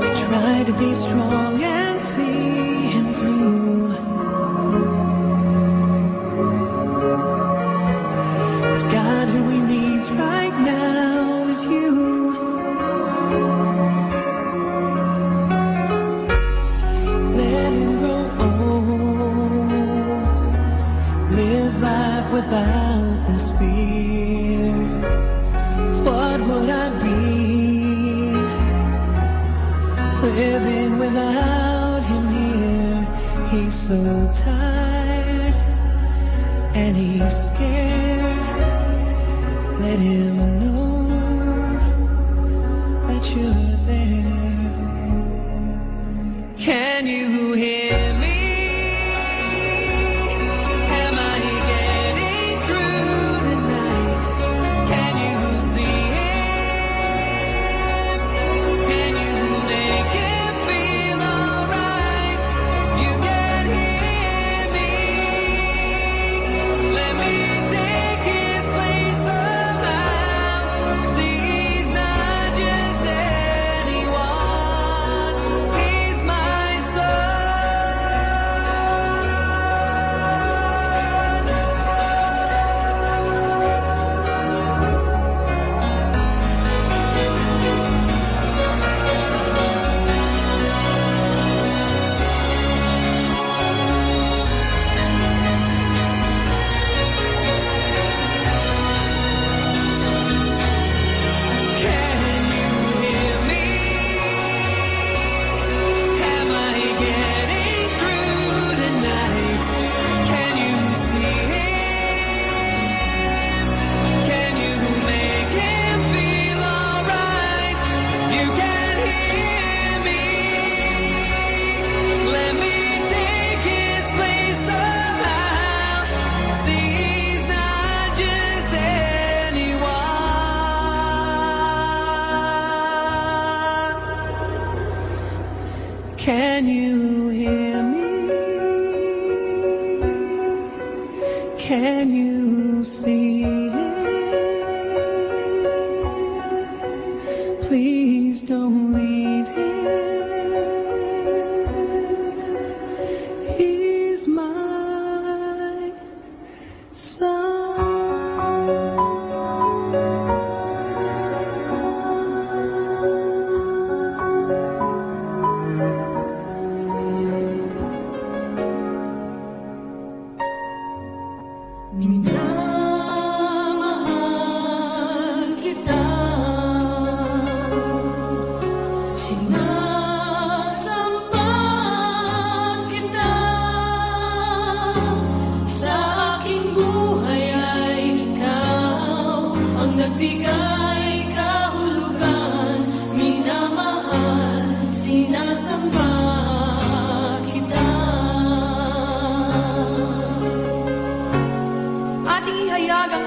I try to be strong and see him through. But God, who he needs right now is you. Let him grow old, live life without this fear. What would I be living without him here? He's so tired and he's scared. Let him know that you're there. Can you hear me? Am I getting through tonight? Can you see him? Can you make it feel alright? You can hear me. Let me take his place somehow. See, he's not just anyone. He's my son.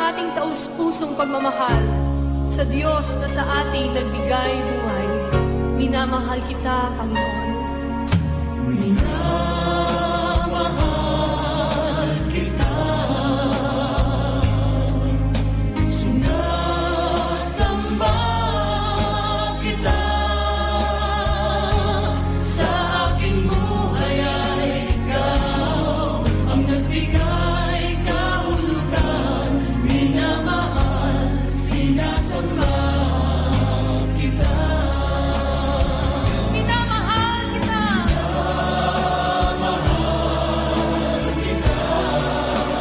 ating taus-pusong pagmamahal sa Diyos na sa ating nagbigay buhay. Minamahal kita, Panginoon. Minamahal kita. Sinasamba kita. Sa aking buhay ay ikaw ang nagbigay kahulugan. Minamahal, sinasamba kita. Minamahal kita. Minamahal kita.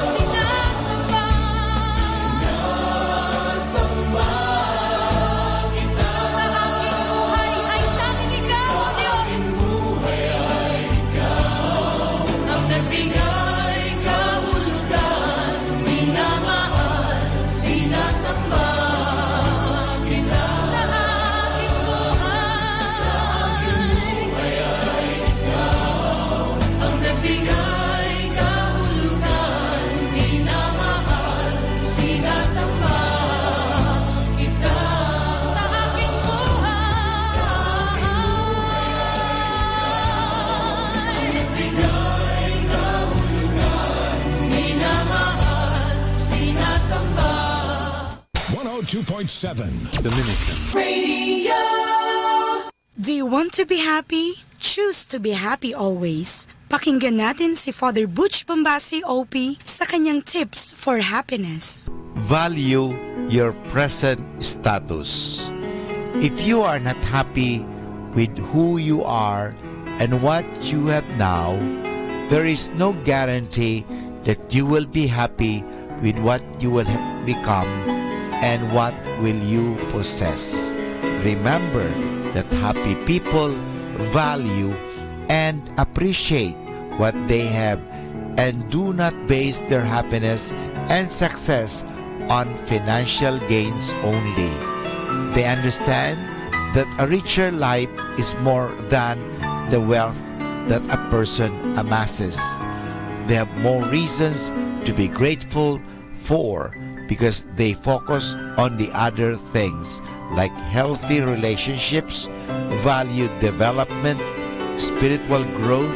Sinasamba. Sinasamba kita. Sa aking buhay ay tanging ikaw, O Diyos. Sa aking buhay ay ikaw ang nagbigay kahulugan. Minamahal, sinasamba kita. Sa aking buhay ay ikaw ang nagbigay kahulugan. Minamahal, sinasamba kita. Sa aking buhay ang nagbigay kahulugan. Minamahal, sinasamba.
102.7
Dominican
Radio.
Do you want to be happy? Choose to be happy always. Pakinggan natin si Father Butch Bombasi OP sa kanyang tips for happiness.
Value your present status. If you are not happy with who you are and what you have now, there is no guarantee that you will be happy with what you will become and what will you possess. Remember that happy people value and appreciate what they have and do not base their happiness and success on financial gains only. They understand that a richer life is more than the wealth that a person amasses. They have more reasons to be grateful for because they focus on the other things like healthy relationships, value development, spiritual growth,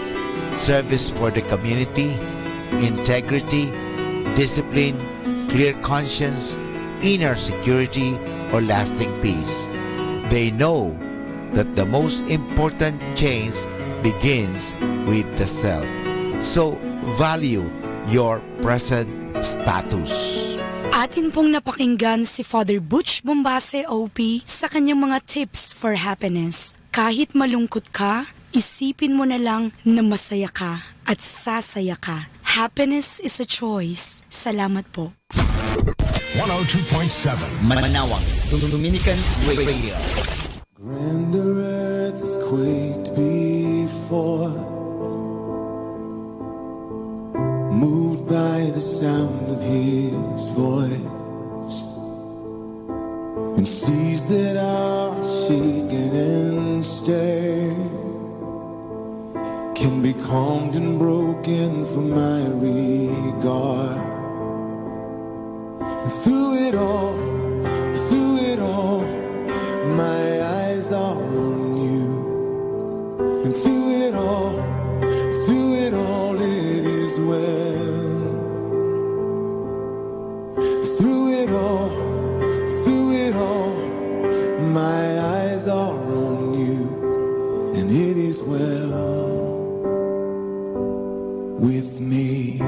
service for the community, integrity, discipline, clear conscience, inner security, or lasting peace. They know that the most important change begins with the self. So, value your present status.
Atin pong napakinggan si Father Butch Bombase OP sa kanyang mga tips for happiness. Kahit malungkot ka, isipin mo na lang na masaya ka at sasaya ka. Happiness is a choice. Salamat po.
102.7
Manawag Dominican Radio.
Grander earth has quaked before, moved by the sound of his voice, and seas that are shaken and stirred can be calmed and broken for my regard. Through it all, my eyes are on you. And through it all, it is well. Through it all, my eyes are on you. And it is well with me.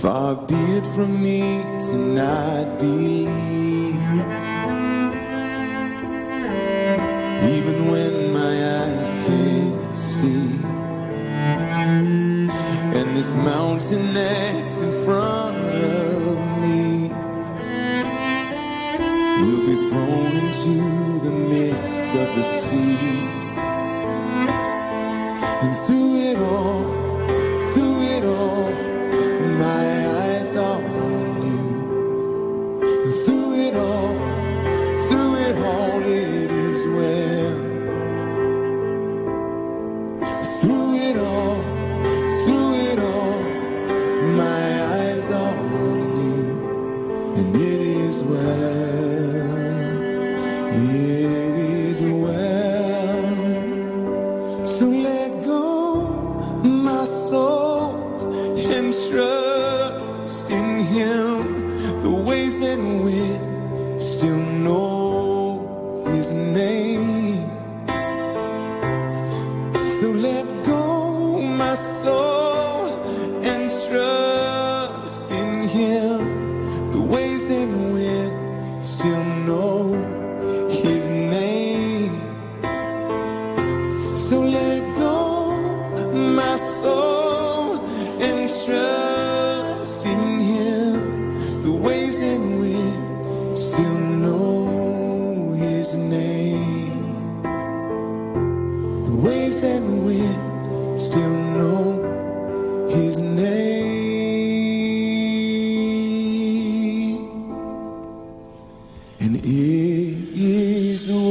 Far be it from me to not believe, even when my eyes can't see. And this mountain that's in front of me will be thrown into the midst of the sea. And through it all, my eyes are on you. And through it all, it His name. So let go, my soul, and trust in Him. The waves and wind still know His name. So let go, my soul, and trust in Him. The waves and wind still know His name. The waves and wind still know His name. And it is well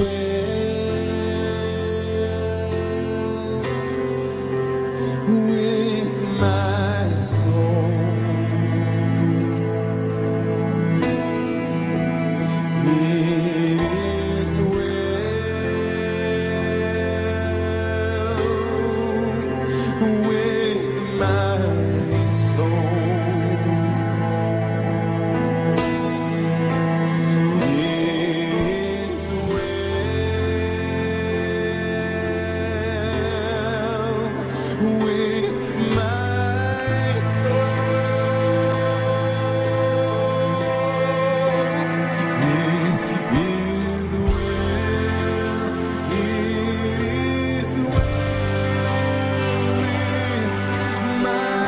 with my soul. It is well with my soul. It is well with my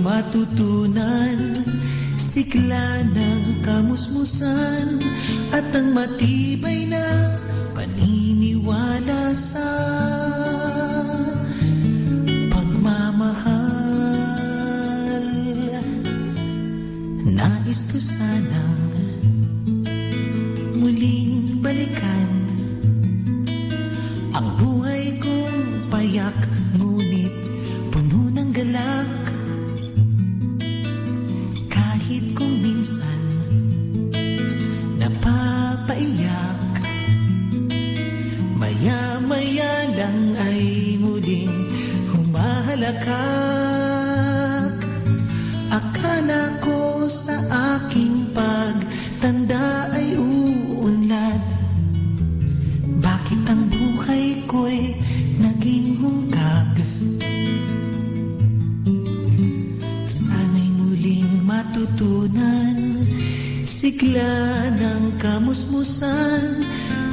matutunan, sigla ng kamusmusan at ang matibay na paniniwala sa pagmamahal. Nais ko sanang muling balikan ang buhay kong payak, ngunit puno ng galak. Kahit kung minsan napapaiyak, maya-maya lang ay muling humahalakak. akala ko sa aking pagtanda ay uunlad. Bakit ang buhay ko'y naging hungkag? Sana'y muling matutunan sigla ng kamusmusan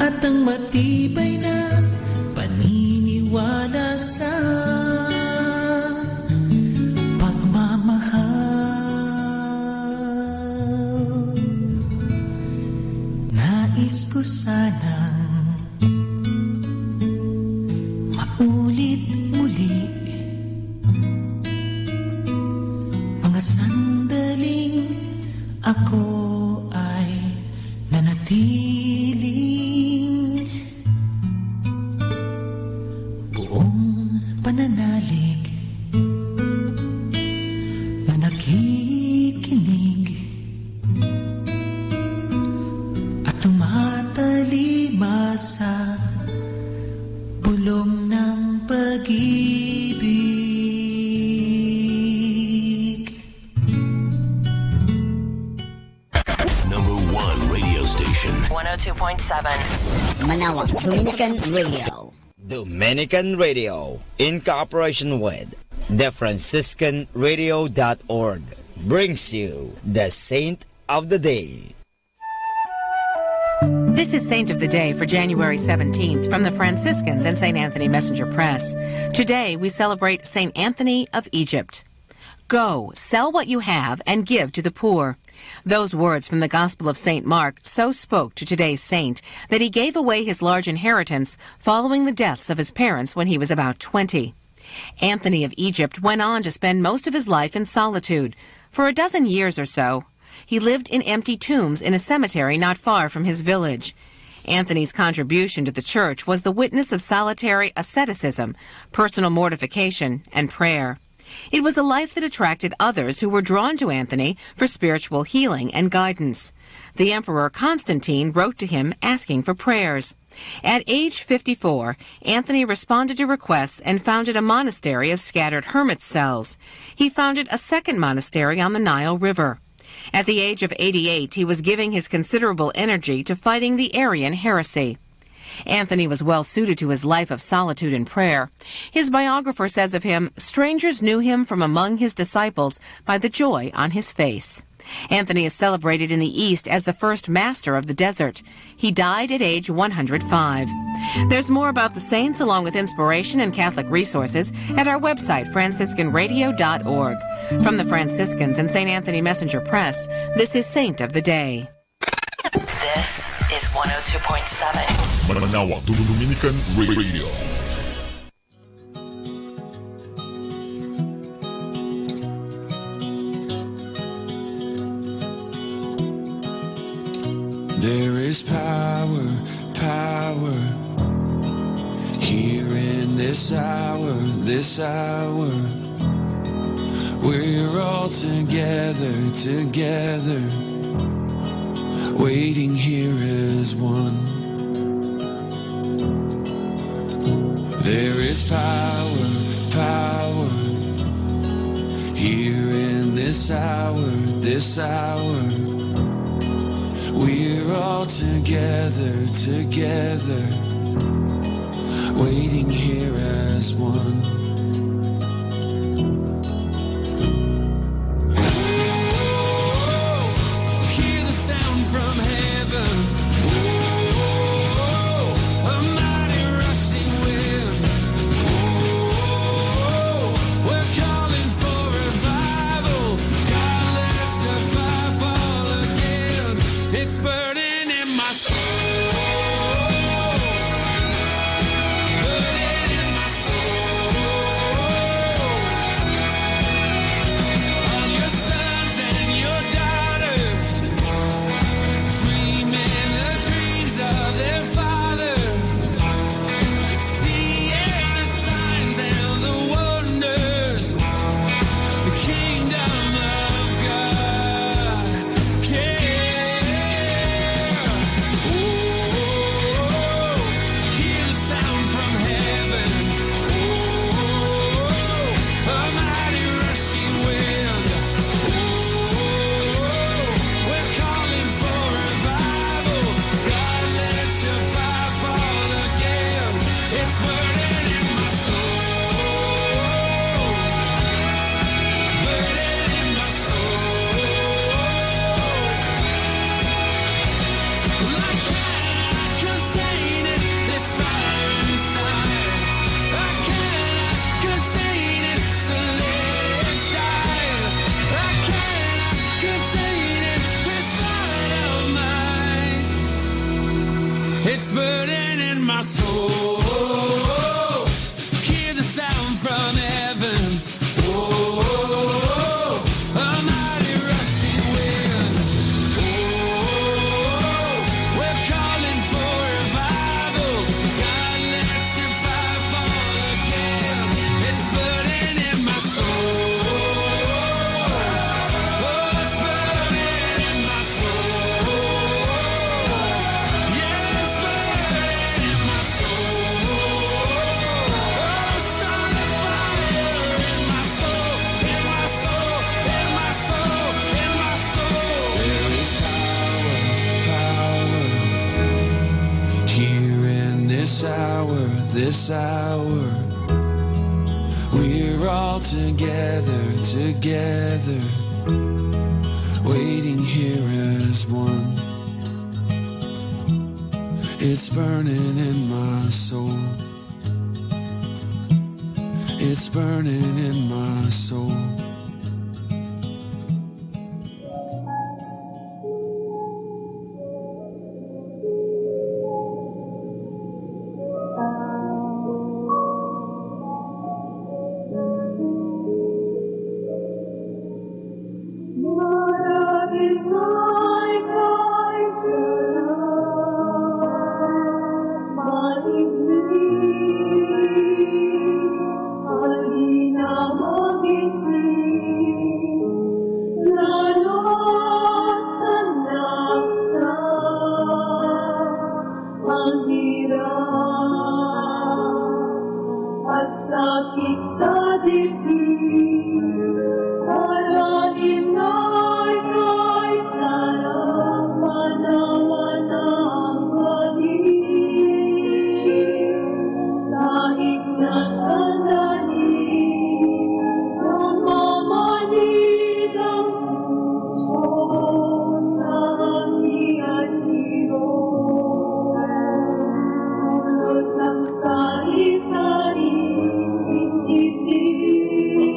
at ang matibay na paniniwala sa pagmamahal. Nais ko sanang maulit muli mga sandaling ako ay nanatiling buong pananalig na nakikinig at tumatalima sa bulong ng pag-ibig.
Number 1 radio station.
102.7
Manawag Dominican Radio. Dominican Radio, in cooperation with TheFranciscanRadio.org, brings you the Saint of the Day.
This is Saint of the Day for January 17th from the Franciscans and St. Anthony Messenger Press. Today we celebrate St. Anthony of Egypt. Go, sell what you have and give to the poor. Those words from the Gospel of St. Mark so spoke to today's saint that he gave away his large inheritance following the deaths of his parents when he was about 20. Anthony of Egypt went on to spend most of his life in solitude. For a dozen years or so, he lived in empty tombs in a cemetery not far from his village. Anthony's contribution to the church was the witness of solitary asceticism, personal mortification, and prayer. It was a life that attracted others who were drawn to Anthony for spiritual healing and guidance. The Emperor Constantine wrote to him asking for prayers. At age 54, Anthony responded to requests and founded a monastery of scattered hermit cells. He founded a second monastery on the Nile River. At the age of 88, he was giving his considerable energy to fighting the Arian heresy. Anthony was well suited to his life of solitude and prayer. His biographer says of him, strangers knew him from among his disciples by the joy on his face. Anthony is celebrated in the East as the first master of the desert. He died at age 105. There's more about the saints along with inspiration and Catholic resources at our website, franciscanradio.org. From the Franciscans and St. Anthony Messenger Press, this is Saint of the Day.
This is 102.7
Manawag Dominican Radio.
There is power, power here in this hour, this hour. We're all together, together, waiting here as one. There is power, power here in this hour, this hour. We're all together, together, waiting here as one. Hear the sound from heaven. A mighty rushing wind. We're calling for revival. God, let your fire fall again. It's burning in my soul. Burning in my soul.
It's burning in my soul. Hear the sound from heaven. Oh, a mighty rushing wind. Oh, we're calling for revival. God, let your fire fall again. It's burning in my soul. Oh, it's burning in my soul. Yeah, it's burning in my soul. Oh, start a fire in my soul, in my soul, in my soul, in my soul. There is power here in this hour. We're all together, waiting here as one. It's burning in my soul. It's burning in my soul.
Sakit sa dibdib, paranin ay kay sarang manawan ang galing. Kahit na sandali, namamanid ang puso sa hati-hatiyo. Tulad ng sari-sari, isipin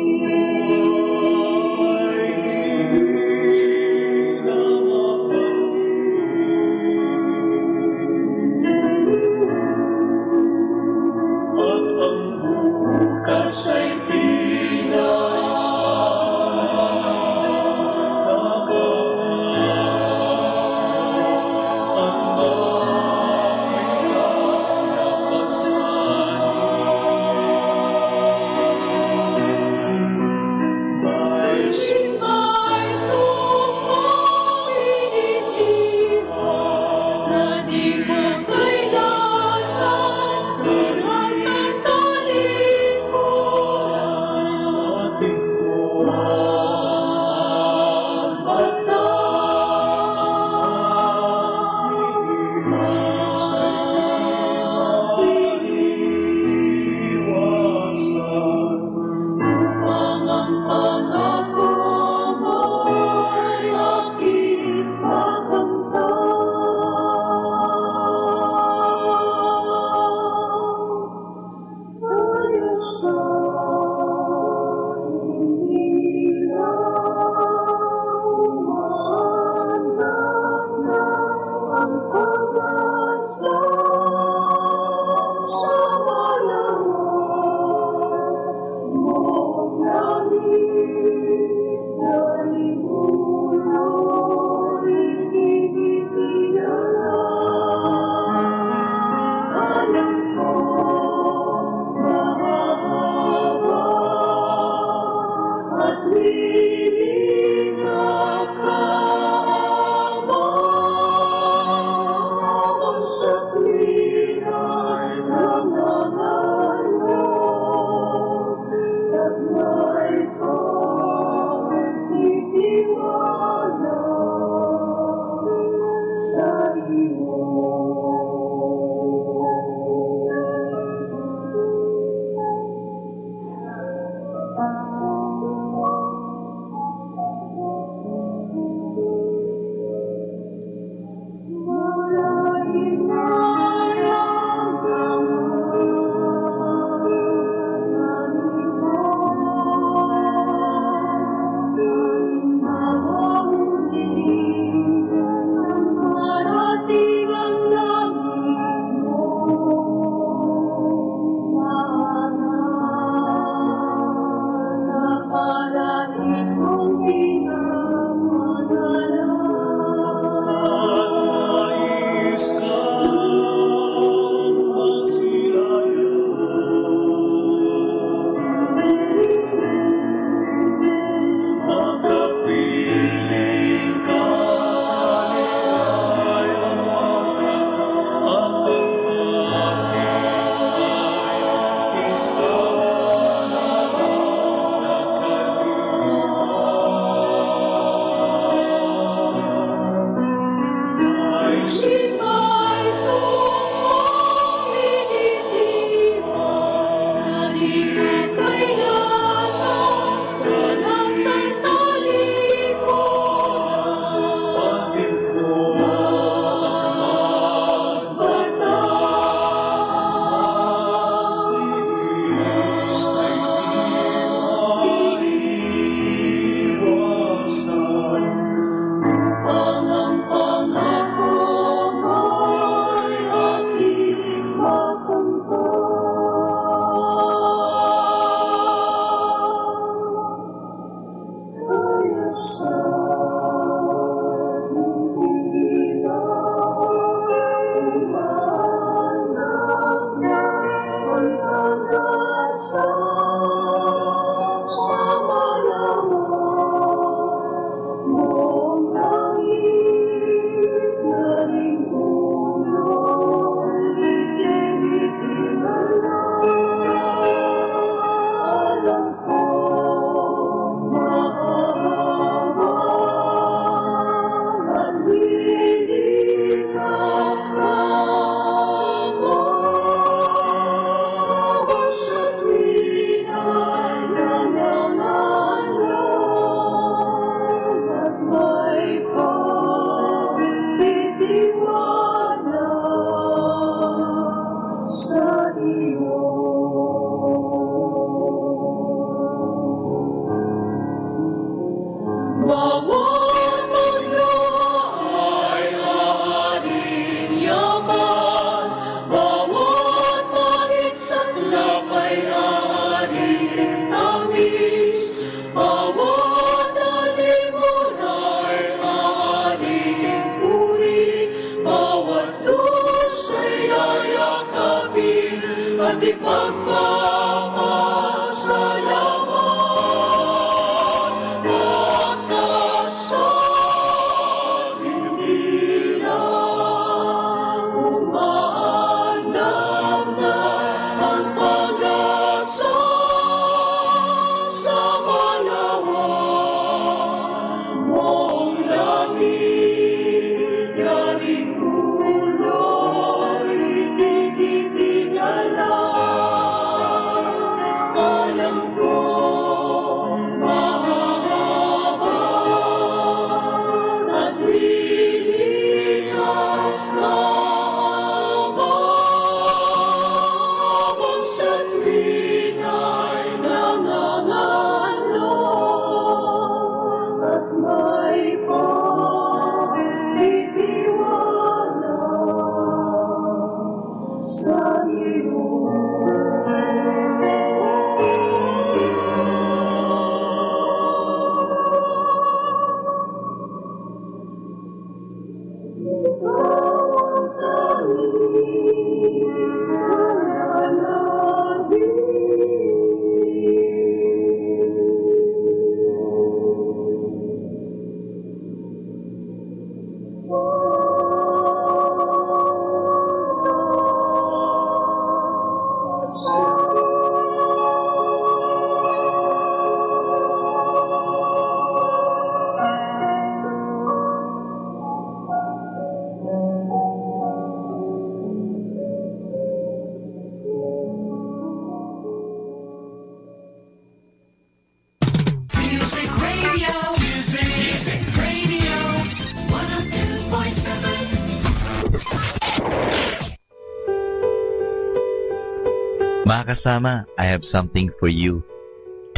Mga kasama, I have something for you.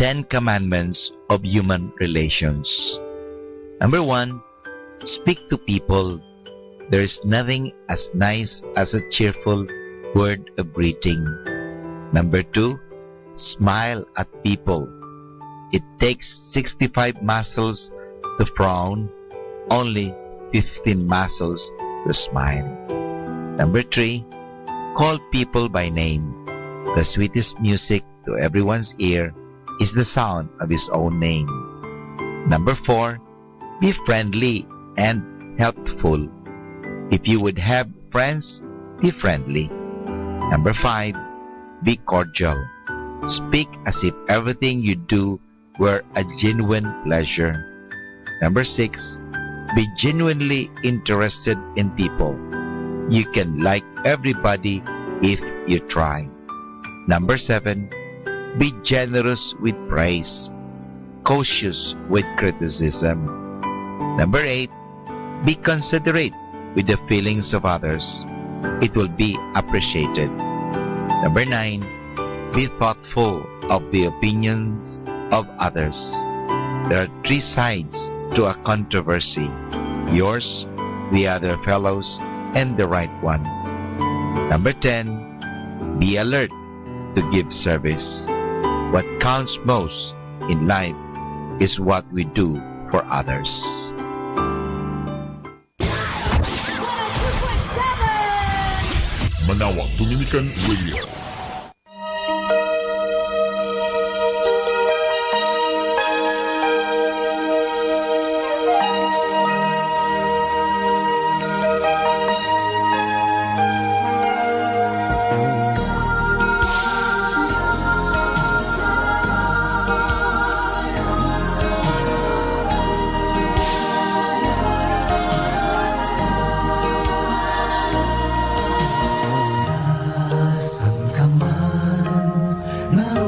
10 Commandments of Human Relations. Number 1, speak to people. There is nothing as nice as a cheerful word of greeting. Number 2, smile at people. It takes 65 muscles to frown, only 15 muscles to smile. Number 3, call people by name. The sweetest music to everyone's ear is the sound of his own name. Number 4, be friendly and helpful. If you would have friends, be friendly. Number 5, be cordial. Speak as if everything you do were a genuine pleasure. Number 6, be genuinely interested in people. You can like everybody if you try. Number 7, be generous with praise, cautious with criticism. Number 8, be considerate with the feelings of others. It will be appreciated. Number 9, be thoughtful of the opinions of others. There are 3 sides to a controversy: yours, the other fellow's, and the right one. Number 10, be alert to give service. What counts most in life is what we do for others.
Manawag Dominican Radio.
Na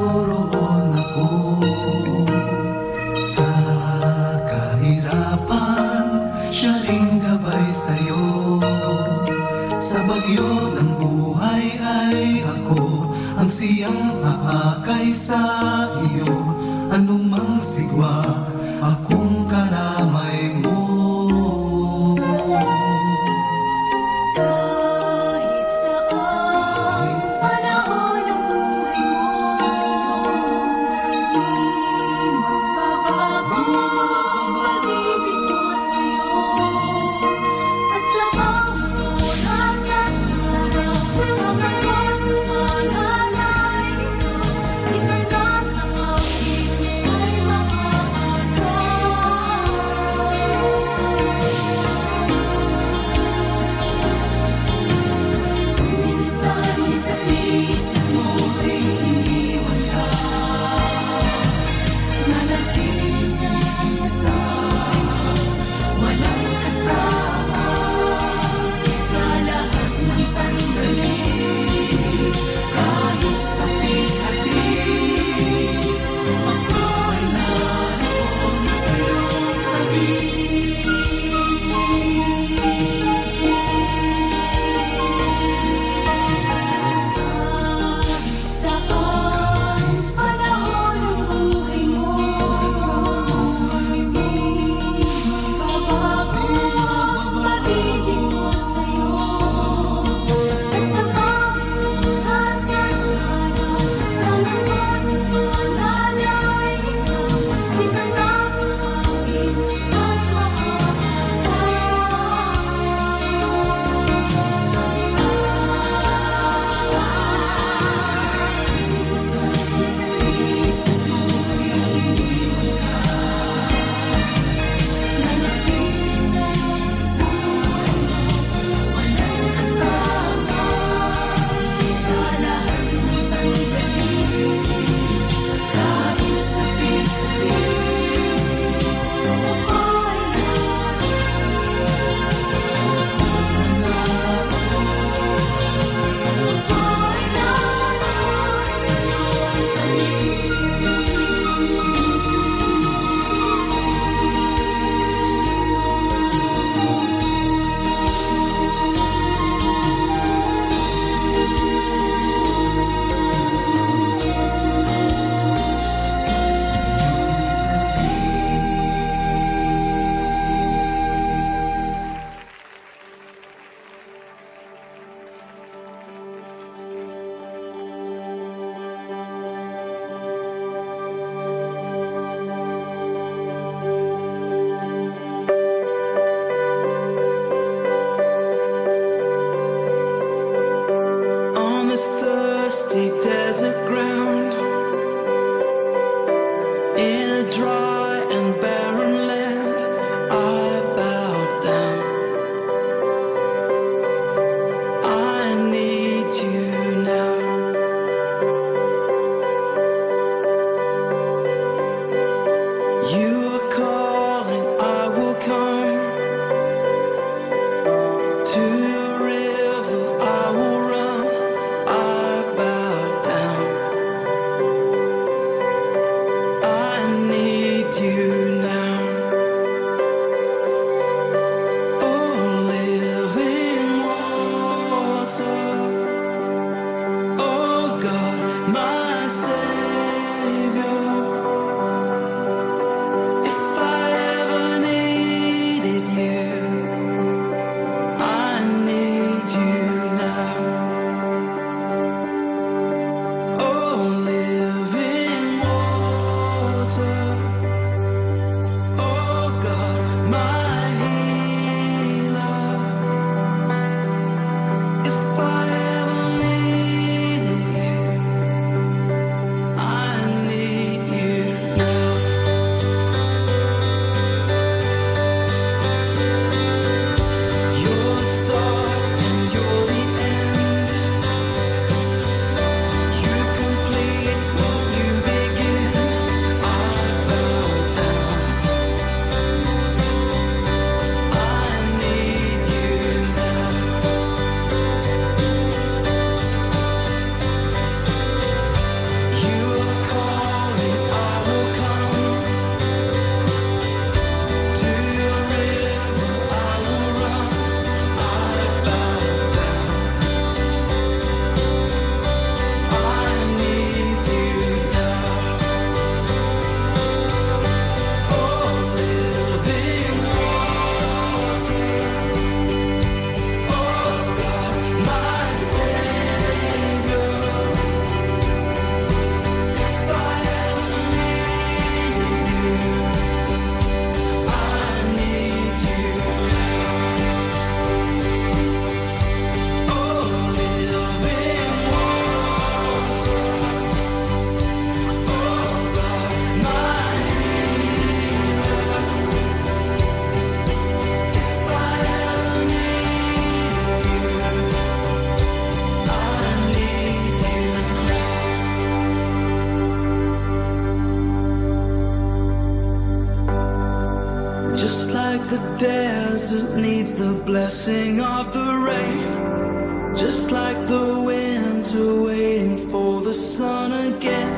desert needs the blessing of the rain. Just like the winter waiting for the sun again.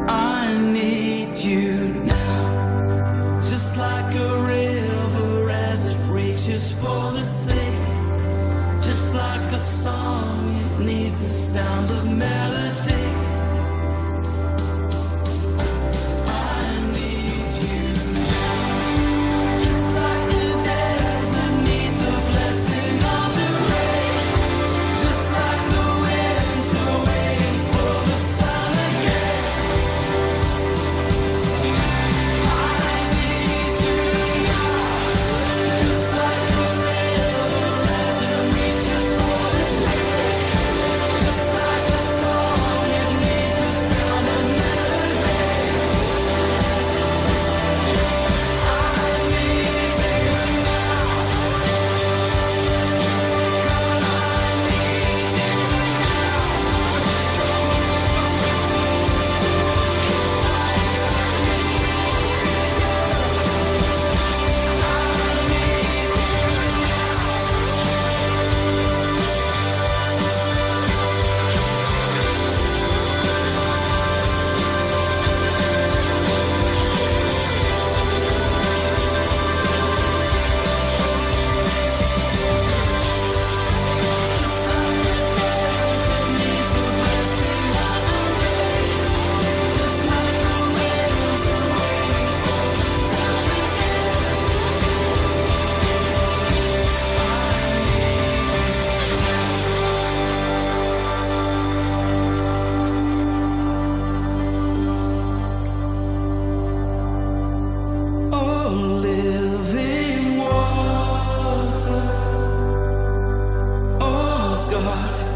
I need you now. Just like a river as it reaches for the sea. Just like a song, it needs the sound of melody.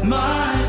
My